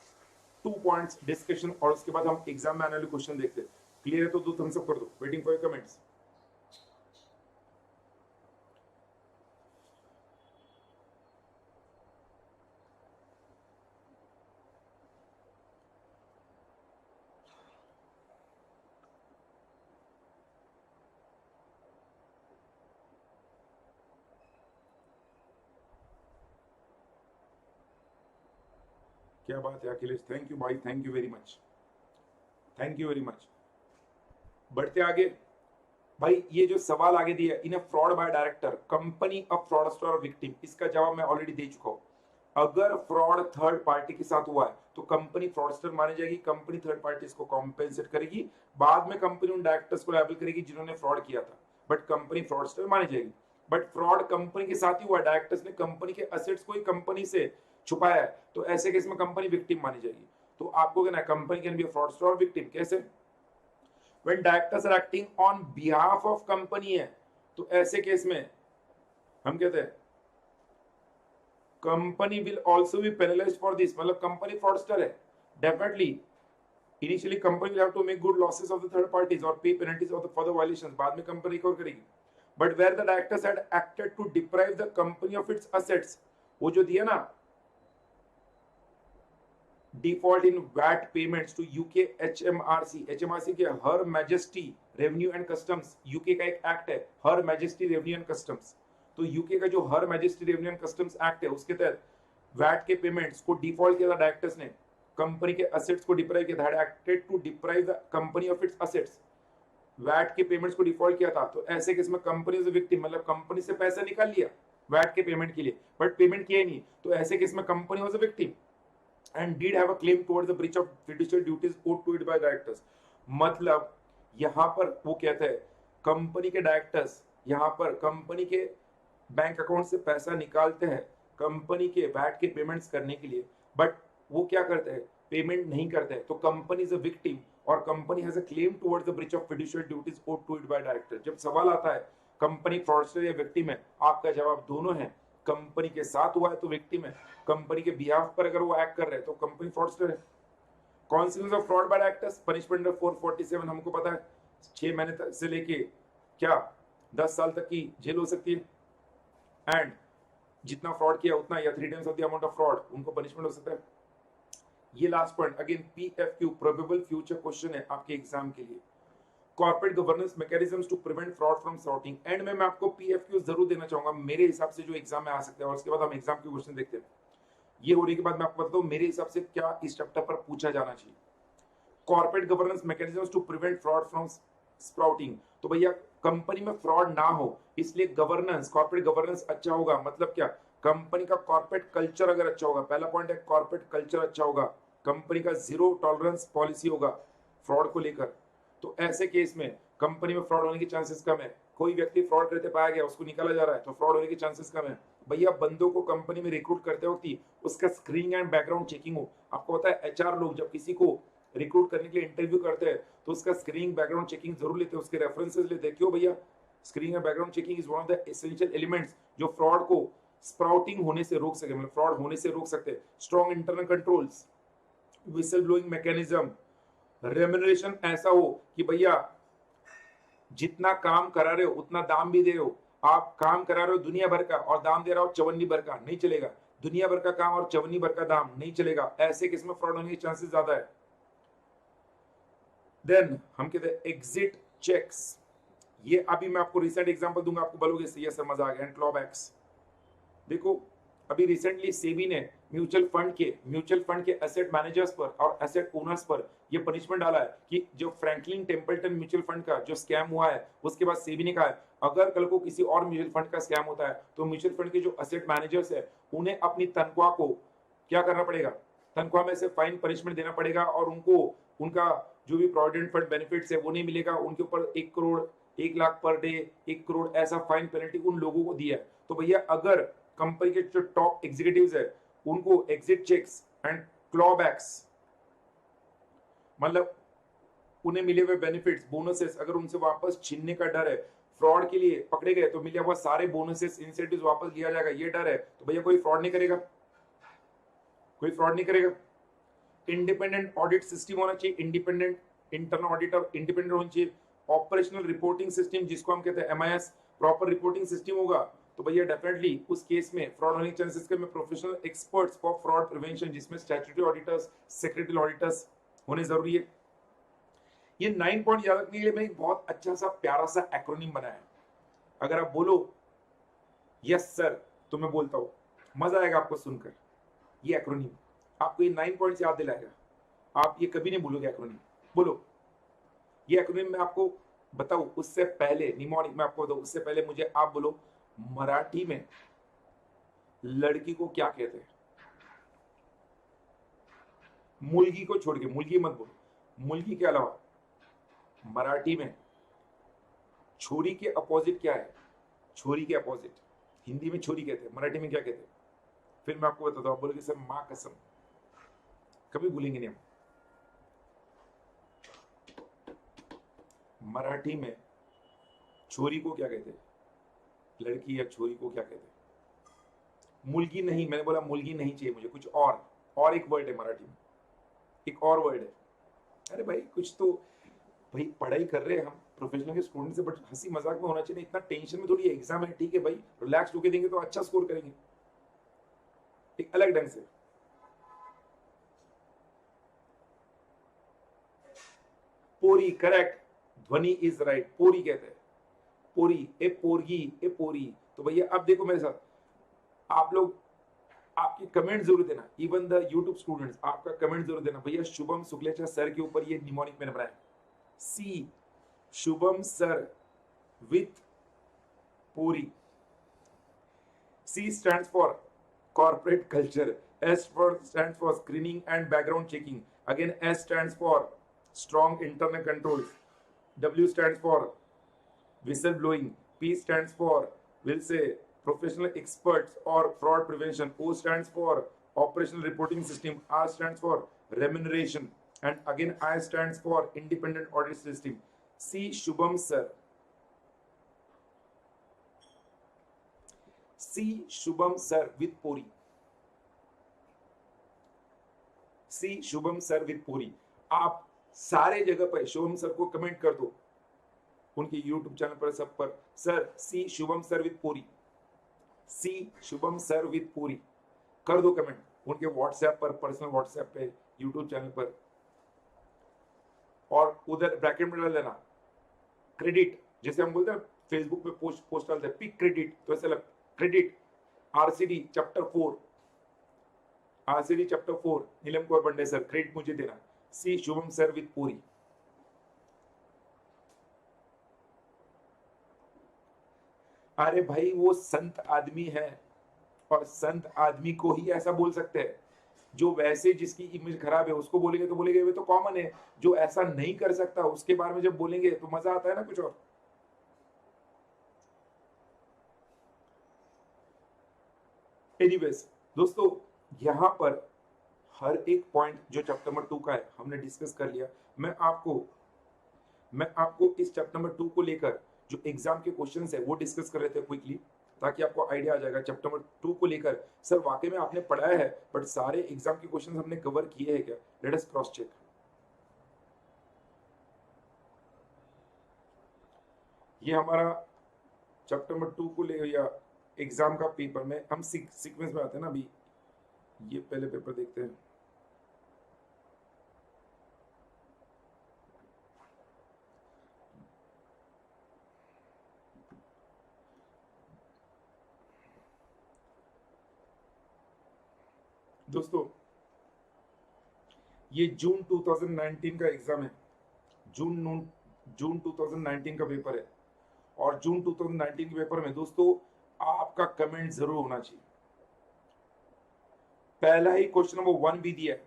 2 points discussion और उसके बाद हम एग्जाम में आने वाले क्वेश्चन देखते हैं। क्लियर है तो 2 थम्स अप कर दो। Waiting for your comments. क्या बात है अखिलेश, थैंक यू भाई, thank you very much, thank you very much. बढ़ते आगे भाई, ये जो सवाल आगे दिया, in fraud by director company of fraudster और विक्टिम, इसका जवाब मैं ऑलरेडी दे चुका हूं। अगर फ्रॉड थर्ड पार्टी के साथ हुआ है तो कंपनी फ्रॉडस्टर मानी जाएगी, कंपनी थर्ड पार्टी को कॉम्पेंसेट करेगी, बाद में कंपनी उन डायरेक्टर्स को लायबल करेगी जिन्होंने फ्रॉड किया था, बट कंपनी फ्रॉडस्टर मानी जाएगी। बट फ्रॉड कंपनी के साथ ही हुआ, डायरेक्टर्स ने कंपनी के असेट्स को ही कंपनी से छुपाया है, तो ऐसे केस में कंपनी विक्टिम मानी जाएगी। तो आपको कहना है company can be a fraudster और विक्टिम। कैसे? When directors are acting on behalf of company है, तो ऐसे केस में हम कहते हैं company will also be penalised for this. मतलब कंपनी फ्रॉडस्टर है, definitely initially company will have to make good losses of the third parties और pay penalties of the for the violations, बाद में कंपनी रिकवर करेगी। But where the directors had acted to deprive the company of its assets, वो जो दिया ना default in VAT payments to UK HMRC, HMRC के Her Majesty Revenue and Customs, UK का एक एक्ट है Her Majesty Revenue and Customs, तो UK का जो Her Majesty Revenue and Customs act है उसके तहत वैट के पेमेंट्स को डिफॉल्ट किया था डायरेक्टर्स ने, कंपनी के असेट्स को डिप्राइव किया था, acted to deprive the company of its assets, VAT के पेमेंट्स को डिफॉल्ट किया था। तो ऐसे केस में कंपनी इज अ विक्टिम, मतलब कंपनी से पैसा निकाल लिया वैट के पेमेंट के लिए बट पेमेंट किया ही नहीं, तो ऐसे केस में company was a victim and did have a claim towards the breach of fiduciary duties owed to it by directors। मतलब यहां पर वो कहते हैं कंपनी के डायरेक्टर्स यहां पर कंपनी के बैंक अकाउंट से पैसा निकालते हैं कंपनी के वैट के पेमेंट्स करने के लिए, बट वो क्या करते हैं, पेमेंट नहीं करते हैं, तो कंपनी इज अ विक्टिम और company has a claim towards the breach of fiduciary duties owed to it by director. जब सवाल आता है कंपनी फ्रॉडस्टर या विक्टिम है, आपका जवाब दोनों है। कंपनी के साथ हुआ है तो विक्टिम है, कंपनी के बिहाफ पर अगर वो एक्ट कर रहे हैं तो कंपनी फ्रॉडस्टर है। Consequence of fraud bye directors, punishment under 447 हमको पता है 6 महीने तक से लेके क्या 10 साल तक की जेल हो सकती है, एंड जितना फ्रॉड किया उतना या 3 times of the amount of fraud उनको पनिशमेंट हो सकता है। ये last point again PFQ probable future question है आपके एग्जाम के लिए। Corporate governance mechanisms to prevent fraud from sorting. End में मैं आपको पीएफक्यू जरूर देना चाहूंगा मेरे हिसाब से जो एग्जाम में आ सकते हैं, और उसके बाद हम एग्जाम के क्वेश्चन देखते हैं। ये होने के बाद मैं आपको बताता हूं मेरे हिसाब से क्या इस चैप्टर पर पूछा जाना चाहिए। Corporate governance mechanisms to prevent fraud from sprouting. तो भैया कंपनी में फ्रॉड ना हो इसलिए गवर्नेंस, कॉर्पोरेट गवर्नेंस अच्छा होगा। मतलब क्या, कंपनी का कॉर्पोरेट कल्चर अगर अच्छा होगा, पहला पॉइंट है कॉर्पोरेट कल्चर अच्छा होगा, कंपनी का जीरो टॉलरेंस पॉलिसी होगा फ्रॉड को लेकर, तो ऐसे केस में कंपनी में फ्रॉड होने की चांसेस कम है। कोई व्यक्ति फ्रॉड करते पाया गया, उसको निकाला जा रहा है, तो फ्रॉड होने की चांसेस कम है। भैया बंदों को कंपनी में रिक्रूट करते वक्त ही उसका स्क्रीनिंग एंड बैकग्राउंड चेकिंग हो। आपको पता है एचआर लोग जब किसी को रिक्रूट करने के लिए इंटरव्यू करते हैं तो उसका स्क्रीनिंग बैकग्राउंड चेकिंग जरूर लेते हैं, उसके रेफरेंसेस लेते हैं। क्यों भैया? Screening and background checking is one of the essential elements जो फ्रॉड को स्प्राउटिंग होने से रोक सके, मतलब फ्रॉड होने से रोक सकते हैं। Strong internal controls, whistle blowing mechanism, remuneration ऐसा हो कि भैया जितना काम करा रहे हो उतना दाम भी दे रहे हो। आप काम करा रहे हो दुनिया भर का और दाम दे रहा हो चवन्नी भर का, नहीं चलेगा। दुनिया भर का काम और चवन्नी भर का दाम नहीं चलेगा, ऐसे केस में फ्रॉड होने के चांसेस ज्यादा है। देन हम कहते हैं एग्जिट चेक्स। ये अभी मैं आपको रिसेंट एग्जांपल दूंगा, आपको बोलोगे सही है सर मजा आ गया। एंड क्लॉबैक्स, देखो अभी रिसेंटली सेबी ने म्यूचुअल फंड के एसेट मैनेजर्स पर और एसेट ओनर्स पर यह पनिशमेंट डाला है कि जो फ्रैंकलिन टेम्पल्टन म्यूचुअल फंड का जो स्कैम हुआ है, उसके बाद सेबी ने कहा है अगर कल को किसी और म्यूचुअल फंड का स्कैम होता है तो म्यूचुअल फंड के जो एसेट मैनेजर्स है उन्हें अपनी तनख्वाह को क्या करना पड़ेगा, तनख्वाह में से फाइन पनिशमेंट देना पड़ेगा, और उनको उनका जो भी प्रोविडेंट फंड बेनिफिट्स है वो नहीं मिलेगा। उनके ऊपर 1 करोड़ 1 लाख पर डे 1 करोड़ ऐसा फाइन पेनल्टी उन लोगों को दिया है। तो भैया अगर कंपनी के जो टॉप एग्जीक्यूटिव्स है उनको एग्जिट चेक्स एंड क्लॉबैक्स, मतलब उन्हें मिले हुए बेनिफिट्स बोनसेस अगर उनसे वापस छीनने का डर है, फ्रॉड के लिए पकड़े गए तो मिले हुआ सारे बोनसेस इंसेंटिव्स वापस लिया जाएगा, ये डर है, तो भैया कोई फ्रॉड नहीं करेगा, कोई फ्रॉड नहीं करेगा। इंडिपेंडेंट ऑडिट सिस्टम होना चाहिए, इंडिपेंडेंट इंटरनल ऑडिटर इंडिपेंडेंट होना चाहिए। ऑपरेशनल रिपोर्टिंग सिस्टम जिसको हम कहते हैं एमआईएस, प्रॉपर रिपोर्टिंग सिस्टम होगा तो भैया डेफिनेटली उस केस में फ्रॉड होने के चांसेस कम है। Professional experts for fraud prevention जिसमें स्टैट्यूटरी ऑडिटर्स, सेक्रेटरी ऑडिटर्स होने जरूरी है। ये 9 पॉइंट याद रखने के लिए मैं एक बहुत अच्छा सा प्यारा सा एक्रोनिम बनाया है। अगर आप बोलो यस सर तो मैं बोलता हूं, मजा आएगा आपको सुनकर। ये एक्रोनिम आपको ये 9 पॉइंट्स याद दिलाएगा, आप ये कभी नहीं भूलोगे एक्रोनिम। बोलो ये एक्रोनिम मैं आपको बताऊं उससे पहले, निमोनिक मैं आपको बताऊं उससे पहले मुझे आप बोलो मराठी में लड़की को क्या कहते हैं? मुलगी को छोड़ के, मुलगी मत बोलो, मुलगी के अलावा मराठी में छोरी के अपोजिट क्या है? छोरी के अपोजिट हिंदी में छोरी कहते हैं, मराठी में क्या कहते हैं? फिर मैं आपको बताता हूं, आप बोलोगे सर मां कसम, कभी भूलेंगे नहीं हम। मराठी में छोरी को क्या कहते हैं? लड़की या छोरी को क्या कहते हैं? मुलगी नहीं, मैंने बोला मुलगी नहीं चाहिए मुझे, कुछ और एक वर्ड है मराठी में, एक और वर्ड है। अरे भाई कुछ तो, भाई पढ़ाई कर रहे हैं हम, प्रोफेशनल के स्टूडेंट से, बट हंसी मजाक में होना चाहिए, इतना टेंशन में थोड़ी एग्जाम है, ठीक है भाई रिलैक्स होके देंगे तो अच्छा स्कोर करेंगे एक अलग ढंग से। पोरी, करेक्ट, ध्वनि इज राइट, पोरी कहते हैं, पोरी, ए पोरगी, ए पोरी। तो भैया अब देखो मेरे साथ, आप लोग आपकी कमेंट जरूर देना, इवन द यूट्यूब स्टूडेंट्स आपका कमेंट जरूर देना भैया शुभम शुक्लेचा सर के ऊपर ये निमोनिक मैंने बनाया, सी शुभम सर विथ पूरी। C stands for corporate culture, stands for screening and background checking, again S stands for strong internal controls, W stands for whistle blowing, P stands for, we'll say, professional experts or fraud prevention, O stands for operational reporting system, R stands for remuneration, and again I stands for independent audit system. C Shubham sir, C Shubham sir with Puri, C Shubham sir with Puri। आप सारे जगह पर Shubham sir को comment कर दो, उनके YouTube channel पर सब पर, sir C Shubham sir with पूरी, सी शुभम सर विद पूरी कर दो कमेंट, उनके व्हाट्सएप पर, पर्सनल व्हाट्सएप पे, YouTube चैनल पर, और उधर ब्रैकेट में डाल देना क्रेडिट, जैसे हम बोलते हैं फेसबुक पे पोस्ट डालते हैं पिक क्रेडिट, तो ऐसा credit. RCD chapter 4, RCD chapter 4 नीलम कौर बंडे सर, क्रेडिट मुझे देना। सी शुभम सर विद पूरी। अरे भाई वो संत आदमी है, और संत आदमी को ही ऐसा बोल सकते हैं। जो वैसे जिसकी इमेज खराब है उसको बोलेंगे तो बोलेंगे वे तो कॉमन है, जो ऐसा नहीं कर सकता उसके बारे में जब बोलेंगे तो मजा आता है ना कुछ और। एनीवेज दोस्तों, यहां पर हर एक पॉइंट जो चैप्टर नंबर 2 का है हमने डिस्कस कर लिया। मैं आपको इस चैप्टर नंबर 2 को लेकर जो एग्जाम के क्वेश्चंस है वो डिस्कस कर रहे थे क्विकली, ताकि आपको आइडिया आ जाएगा चैप्टर नंबर 2 को लेकर सर वाकई में आपने पढ़ाया है, बट सारे एग्जाम के क्वेश्चंस हमने कवर किए हैं क्या। Let us cross check. ये हमारा चैप्टर नंबर 2 को ले या एग्जाम का पेपर में हम सीक्वेंस में आते हैं ना। अभी ये पहले पेपर देखते हैं। दोस्तों ये जून 2019 का एग्जाम है, जून 2019 का पेपर है, और जून 2019 के पेपर में दोस्तों आपका कमेंट जरूर होना चाहिए। पहला ही क्वेश्चन नंबर 1 भी दिया है,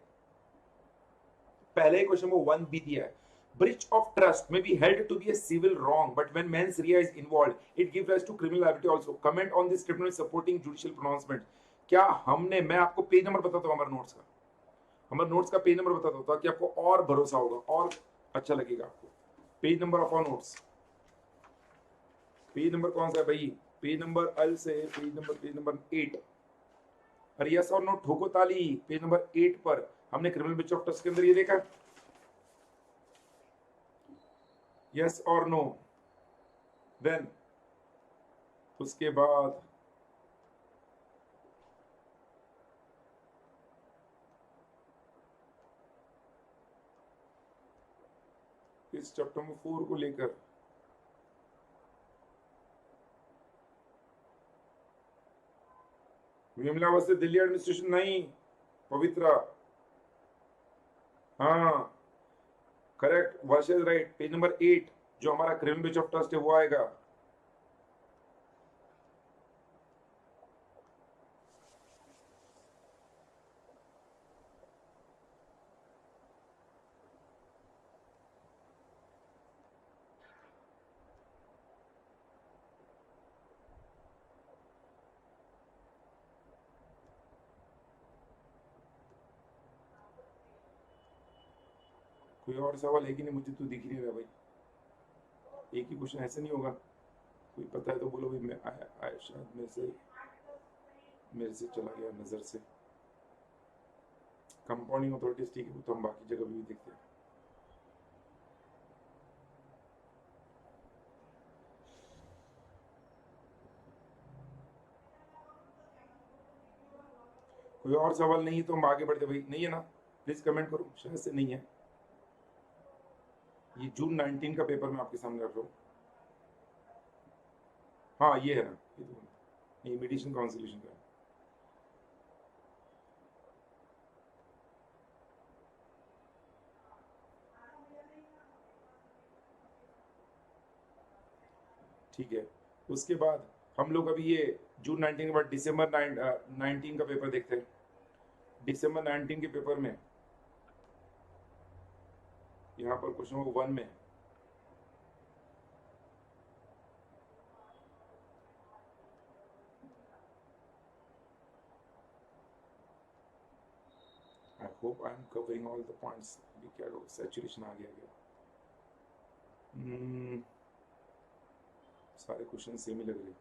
पहला ही क्वेश्चन नंबर 1 भी दिया है। Breach of trust may be held to be a civil wrong, but when mens rea is involved, it gives rise to criminal liability also. Comment on this statement supporting judicial pronouncement. क्या हमने, मैं आपको page number बताता हूँ हमारे notes का page number बताता हूँ ताकि आपको और भरोसा होगा और अच्छा लगेगा आपको। Page number of our notes, page number कौन सा है भाई? पेज नंबर एल से पेज नंबर 8। अरे यस और नो ठोको ताली। पेज नंबर 8 पर हमने क्रिमिनल ब्रीच ऑफ ट्रस्ट के अंदर ये देखा, यस और नो। देन उसके बाद इस चैप्टर नंबर 4 को लेकर विमला वैसे दिल्ली एडमिनिस्ट्रेशन नहीं, पवित्रा, हाँ करेक्ट, वर्ष इज राइट। पेज नंबर 8 जो हमारा क्रिमिनल ब्रीच ऑफ ट्रस्ट है वो आएगा। कोई और सवाल है कि नहीं? मुझे तो दिख ही नहीं रहा भाई। एक ही क्वेश्चन ऐसे नहीं होगा, कोई पता है तो बोलो भाई। मैं आया शायद मेरे से चला गया नजर से। कंपाउंडिंग अथॉरिटीज ठीक है, वो तो हम बाकी जगह भी देखते हैं। कोई और सवाल नहीं है तो हम आगे बढ़ते भाई। नहीं है ना, प्लीज कमेंट करो, शायद से नहीं है। ये जून 19 का पेपर मैं आपके सामने रख रहा हूँ। हाँ ये है ना, ये तो ये मेडिसिन काउंसिलेशन का है। ठीक है, उसके बाद हम लोग अभी ये जून 19 के बाद दिसंबर 19 का पेपर देखते हैं। दिसंबर 19 के पेपर में यहाँ पर क्वेश्चन नंबर 1 में I hope I am covering all the points. अभी क्या सैचुरेशन आ गया क्या? सारे क्वेश्चन सेम ही लग रहे।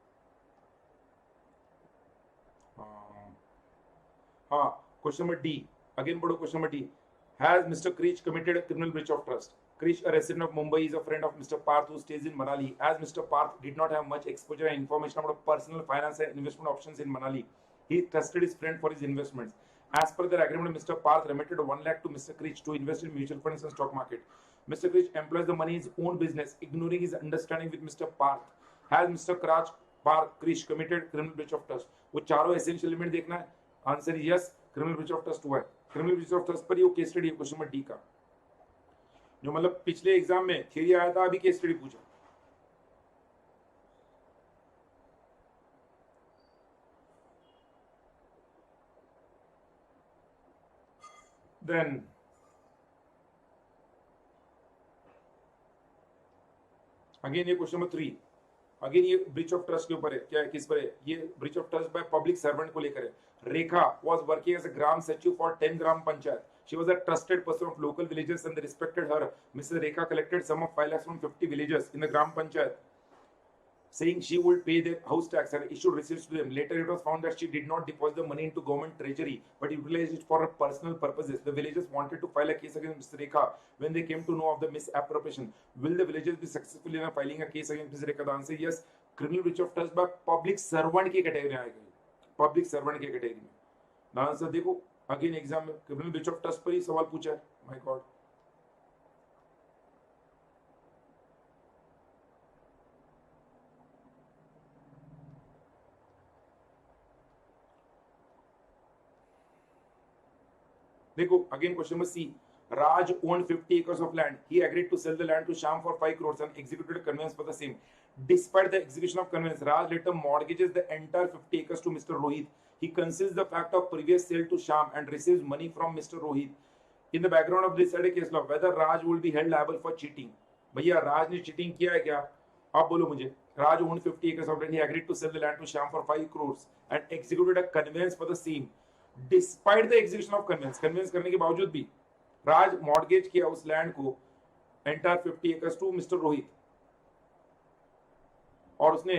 हाँ क्वेश्चन नंबर डी, अगेन पढ़ो question number D. Has Mr. Krish committed a criminal breach of trust? Krish, a resident of Mumbai, is a friend of Mr. Parth who stays in Manali. As Mr. Parth did not have much exposure and information about personal finance and investment options in Manali, he trusted his friend for his investments. As per their agreement, Mr. Parth remitted 1 lakh to Mr. Krish to invest in mutual funds and stock market. Mr. Krish employs the money in his own business, ignoring his understanding with Mr. Parth. Has Mr. Krish committed criminal breach of trust? वो चारों essential element देखना है. Answer is yes, criminal breach of trust हुआ है. Criminal breach of trust पर ये case study है, question number D का, जो मतलब पिछले एग्जाम में थियरी आया था, अभी केस स्टडी पूछा. देन अगेन ये क्वेश्चन नंबर 3, अगेन ये ब्रीच ऑफ ट्रस्ट के ऊपर है. क्या है, किस पर है? ये breach of trust by public servant को लेकर है. रेखा was working as a gram sachiv for 10 gram panchayat. She was a trusted person of local villages and they respected her. Mrs. Rekha collected sum of 5 lakhs from 50 villages in the gram panchayat, saying she would pay their house tax and issued receipts to them. Later it was found that she did not deposit the money into government treasury but utilized it for her personal purposes. The villagers wanted to file a case against Mrs. Rekha when they came to know of the misappropriation. Will the villagers be successful in filing a case against Mrs. Rekha? The answer is yes. Criminal breach of trust by public servant की category में आएगी, public servant की category में. ना answer देखो, again exam में criminal breach of trust पर ही सवाल पूछा है. My god. देखो again question number C. Raj owned 50 acres of land. He agreed to sell the land to Shyam for 5 crores and executed a conveyance for the same. Despite the execution of conveyance, Raj later mortgages the entire 50 acres to Mr. Rohit. He conceals the fact of previous sale to Shyam and receives money from Mr. Rohit. In the background of this case law, whether Raj will be held liable for cheating. भैया राज ने cheating किया है क्या? आप बोलो मुझे. Raj owned 50 acres of land. He agreed to sell the land to Shyam for 5 crores and executed a conveyance for the same. Despite the execution of conveyance, conveyance करने के बावजूद भी राज मॉर्गेज किया उस लैंड को, entire 50 acres to mister Rohit, और उसने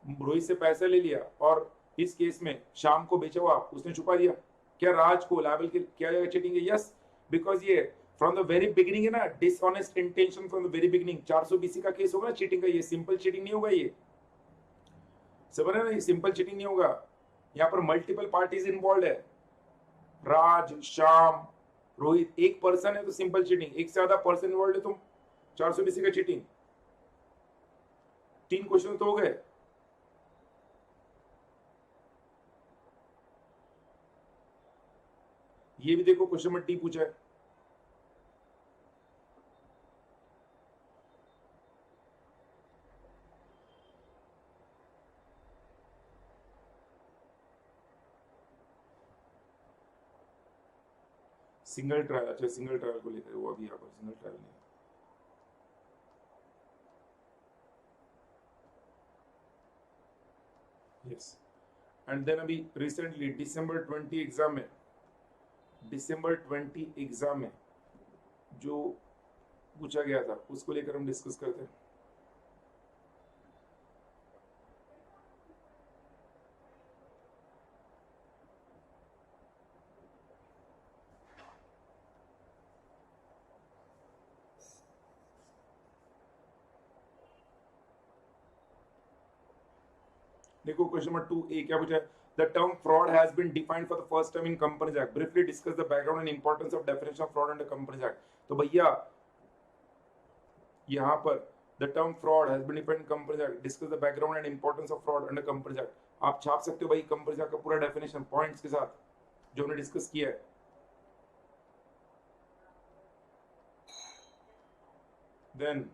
रोहित से पैसा ले लिया और इस केस में शाम को बेचा हुआ उसने छुपा दिया. क्या राज को लायबल किया जाएगा चीटिंग है? यस, बिकॉज ये फ्रॉम द वेरी बिगिनिंग है ना, dishonest intention from the very beginning. 420 का केस होगा ना चीटिंग का, ये सिंपल चीटिंग नहीं होगा. ये समझ रहे ना, ये सिंपल चीटिंग नहीं होगा. यहाँ पर मल्टीपल पार्टीज इन्वॉल्व है. राज, श्याम, रोहित, एक पर्सन है तो सिंपल चीटिंग. एक से ज्यादा पर्सन इन्वॉल्व है तो 420 का चीटिंग. 3 क्वेश्चन तो हो गए. ये भी देखो क्वेश्चन नंबर डी पूछा है. सिंगल ट्रायल, अच्छा सिंगल ट्रायल को लेकर वो अभी यहाँ पर सिंगल ट्रायल नहीं. यस, एंड देन अभी रिसेंटली दिसंबर 20 एग्जाम में, दिसंबर 20 एग्जाम में जो पूछा गया था उसको लेकर हम डिस्कस करते हैं. देखो क्वेश्चन नंबर 2A क्या पूछा है? The term fraud has been defined for the first time in Companies Act. Briefly discuss the background and importance of definition of fraud under Companies Act. तो भैया यहाँ पर the term fraud has been defined in Companies Act. Discuss the background and importance of fraud under Companies Act. आप छाप सकते हो भाई Companies Act का पूरा definition points के साथ जो हमने डिस्कस किया है. Then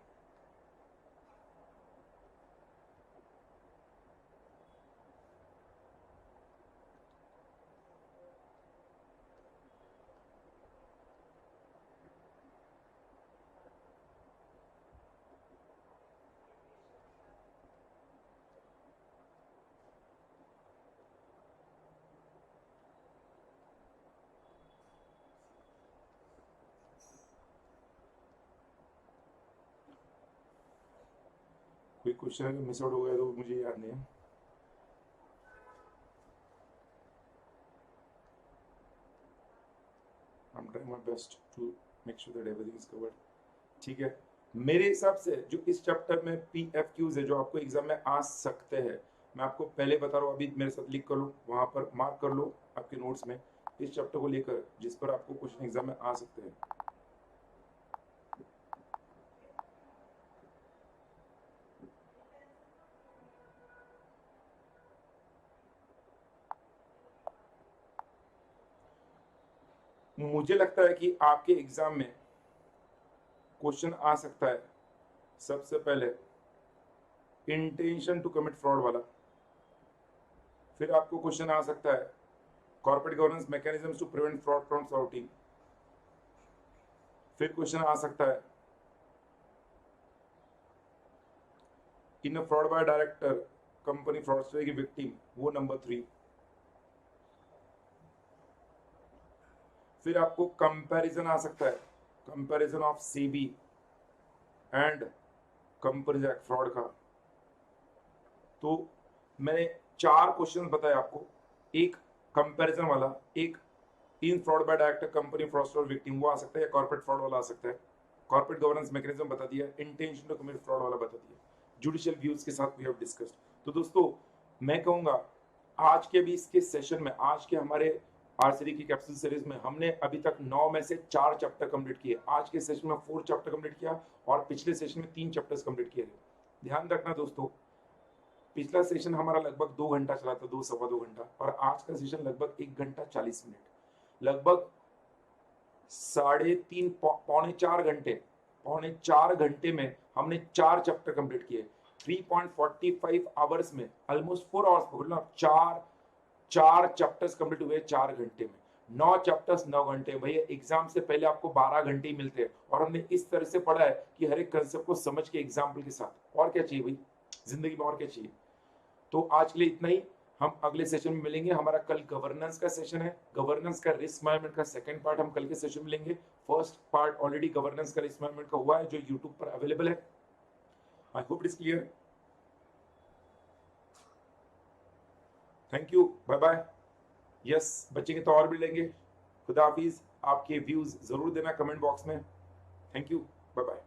कोई क्वेश्चन मिस आउट हो गया तो मुझे याद नहीं है. I'm trying my best to make sure that everything is covered. ठीक है, मेरे हिसाब से जो इस चैप्टर में PFQs है जो आपको एग्जाम में आ सकते हैं, मैं आपको पहले बता रहा हूँ. अभी मेरे साथ लिख कर लो, वहां पर मार्क कर लो आपके नोट्स में इस चैप्टर को लेकर जिस पर आपको क्वेश्चन एग्जाम में आ सकते हैं. मुझे लगता है कि आपके एग्जाम में क्वेश्चन आ सकता है सबसे पहले इंटेंशन टू कमिट फ्रॉड वाला, फिर आपको क्वेश्चन आ सकता है corporate governance mechanisms to prevent fraud from sorting, फिर क्वेश्चन आ सकता है in a fraud by director company fraudster की विक्टिम, वो नंबर 3। फिर आपको कंपैरिजन आ सकता है, comparison of SEBI and companies act fraud का। तो मैंने 4 क्वेश्चन बताए आपको, एक कंपैरिजन वाला, एक in fraud by director company fraudster victim वो आ सकता है, या कॉर्पोरेट फ्रॉड वाला आ सकता है, कॉर्पोरेट गवर्नेंस मैकेनिज्म बता दिया, इंटेंशन टू कमिट फ्रॉड वाला बता दिया, जुडिशियल व्यूज के साथ वी हैव डिस्कस्ड। तो दोस्तों मैं कहूंगा आज के भी इसके सेशन में, आज के हमारे आरसीडी की कैप्सूल सीरीज में हमने अभी तक 9 में से 4 चैप्टर कंप्लीट किए। आज के सेशन में 4 चैप्टर कंप्लीट किया और पिछले सेशन में 3 चैप्टर्स कंप्लीट किए। ध्यान रखना दोस्तों, पिछला सेशन हमारा लगभग 2 घंटा चला था, 2 सवा 2 घंटा, और आज का सेशन लगभग 1 घंटा 40 मिनट, लगभग 3.5 पौने 4 घंटे में हमने 4 चैप्टर कंप्लीट किए। 3.45 आवर्स में, ऑलमोस्ट 4 आवर्स बोलना, 4 चैप्टर्स कंप्लीट हुए 4 घंटे में। 9 चैप्टर्स 9 घंटे। भैया एग्जाम से पहले आपको 12 घंटे ही मिलते हैं, और हमने इस तरह से पढ़ा है कि हर एक कंसेप्ट को समझ के एग्जाम्पल के साथ। और क्या चाहिए भाई जिंदगी में, और क्या चाहिए। तो आज के लिए इतना ही, हम अगले सेशन में मिलेंगे। हमारा कल गवर्नेंस का सेशन है, गवर्नेंस का रिस्क मैनेजमेंट का सेकंड पार्ट हम कल के सेशन में लेंगे। फर्स्ट पार्ट ऑलरेडी गवर्नेंस का रिस्क मैनेजमेंट का हुआ है, जो यूट्यूब पर अवेलेबल है। I hope it is clear. Thank you, bye bye. Yes, बचेंगे तो और भी लेंगे। खुदा हाफिज। आपके व्यूज जरूर देना कमेंट बॉक्स में। Thank you, bye bye.